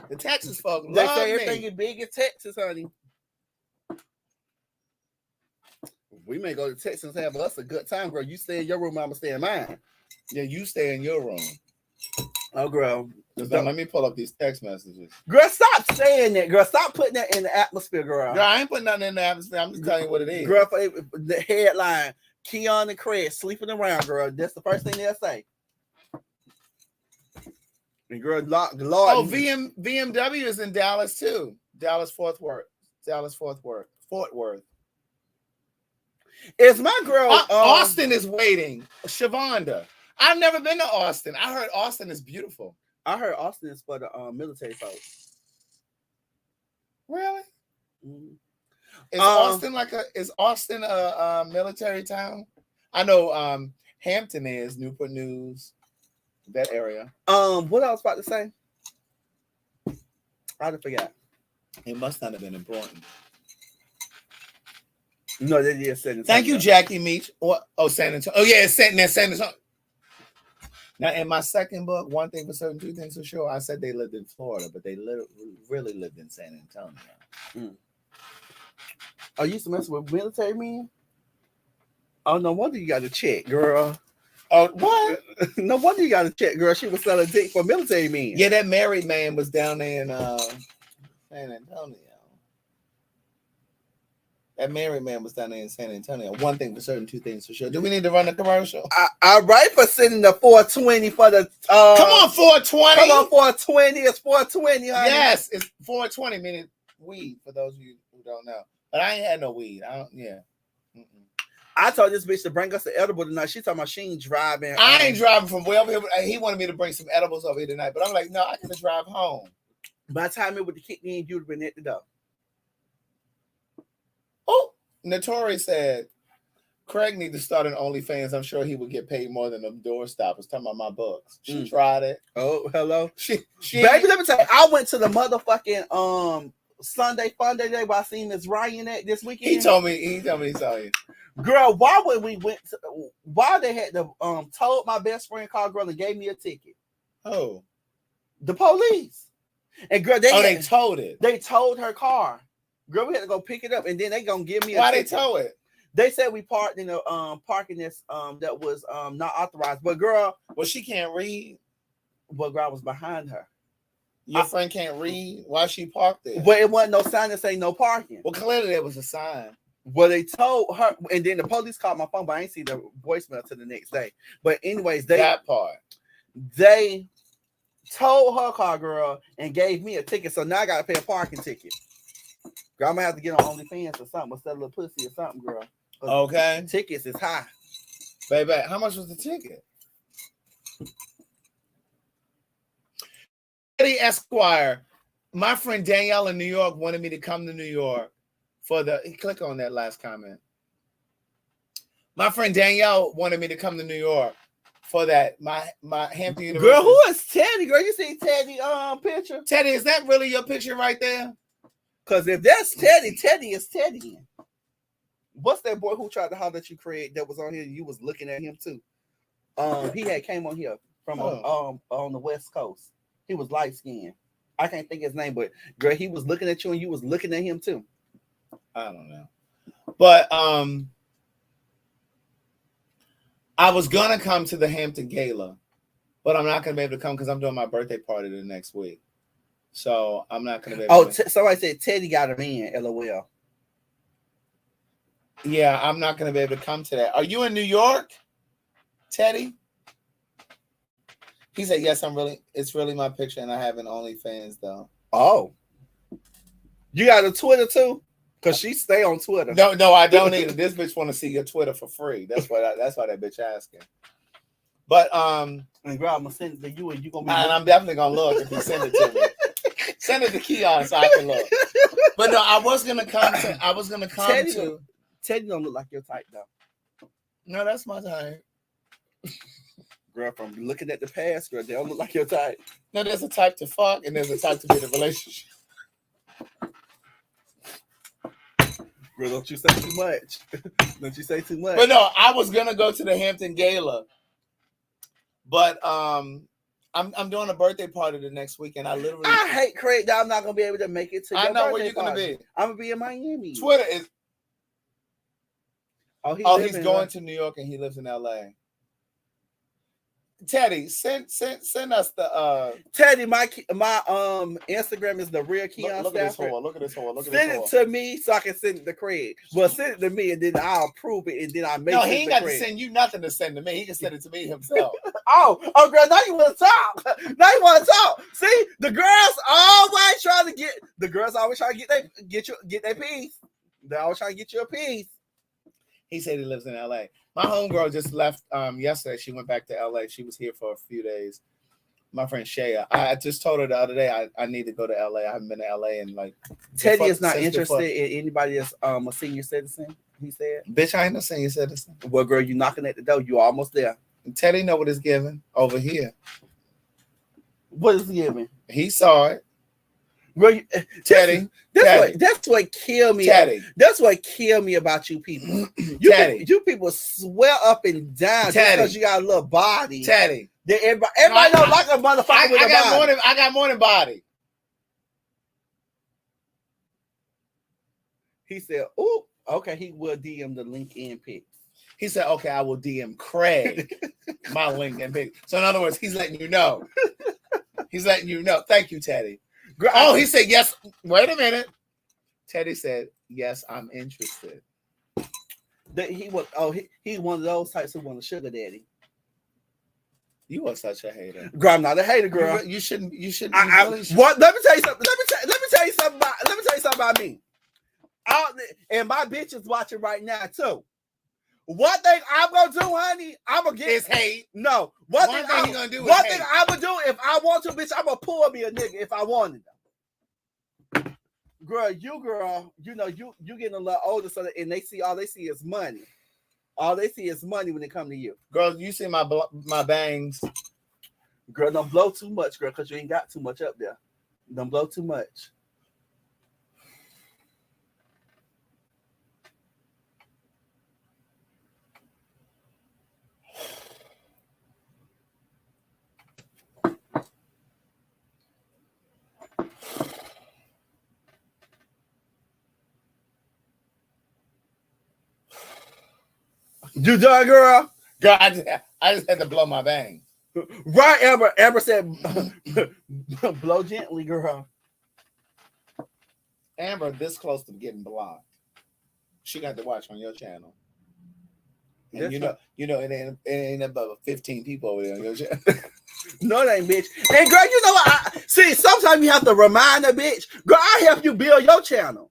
The Texas folk they love say me. everything is big in Texas, honey. We may go to Texas and have us a good time, girl. You stay in your room, I'ma stay in mine. Yeah, you stay in your room. Oh, girl. Let me pull up these text messages. Girl, stop saying that, girl. Stop putting that in the atmosphere, girl. Girl, I ain't putting nothing in the atmosphere. I'm just telling you what it is. Girl, for the headline, Keon and Craig sleeping around, girl. That's the first thing they'll say. And girl, Lord. Oh, BMW is in Dallas too. Fort Worth. Is my girl Austin is waiting. Shavonda. I've never been to Austin. I heard Austin is beautiful. I heard Austin is for the military folks. Really? Mm-hmm. Is Austin a military town? I know Hampton is, Newport News, that area. What I was about to say? I forgot. It must not have been important. No, they did San Antonio. Thank you, Jackie Meach. San Antonio. Oh, yeah, it's San Antonio. Now, in my second book, One Thing for Certain, Two Things for Sure, I said they lived in Florida, but they really lived in San Antonio. Mm. Oh, you used to mess with military men? Oh, no wonder you got a check, girl. Oh, what? No wonder you got a check, girl. She was selling dick for military men. Yeah, that married man was down there in San Antonio. That married man was down there in San Antonio. One thing for certain, two things for sure. Do we need to run a commercial? I right for sending the 420 for the come on, 420. Come on, 420. It's 420, honey. Yes, it's 420 meaning weed for those of you who don't know. But I ain't had no weed. I told this bitch to bring us the edible tonight. She talking about she ain't driving. I ain't driving from way over here. He wanted me to bring some edibles over here tonight, but I'm like, no, I can drive home. By the time it would have kicked me in, you'd have been at the door. Oh, Notori said, Craig need to start an OnlyFans. I'm sure he would get paid more than them door stoppers. Talking about my books. She tried it. Oh, hello. She baby, let me tell you, I went to the motherfucking Sunday Fun Day where I seen Miss Ryan at this weekend. He told me he saw you. Girl, why they had to told my best friend called girl and gave me a ticket. Oh. The police. And girl, they towed it. They towed her car. Girl, we had to go pick it up and then they gonna give me a ticket. Why they tow it? They said we parked in a parking this that was not authorized. But girl, well, she can't read. But girl, I was behind her. Your friend can't read. Why she parked there? But it wasn't no sign that say no parking. Well, clearly there was a sign. Well, they told her, and then the police called my phone, but I ain't see the voicemail till the next day. But anyways, they told her car, girl, and gave me a ticket. So now I gotta pay a parking ticket. Girl, I'm gonna have to get on OnlyFans or something, or sell a little pussy or something, girl. Okay. Tickets is high. Baby, how much was the ticket? Eddie Esquire, my friend Danielle in New York wanted me to come to New York for click on that last comment. My friend Danielle wanted me to come to New York for that. My Hampton University. Girl, who is Teddy? Girl, you see Teddy picture? Teddy, is that really your picture right there? Because if that's Teddy, Teddy is Teddy. What's that boy who tried to holler at you, Craig, that was on here and you was looking at him too? He had came on here from on the West Coast. He was light skinned. I can't think his name, but girl, he was looking at you and you was looking at him too. I don't know. But I was gonna come to the Hampton Gala, but I'm not gonna be able to come because I'm doing my birthday party the next week. So I'm not gonna be able to. Somebody said Teddy got him in, LOL. Yeah, I'm not gonna be able to come to that. Are you in New York, Teddy? He said, yes, it's really my picture, and I have an OnlyFans though. Oh. You got a Twitter too? Because she stay on Twitter. No, I don't either. This bitch want to see your Twitter for free. That's why that bitch asking. But and girl, I'm gonna send it to you, and you gonna be. And I'm definitely gonna look if you send it to me. Send it to Keon so I can look. But no, I was gonna come Teddy to. Teddy don't look like your type though. No, that's my type. Girl, from looking at the past, girl, they don't look like your type. No, there's a type to fuck, and there's a type to be in a relationship. Girl, don't you say too much. Don't you say too much. But no, I was gonna go to the Hampton Gala, but I'm doing a birthday party the next weekend. I hate Craig that I'm not gonna be able to make it to. I know where you're gonna be. I'm gonna be in Miami. Twitter is. He's going to New York and he lives in LA. Teddy, send us the Teddy, my Instagram is the real KeonStafford. Look at this whore. Look at this whore. Send it to me so I can send it to Craig. Well, send it to me and then I'll approve it and then I make it. No, he ain't got to send you nothing to send to me. He can send it to me himself. oh, girl, now you want to talk. Now you want to talk. See, the girls always trying to get their piece. They always trying to get you a piece. He said he lives in LA. My homegirl just left yesterday. She went back to LA. She was here for a few days. My friend Shaya. I just told her the other day I need to go to LA. I haven't been to LA in like. Teddy is not interested in anybody that's a senior citizen. He said, "Bitch, I ain't no senior citizen." Well, girl, you knocking at the door. You almost there. And Teddy know what it's giving over here. What is he giving? He saw it. Well, Teddy. That's what killed me. Teddy. That's what killed me about you people. You people swear up and down just because you got a little body. Teddy. Everybody don't like a motherfucker with a body. I got more than body. He said, "Oh, okay." He will DM the LinkedIn pic. He said, "Okay, I will DM Craig my LinkedIn pic." So in other words, he's letting you know. He's letting you know. Thank you, Teddy. Oh, he said yes. Wait a minute. Teddy said, "Yes, I'm interested." He was. Oh, he's one of those types who want a sugar daddy. You are such a hater. Girl, I'm not a hater, girl. You shouldn't. What? Let me tell you something. Let me tell you something about me. And my bitch is watching right now too. One thing I'm gonna do, honey, I'm gonna get his hate. No, one thing I'm gonna do if I want to, bitch, I'm gonna pull me a nigga if I wanted them. Girl, you know, you getting a little older, so that, and all they see is money. All they see is money when they come to you. Girl, you see my bangs. Girl, don't blow too much, girl, because you ain't got too much up there. Don't blow too much. You done, girl? Girl, I just had to blow my bang. Right, Amber said, blow gently, girl. Amber, this close to getting blocked. She got to watch on your channel. And you know, it ain't about 15 people over there on your channel. No, it ain't, bitch. And girl, you know what? See, sometimes you have to remind a bitch. Girl, I help you build your channel.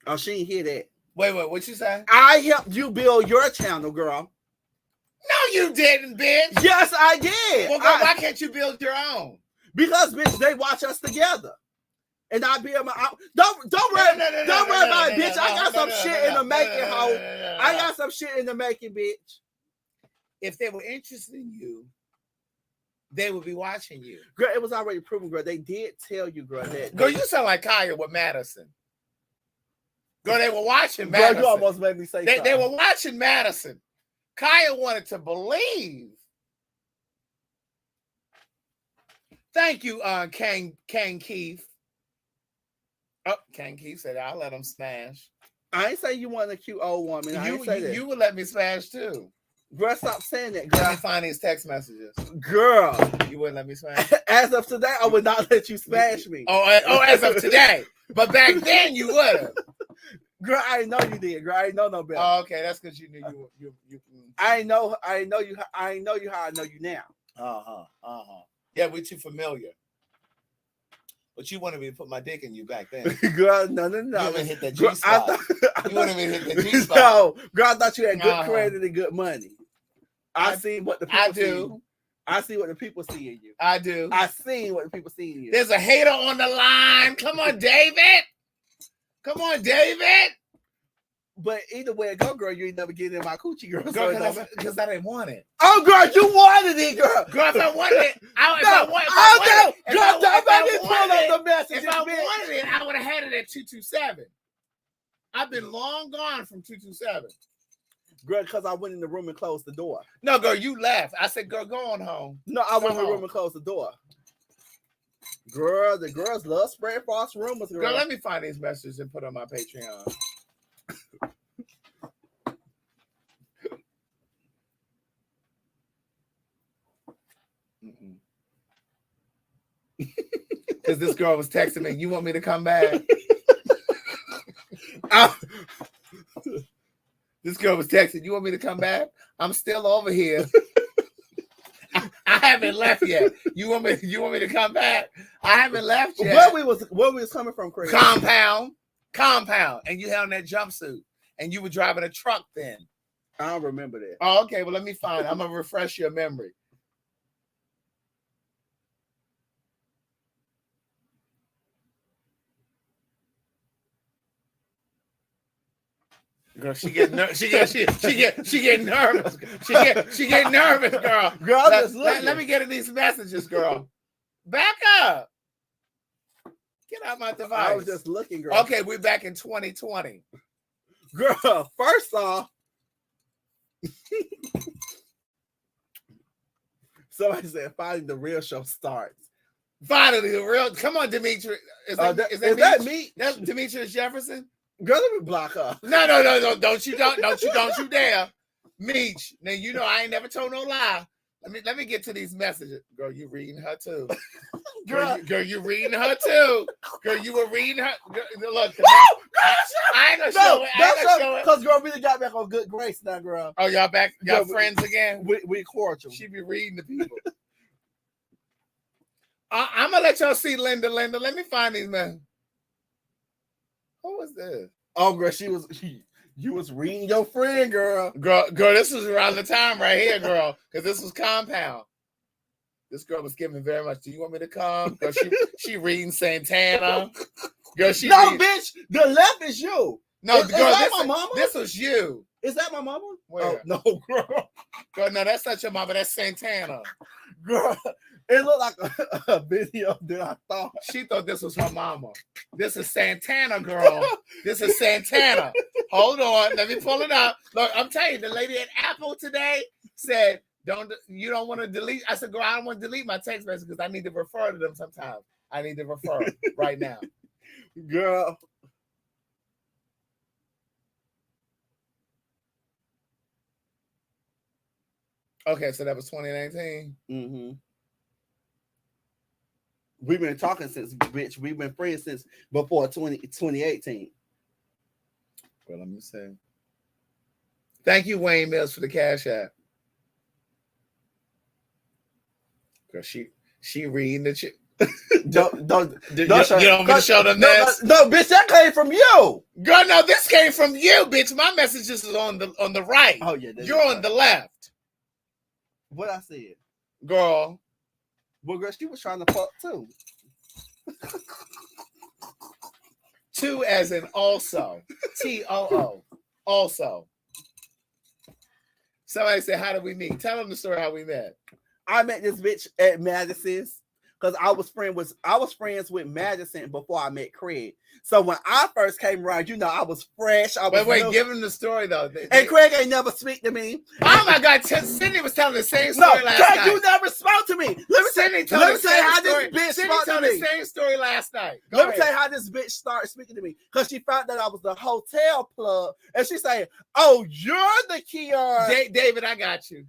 Oh, she didn't hear that. Wait, what you say? I helped you build your channel, girl. No, you didn't, bitch. Yes, I did. Well, girl, why can't you build your own? Because, bitch, they watch us together. And I build my own. Don't worry about it, bitch. I got some shit in the making, hoe. I got some shit in the making, bitch. If they were interested in you, they would be watching you. Girl, it was already proven, girl. They did tell you, girl, that. Girl, you sound like Kaya with Madison. Girl, they were watching Madison. Girl, you almost made me say they were watching Madison. Kaya wanted to believe. Thank you, Kang Keith. Oh, Kang Keith said, "I'll let him smash." I ain't say you want a cute old woman. I ain't say that. You would let me smash too. Girl, stop saying that, girl. Let me find these text messages. Girl. You wouldn't let me smash? As of today, I would not let you smash me. Oh, as of today. But back then you would have. Girl, I didn't know you did. Girl, I didn't know no better. Oh, okay, that's because you knew you. I know you how I know you now. Yeah, we're too familiar. But you wanted me to put my dick in you back then. Girl, no. You wanted me to hit that G spot. You wanted me to hit the G spot. No, girl, I thought you had good credit and good money. I see what the people see in you. I see what the people see in you. I do. I see what the people see in you. There's a hater on the line. Come on, David. Come on, David. But either way it go, girl, you ain't never getting in my coochie, girl. Because I didn't want it. Oh, girl, you wanted it, girl. Girl, if I wanted it, If I wanted it, I would have had it at 227. I've been long gone from 227. Girl, because I went in the room and closed the door. No, girl, you left. I said, girl, go on home. No, I went in the room and closed the door. Girl, the girls love spreading false rumors. Girl, let me find these messages and put on my Patreon. Because this girl was texting me, you want me to come back? This girl was texting, you want me to come back? I'm still over here. I haven't left yet. You want me to come back? I haven't left yet. Where we was coming from, Craig? Compound. Compound, and you had on that jumpsuit, and you were driving a truck then. I don't remember that. Oh, okay. Well, let me find. I'm gonna refresh your memory. Girl, she get nervous. She get nervous. She get nervous, girl. Girl, let me get in these messages, girl. Back up. Get out my device. I was just looking, girl. Okay, we're back in 2020. Girl, first off, somebody said finally the real show starts. Finally, the real. Come on, Demetri. Is that me? That's Demetrius Jefferson. Girl, let me block her. No! Don't you dare, Meech. Now you know I ain't never told no lie. Let me get to these messages. Girl, you reading her too. Girl, you reading her too. Girl, you were reading her. Girl, look, I ain't gonna show it. Because girl really got back on good grace now, girl. Oh, y'all back? Y'all friends again? We cordial. She be reading the people. I'm gonna let y'all see Linda. Let me find these men. Who was this? Oh, girl, you was reading your friend, girl. Girl, this was around the time right here, girl, because this was Compound. This girl was giving very much. Do you want me to come? Girl, she reading Santana. Girl, bitch. The left is you. No, is that my mama? This was you. Is that my mama? Where? Oh, no, girl. Girl, no, that's not your mama. That's Santana. Girl, it looked like a video that I thought. She thought this was her mama. This is Santana, girl. This is Santana. Hold on. Let me pull it up. Look, I'm telling you, the lady at Apple today said, you don't want to delete. I said, girl, I don't want to delete my text message because I need to refer to them sometimes. I need to refer right now. Girl. Okay, so that was 2019. Mm-hmm. We've been talking since, bitch. We've been friends since before 2018. Well, let me see. Thank you, Wayne Mills, for the Cash App. Girl, she reading the shit. Don't you don't want me to show them this? No, bitch, that came from you. Girl, no, this came from you, bitch. My message is on the right. Oh yeah, you're on the left. What I said, girl. Well, girl, she was trying to fuck too. Two as in also. TOO. Also. Somebody said, how did we meet? Tell them the story how we met. I met this bitch at Madison's because I was friends with Madison before I met Craig. So when I first came around, you know, I was fresh. Wait, give him the story though. And Craig ain't never speak to me. Oh my God, Cindy was telling the same story last night. You never spoke to me. Let me tell you how this bitch spoke to me. The same story last night. Let me tell you how this bitch started speaking to me because she found that I was the hotel plug, and she said, "Oh, you're the Keon." David, I got you.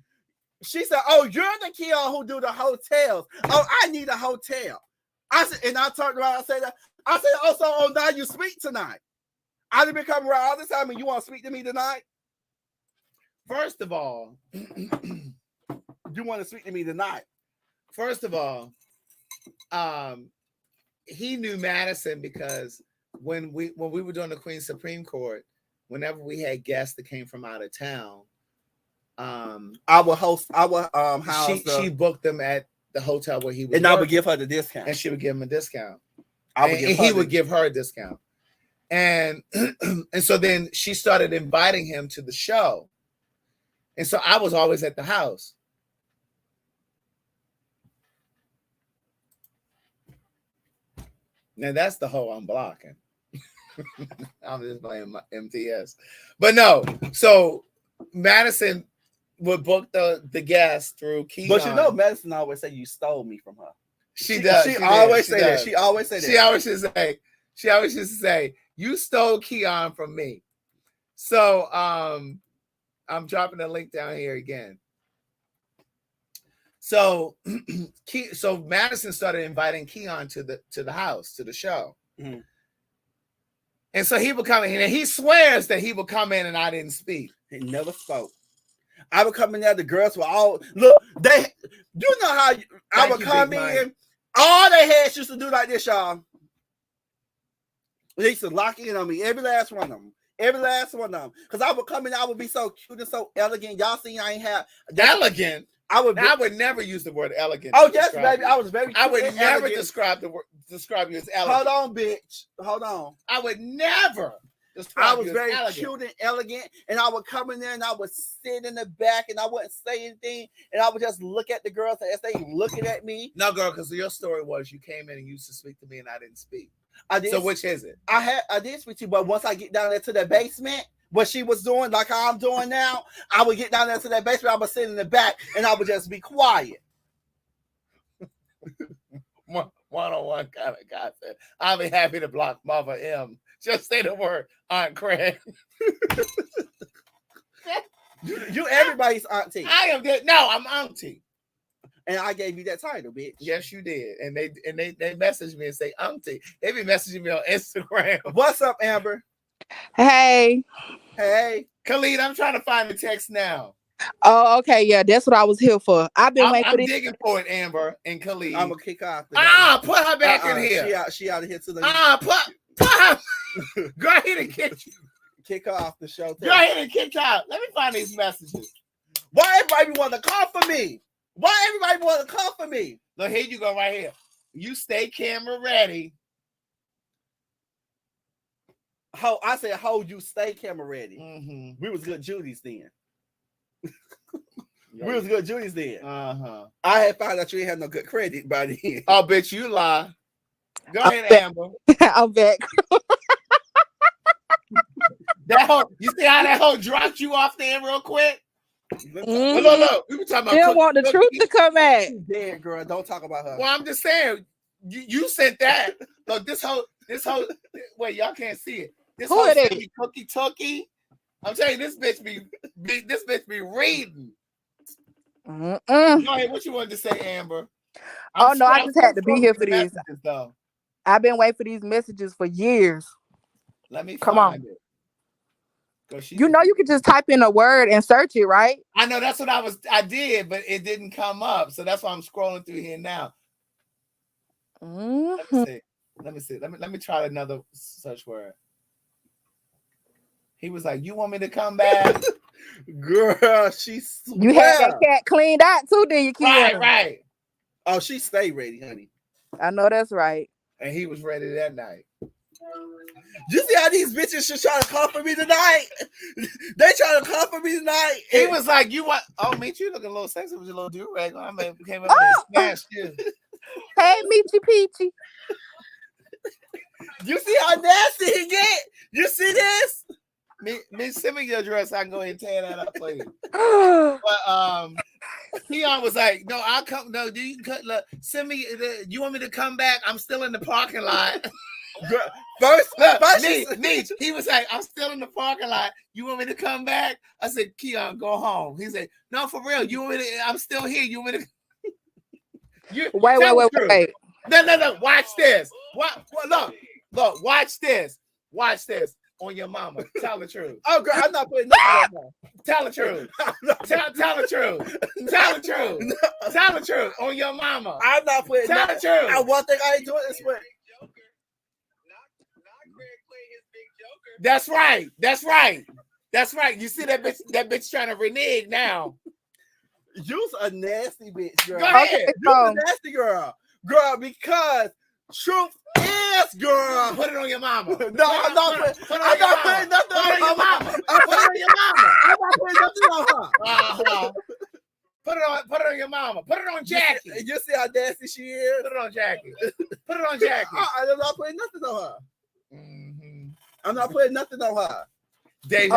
She said, "Oh, you're the Keon who do the hotels. Oh, I need a hotel." I said, and I turned around. I said, "Oh, now you speak tonight. I didn't come around all the time, and you want to speak to me tonight?" First of all, you want to speak to me tonight. First of all, he knew Madison because when we were doing the Queen's Supreme Court, whenever we had guests that came from out of town, I would house. She booked them at the hotel where he was, and I would give her the discount, and she would give him a discount. He would give her a discount, and and so then she started inviting him to the show, and so I was always at the house. Now that's the whole I'm blocking. I'm just playing my MTS, but no. So Madison would book the guest through Keon. But you know, Madison always say you stole me from her. She does. She always say that. She always say that. She always used to say, you stole Keon from me. So I'm dropping the link down here again. So so Madison started inviting Keon to the house, to the show. Mm-hmm. And so he would come in, and he swears that he would come in and I didn't speak. He never spoke. I would come in there, the girls were all, look, you know how I would come in, all their heads used to do like this, y'all. They used to lock in on me, every last one of them. Every last one of them. Because I would come in, I would be so cute and so elegant. Y'all seen I ain't have elegant. I would never use the word elegant. Oh yes, baby. I was very cute. I would never elegant. describe you as elegant. Hold on, bitch. Hold on. I would never describe I was you very as elegant. cute and elegant, and I would come in there and I would sit in the back and I wouldn't say anything, and I would just look at the girls as they looking at me. No, girl, because your story was you came in and used to speak to me and I didn't speak. I did. So which is it? I did speak to you, but once I get down there to the basement, what she was doing, like how I'm doing now, I would get down there to that basement, I would sit in the back and I would just be quiet. One-on-one kind of guy said, I'll be happy to block Mother M. Just say the word, Aunt Craig. You everybody's auntie. I am good. No, I'm auntie. And I gave you that title, bitch. Yes, you did. And they messaged me and say auntie. They be messaging me on Instagram. What's up, Amber? Hey. Hey. Khalid, I'm trying to find the text now. Oh, okay. Yeah, that's what I was here for. I've been waiting for this. I'm digging for it, Amber and Khalid. I'm going to kick her out. Put her back in here. She out of here to the... Put her. Go ahead and kick her off the show. Go ahead and kick her out. Let me find these messages. Why everybody want to call for me? Why everybody want to call for me? Look, here you go right here. You stay camera ready. I said, you stay camera ready. Mm-hmm. We was good Judies then. We was good Judies then. I had found out you ain't had no good credit by then. Oh, bitch, you lie. Go ahead, Amber. I'm back. That hoe, you see how that hoe dropped you off there real quick? Mm-hmm. Look. We were talking about. They don't want the truth to come out. Dead girl, don't talk about her. Well, I'm just saying, you sent that. Look, this whole. Wait, y'all can't see it. This Who whole it is? Cookie Tookie. I'm telling you, this bitch be reading. Mm-mm. Go ahead, what you wanted to say, Amber? I just had to be here for this. Though. I've been waiting for these messages for years. Let me come find on. it. You know you can just type in a word and search it, right? I know that's what I did, but it didn't come up. So that's why I'm scrolling through here now. Mm-hmm. Let me see. Let me try another search word. He was like, "You want me to come back?" Girl, she's You had that cat cleaned out too, did you, Keon? Right. Oh, she stayed ready, honey. I know that's right. And he was ready that night. You see how these bitches should try to call for me tonight? They try to call for me tonight. He was like, "You want? Oh, Meech, you looking a little sexy with your little do-rag. I mean, came up and smashed you." Hey, Meechy Peachy. You see how nasty he get? You see this? Me, send me your address. I can go ahead and tear that up for you. But Keon was like, "No, I'll come. No, do you send me? You want me to come back? I'm still in the parking lot." First, he was like, "I'm still in the parking lot. You want me to come back?" I said, "Keon, go home." He said, "No, for real. You want me to? I'm still here. You want me to?" Wait. No. Watch this. Look. Watch this. On your mama. Tell the truth. Oh, girl, I'm not putting nothing on her. Tell the truth. Tell the truth. Tell the truth. Tell the truth. On your mama. I'm not putting Tell the truth. One thing I ain't doing this with. That's right. You see that bitch trying to renege now. You's a nasty bitch, girl. Go ahead. You's a nasty girl. Girl, because truth is, girl. Put it on your mama. No, I'm not putting nothing on your mama. I'm not putting nothing on her. Put it on your mama. Put it on Jackie. You see how nasty she is? Put it on Jackie. I'm not putting nothing on her. Mm-hmm. I'm not putting nothing on her. Okay, so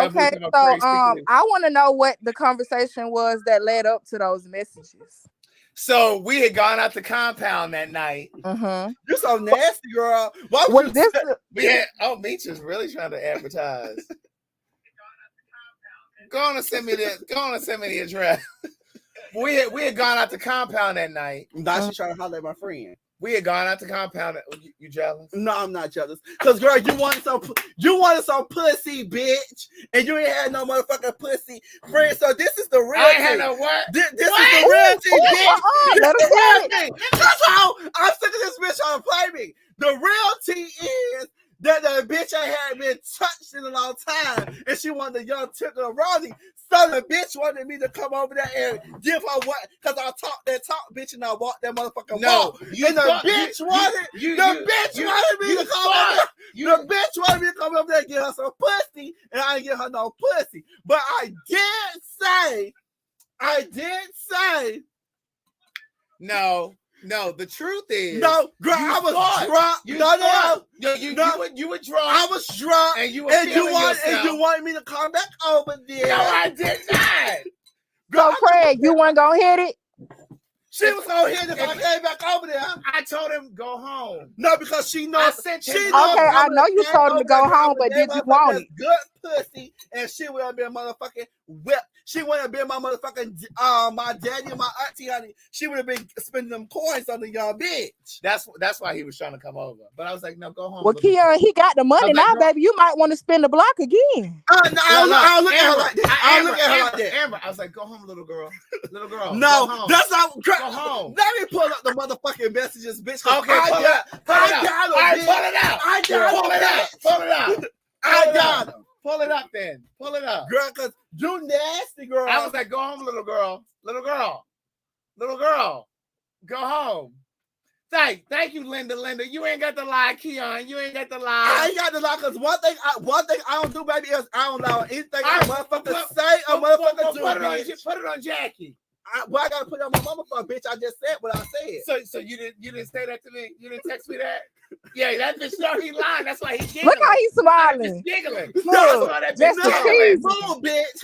I want to know what the conversation was that led up to those messages. So we had gone out the compound that night. Mm-hmm. You're so nasty, girl. Why was this? Meech is really trying to advertise. Go on and send me the address. We had gone out the compound that night. Now she's trying to holler at my friend. We had gone out the compound. You jealous? No, I'm not jealous. Cause girl, you wanted some pussy, bitch, and you ain't had no motherfucking pussy, friend. So this is the real I thing. had no what? This is the real thing, bitch. This is the real thing. That's how I'm sick of this bitch trying to play me. The real tea is that the bitch I had been touched in a long time, and she wanted the young tickle Ronnie. So the bitch wanted me to come over there and give her what? Because I talked that talk, bitch, and I walked that motherfucking walk. And the bitch wanted me to come over there. The bitch wanted me to come over there and give her some pussy, and I didn't give her no pussy. But I did say. No, the truth is, no, girl, I was drunk. You were drunk. I was drunk, and you wanted me to come back over there. No, I did not. So Craig, you weren't gonna hit it? She was gonna hit it if I came back over there. I told him go home. No, because she knows. Okay, I know you told him to go home, but did you want it? Good pussy, and she would have been motherfucking whipped. She would have been my motherfucking my daddy and my auntie, honey. She would have been spending them coins on the young bitch. That's why he was trying to come over. But I was like, no, go home. Well, Keon, he got the money now, baby. You might want to spend the block again. I'll look at her like that. I'll look at her like that. Amber, I was like, go home, little girl. Little girl. No, that's not. Go home. Let me pull up the motherfucking messages, bitch. Okay, pull it out. I got him. Pull it up then. Pull it up. Girl, because you nasty, girl. I was like, go home, little girl. Little girl. Go home. Thank you, Linda. You ain't got to lie, Keon. You ain't got to lie. I ain't got to lie, because one thing I don't do, baby, is I don't allow anything a motherfucker say or motherfucker do. Put it on Jackie. I gotta put it on my mama for, bitch. I just said what I said. So you didn't say that to me? You didn't text me that? Yeah, that bitch know he lying. That's why he giggling. Look how he's smiling. He's giggling. Look, just the cheese. Move, bitch.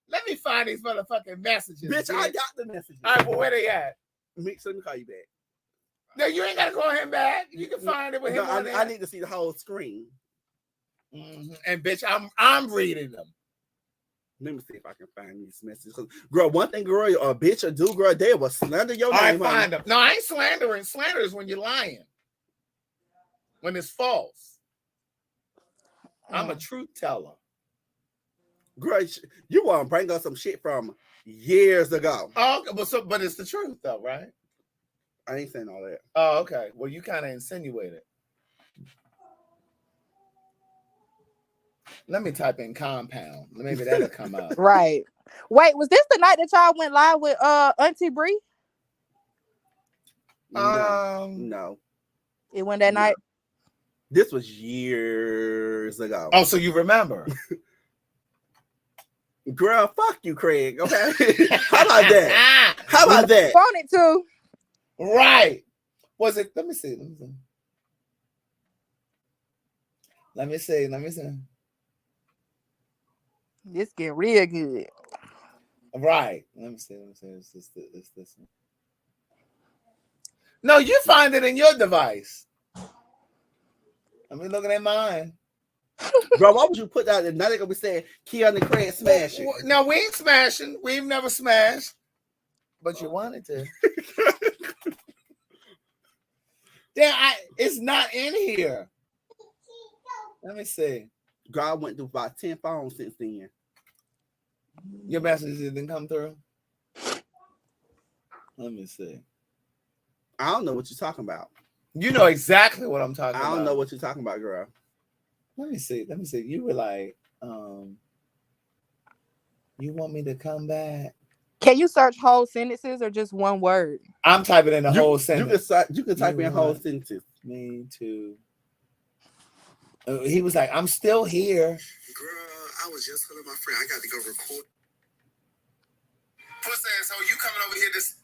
Let me find these motherfucking messages. Bitch, I got the messages. All right, well, where they at? Mix, let me call you back. No, you ain't gotta call him back. You can find it with him. I need to see the whole screen. Mm-hmm. And bitch, I'm reading them. Let me see if I can find these messages. Girl, one thing, girl, a bitch or do, girl, they will slander your name. I find them. No, I ain't slandering. Slander is when you're lying. When it's false. I'm a truth teller. Girl, you want to bring us some shit from years ago. Oh, but it's the truth, though, right? I ain't saying all that. Oh, okay. Well, you kind of insinuated. Let me type in compound. Maybe that'll come up. Right. Wait, was this the night that y'all went live with Auntie Bree? No. It went that night? This was years ago. Oh, so you remember? Girl, fuck you, Craig. Okay. How about that? How about that? Wanted to. Right. Was it? Let me see. This getting real good. Right. Let me see. It's this one. No, you find it in your device. Let me looking at mine. Bro, why would you put that? Now they're gonna be saying Keon and Craig smashing. No, we ain't smashing. We've never smashed. But you wanted to. Damn, it's not in here. Let me see. God went through about 10 phones since then. Your messages didn't come through? Let me see. I don't know what you're talking about. You know exactly what I'm talking about. I don't know what you're talking about, girl. Let me see. You were like, you want me to come back? Can you search whole sentences or just one word? I'm typing in the whole sentence. You can type in whole sentences. Me too. He was like, I'm still here. Girl, I was just telling my friend I got to go record. Pussy, so you coming over here this?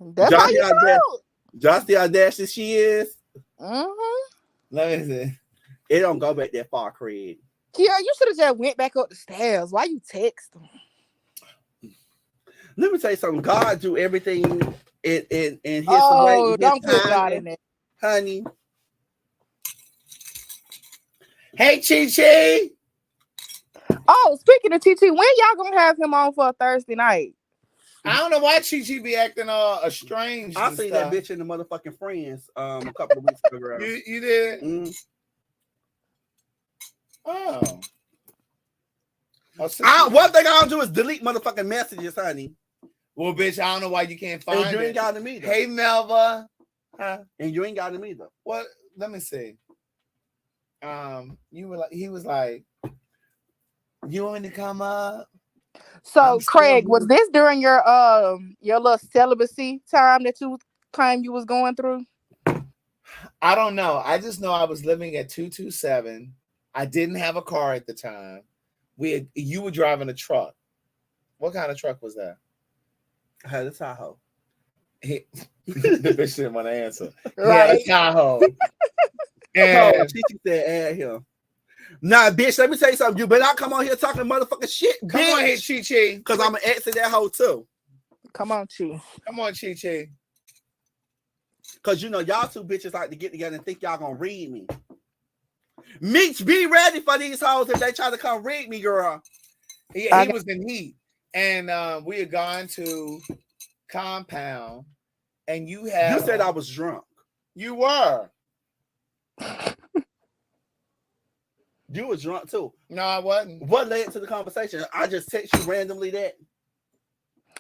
Ooh, that's how you feel. Just the audacity she is. Mm-hmm. Let me see. It don't go back that far, Craig. Kia, you should have just went back up the stairs. Why you text him? Let me tell you something. God do everything in his way. Oh, don't put God in there. Honey. Hey, Chi. Oh, speaking of Chi, when y'all gonna have him on for a Thursday night? I don't know why Chi be acting estranged. I seen that bitch in the motherfucking Friends a couple of weeks ago. You did? Mm. Oh. One thing I don't do is delete motherfucking messages, honey. Well, bitch, I don't know why you can't find it. And you ain't got them either. Hey, Melva. Huh? And you ain't got them either. What? let me see. He was like, you want me to come up? So Craig, was this during your little celibacy time that you claimed you was going through? I don't know. I just know I was living at 227. I didn't have a car at the time. You were driving a truck. What kind of truck was that? I had a Tahoe. The bitch didn't want to answer. Right. Yeah, Tahoe. And she said, add him. Nah, bitch, let me tell you something. You better not come on here talking motherfucking shit, bitch. Come on here, Chi-Chi. Because I'm going to exit that hoe, too. Come on, Chi. Come on, Chi-Chi. Because, you know, y'all two bitches like to get together and think y'all going to read me. Meech, be ready for these hoes if they try to come read me, girl. He was in heat. And we had gone to Compound. And you said I was drunk. You were. You was drunk too. No, I wasn't. What led to the conversation? I just text you randomly that.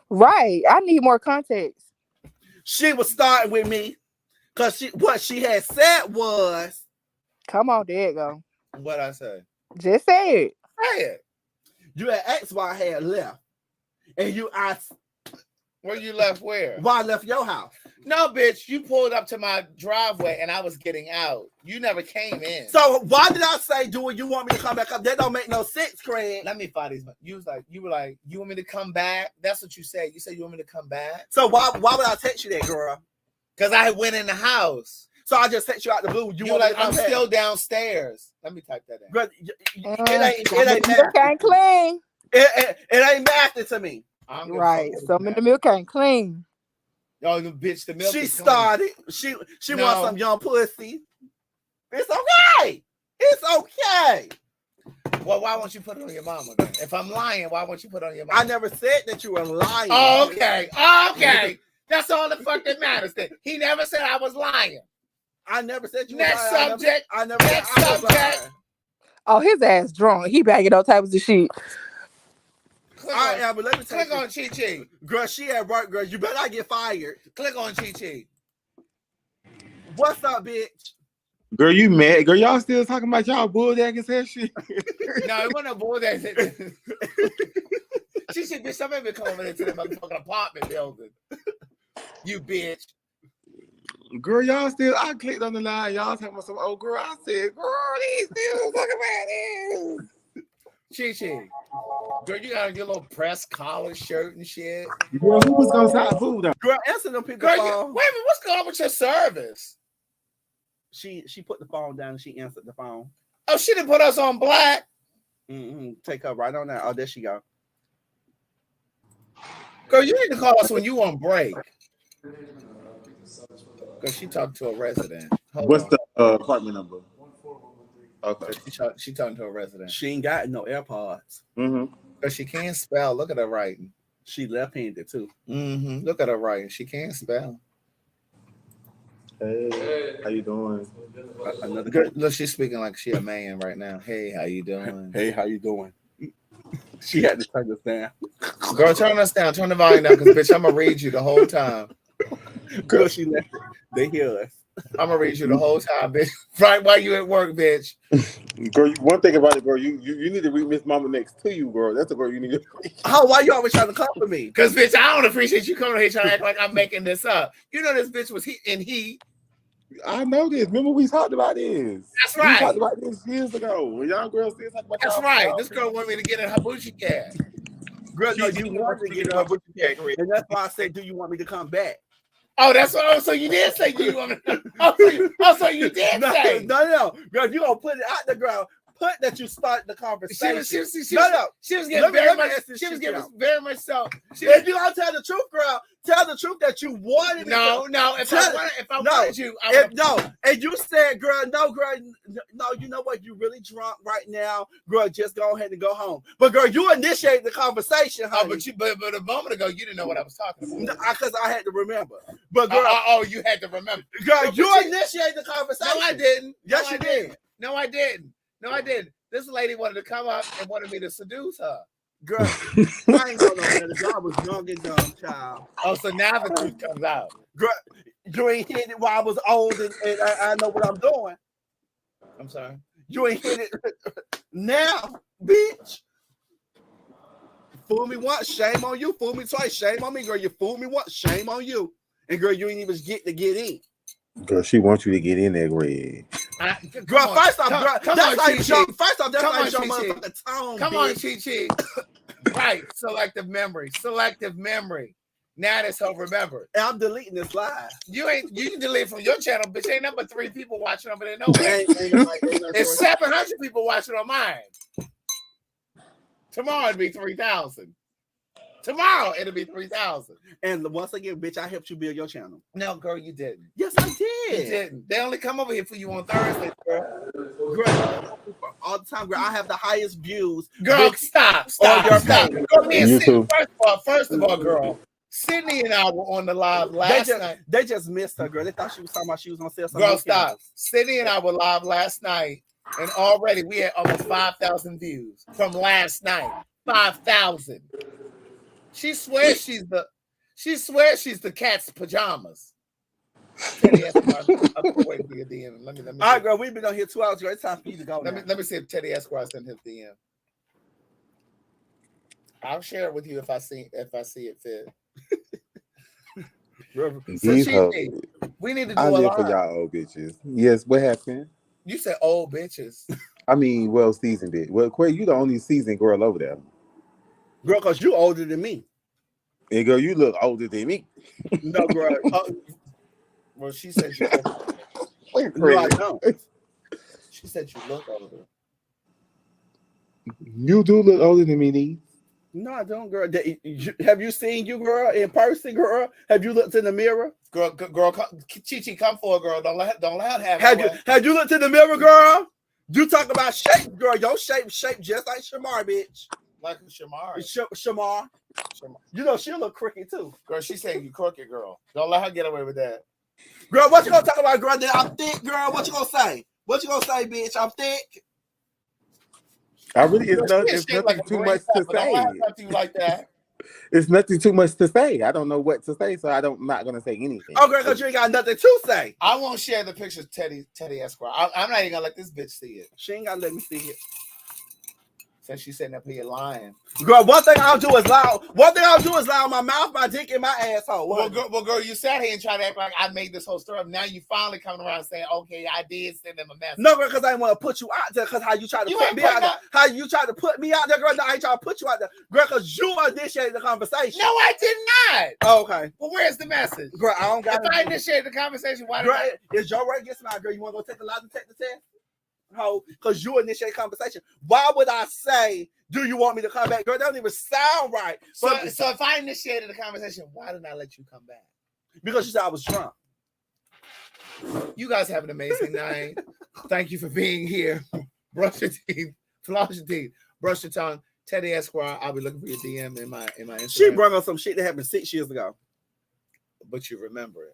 Right. I need more context. She was starting with me because what she had said was. Come on, there you go. What I say? Just say it. Say it. You had asked why I had left. And you asked. Where you left where? Why I left your house. No, bitch, you pulled up to my driveway and I was getting out. You never came in. So why did I say, do you want me to come back up? That don't make no sense, Craig. Let me find these. You were like, you want me to come back? That's what you said. You said you want me to come back. So why would I text you that, girl? Because I went in the house. So I just text you out the blue. You want like, me to come I'm back? Still downstairs. Let me type that in. Girl, it ain't milk ain't clean. It ain't mathing to me. Right. Some of the milk ain't clean. Oh, the bitch, the milk. She started. She wants some young pussy. It's okay. It's okay. Well, why won't you put it on your mama then? If I'm lying, why won't you put it on your mama? I never said that you were lying. Oh, okay. Okay. That's all the fuck that matters then. He never said I was lying. I never said you were Next lying. subject. I never said I was lying. Oh, his ass drunk. He bagging all types of shit. But let me click on Chi-Chi. Girl, she at work, girl. You better not get fired. Click on Chi-Chi. What's up, bitch? Girl, you mad? Girl, y'all still talking about y'all bulldagging and shit? No, it wasn't no bulldagging. She said, bitch, somebody been coming into the motherfucking apartment building. You bitch. Girl, y'all still, I clicked on the line. Y'all talking about some old girl. I said, girl, these still talking about this. Chi-Chi. Girl, you got your little press collar shirt and shit. Girl, who was gonna stop food though? Girl, answer them people. Girl, wait a minute, what's going on with your service? She put the phone down and she answered the phone. Oh, she didn't put us on black. Take her right on that. Oh, there she go. Girl, you need to call us when you on break. Because she talked to a resident. What's the apartment number? Okay. She talking to a resident. She ain't got no AirPods. But she can't spell. Look at her writing. She left-handed too. Look at her writing. She can't spell. Hey, how you doing? Another girl. Look, she's speaking like she a man right now. Hey, how you doing? Hey, how you doing? She had to turn us down. Girl, turn us down. Turn the volume down, because bitch, I'm gonna read you the whole time. Girl, she left. They hear us. I'm gonna read you the whole time, bitch. Right while you at work, bitch. Girl, one thing about it, girl, you need to read Miss Mama next to you, girl. That's the girl you need to read. Oh, why you always trying to come for me? Because, bitch, I don't appreciate you coming here trying to act like I'm making this up. You know this bitch was in heat. I know this. Remember we talked about this. That's right. We talked about this years ago. When y'all girls still talking about That's right. This girl wanted me to get in her boochie cat. Girl, no, you wanted to get in her boochie cat, and that's why I said, do you want me to come back? Oh, that's what. Oh, so you did say you want me to. So you did say. No. Girl, you gonna put it out the ground. Put that you start the conversation. She was getting very much. She was getting very much so. If you don't tell the truth, girl, tell the truth that you wanted. No. If I wanted you, and you said, girl, no. You know what? You really drunk right now, girl. Just go ahead and go home. But girl, you initiated the conversation, honey. But a moment ago, you didn't know what I was talking about. Because I had to remember. But girl, you had to remember. Girl, you initiated the conversation. No, I didn't. Yes, you did. No, I didn't. This lady wanted to come up and wanted me to seduce her. Girl, I ain't gonna know that. I was young and dumb, child. Oh, so now the truth comes out. Girl, You ain't hit it while I was old and I know what I'm doing. I'm sorry. You ain't hit it now, bitch. Fool me once, shame on you. Fool me twice, shame on me, girl. You fooled me once, shame on you. And girl, you ain't even get in. Girl, she wants you to get in there, Greg. Girl, first off, girl, that's like Chi-Chi. first off, that's Come like on, your Chi-Chi. motherfucking tone. Come bitch. on, Chi-Chi. Right. Selective memory. Now that's her remembered. And I'm deleting this live. You can delete from your channel, bitch. Ain't number 3 people watching over there. No way. Ain't It's 700 people watching on mine. Tomorrow it'll be 3,000. Tomorrow it'll be 3,000. And once again, bitch, I helped you build your channel. No, girl, you didn't. Yes, I did. You didn't. They only come over here for you on Thursday, girl. Girl, all the time, girl. I have the highest views. Girl, stop. Girl, me and Sydney, first of all, girl, Sydney and I were on the live last night. They just missed her, girl. They thought she was talking about she was gonna sell something. Girl, stop. Sydney and I were live last night, and already we had almost 5,000 views from last night. 5,000. She swears she's the cat's pajamas. Teddy Esquire, I'm waiting for your DM. Let me. All right, girl, we've been on here 2 hours, girl. It's time for you to go. Let me see if Teddy Esquire sent his DM. I'll share it with you if I see it fit. So we need to do I a live live for y'all old bitches. Yes, what happened? You said old bitches. I mean, well, seasoned bitch. Well, Quay, you the only seasoned girl over there. Girl, because you older than me. And girl, you look older than me. No, girl. Well, she said you look no, I don't. She said you look older. You do look older than me, Dee. No, I don't, girl. Have you seen you, girl, in person, girl? Have you looked in the mirror? Girl, Chi-Chi, come forward, girl. Don't let her have it. Have you looked in the mirror, girl? You talk about shape, girl. Your shape just like Shamar, bitch. Like Shamar. Shamar. You know she'll look crooked too. Girl, she's saying you crooked, girl. Don't let her get away with that. Girl, what you gonna talk about, girl? That I'm thick, girl. What you gonna say? What you gonna say, bitch? I'm thick. I really, it's nothing like too much to say. Don't like that. It's nothing too much to say. I don't know what to say, so I'm not gonna say anything. Oh, girl, because you ain't got nothing to say. I won't share the picture of Teddy Esquire. I'm not even gonna let this bitch see it. She ain't gotta let me see it. Since she's sitting up here lying. Girl, one thing I'll do is lie on my mouth, my dick, and my asshole. Well, girl, you sat here and tried to act like I made this whole story up. Now you finally coming around saying, okay, I did send them a message. No, girl, because I didn't want to put you out there, because how you tried to put me out there. How you tried to put me out there, girl. No, I ain't trying to put you out there. Girl, because you initiated the conversation. No, I did not. Oh, okay. Well, where's the message? Girl, I don't got it. If I initiated the conversation, why did I? It's your right against mine, girl. You want to go take a lie detector test? Ho, because you initiate conversation. Why would I say, do you want me to come back? Girl, that don't even sound right. So if I initiated the conversation, why didn't I let you come back? Because you said I was drunk. You guys have an amazing night. Thank you for being here. Brush your teeth, floss your teeth, brush your tongue. Teddy Esquire, I'll be looking for your DM in my Instagram. She brought up some shit that happened 6 years ago. But you remember it.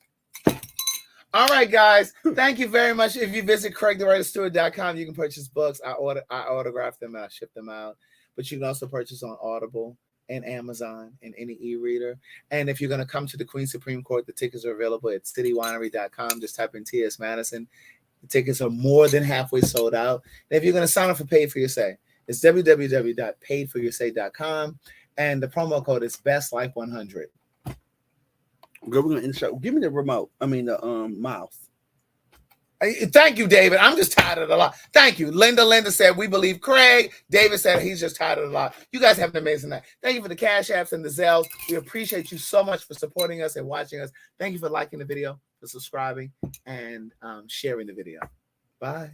All right, guys. Thank you very much. If you visit CraigTheWriterStewart.com, you can purchase books. I autograph them and I ship them out. But you can also purchase on Audible and Amazon and any e-reader. And if you're going to come to the Queen Supreme Court, the tickets are available at citywinery.com. Just type in T.S. Madison. The tickets are more than halfway sold out. And if you're going to sign up for Paid For Your Say, it's www.paidforyoursay.com. And the promo code is BestLife100. Girl, we're gonna insert. Give me the remote. I mean the mouse. Thank you, David. I'm just tired of the lot. Thank you. Linda said we believe Craig. David said he's just tired of the lot. You guys have an amazing night. Thank you for the Cash Apps and the Zells. We appreciate you so much for supporting us and watching us. Thank you for liking the video, for subscribing, and sharing the video. Bye.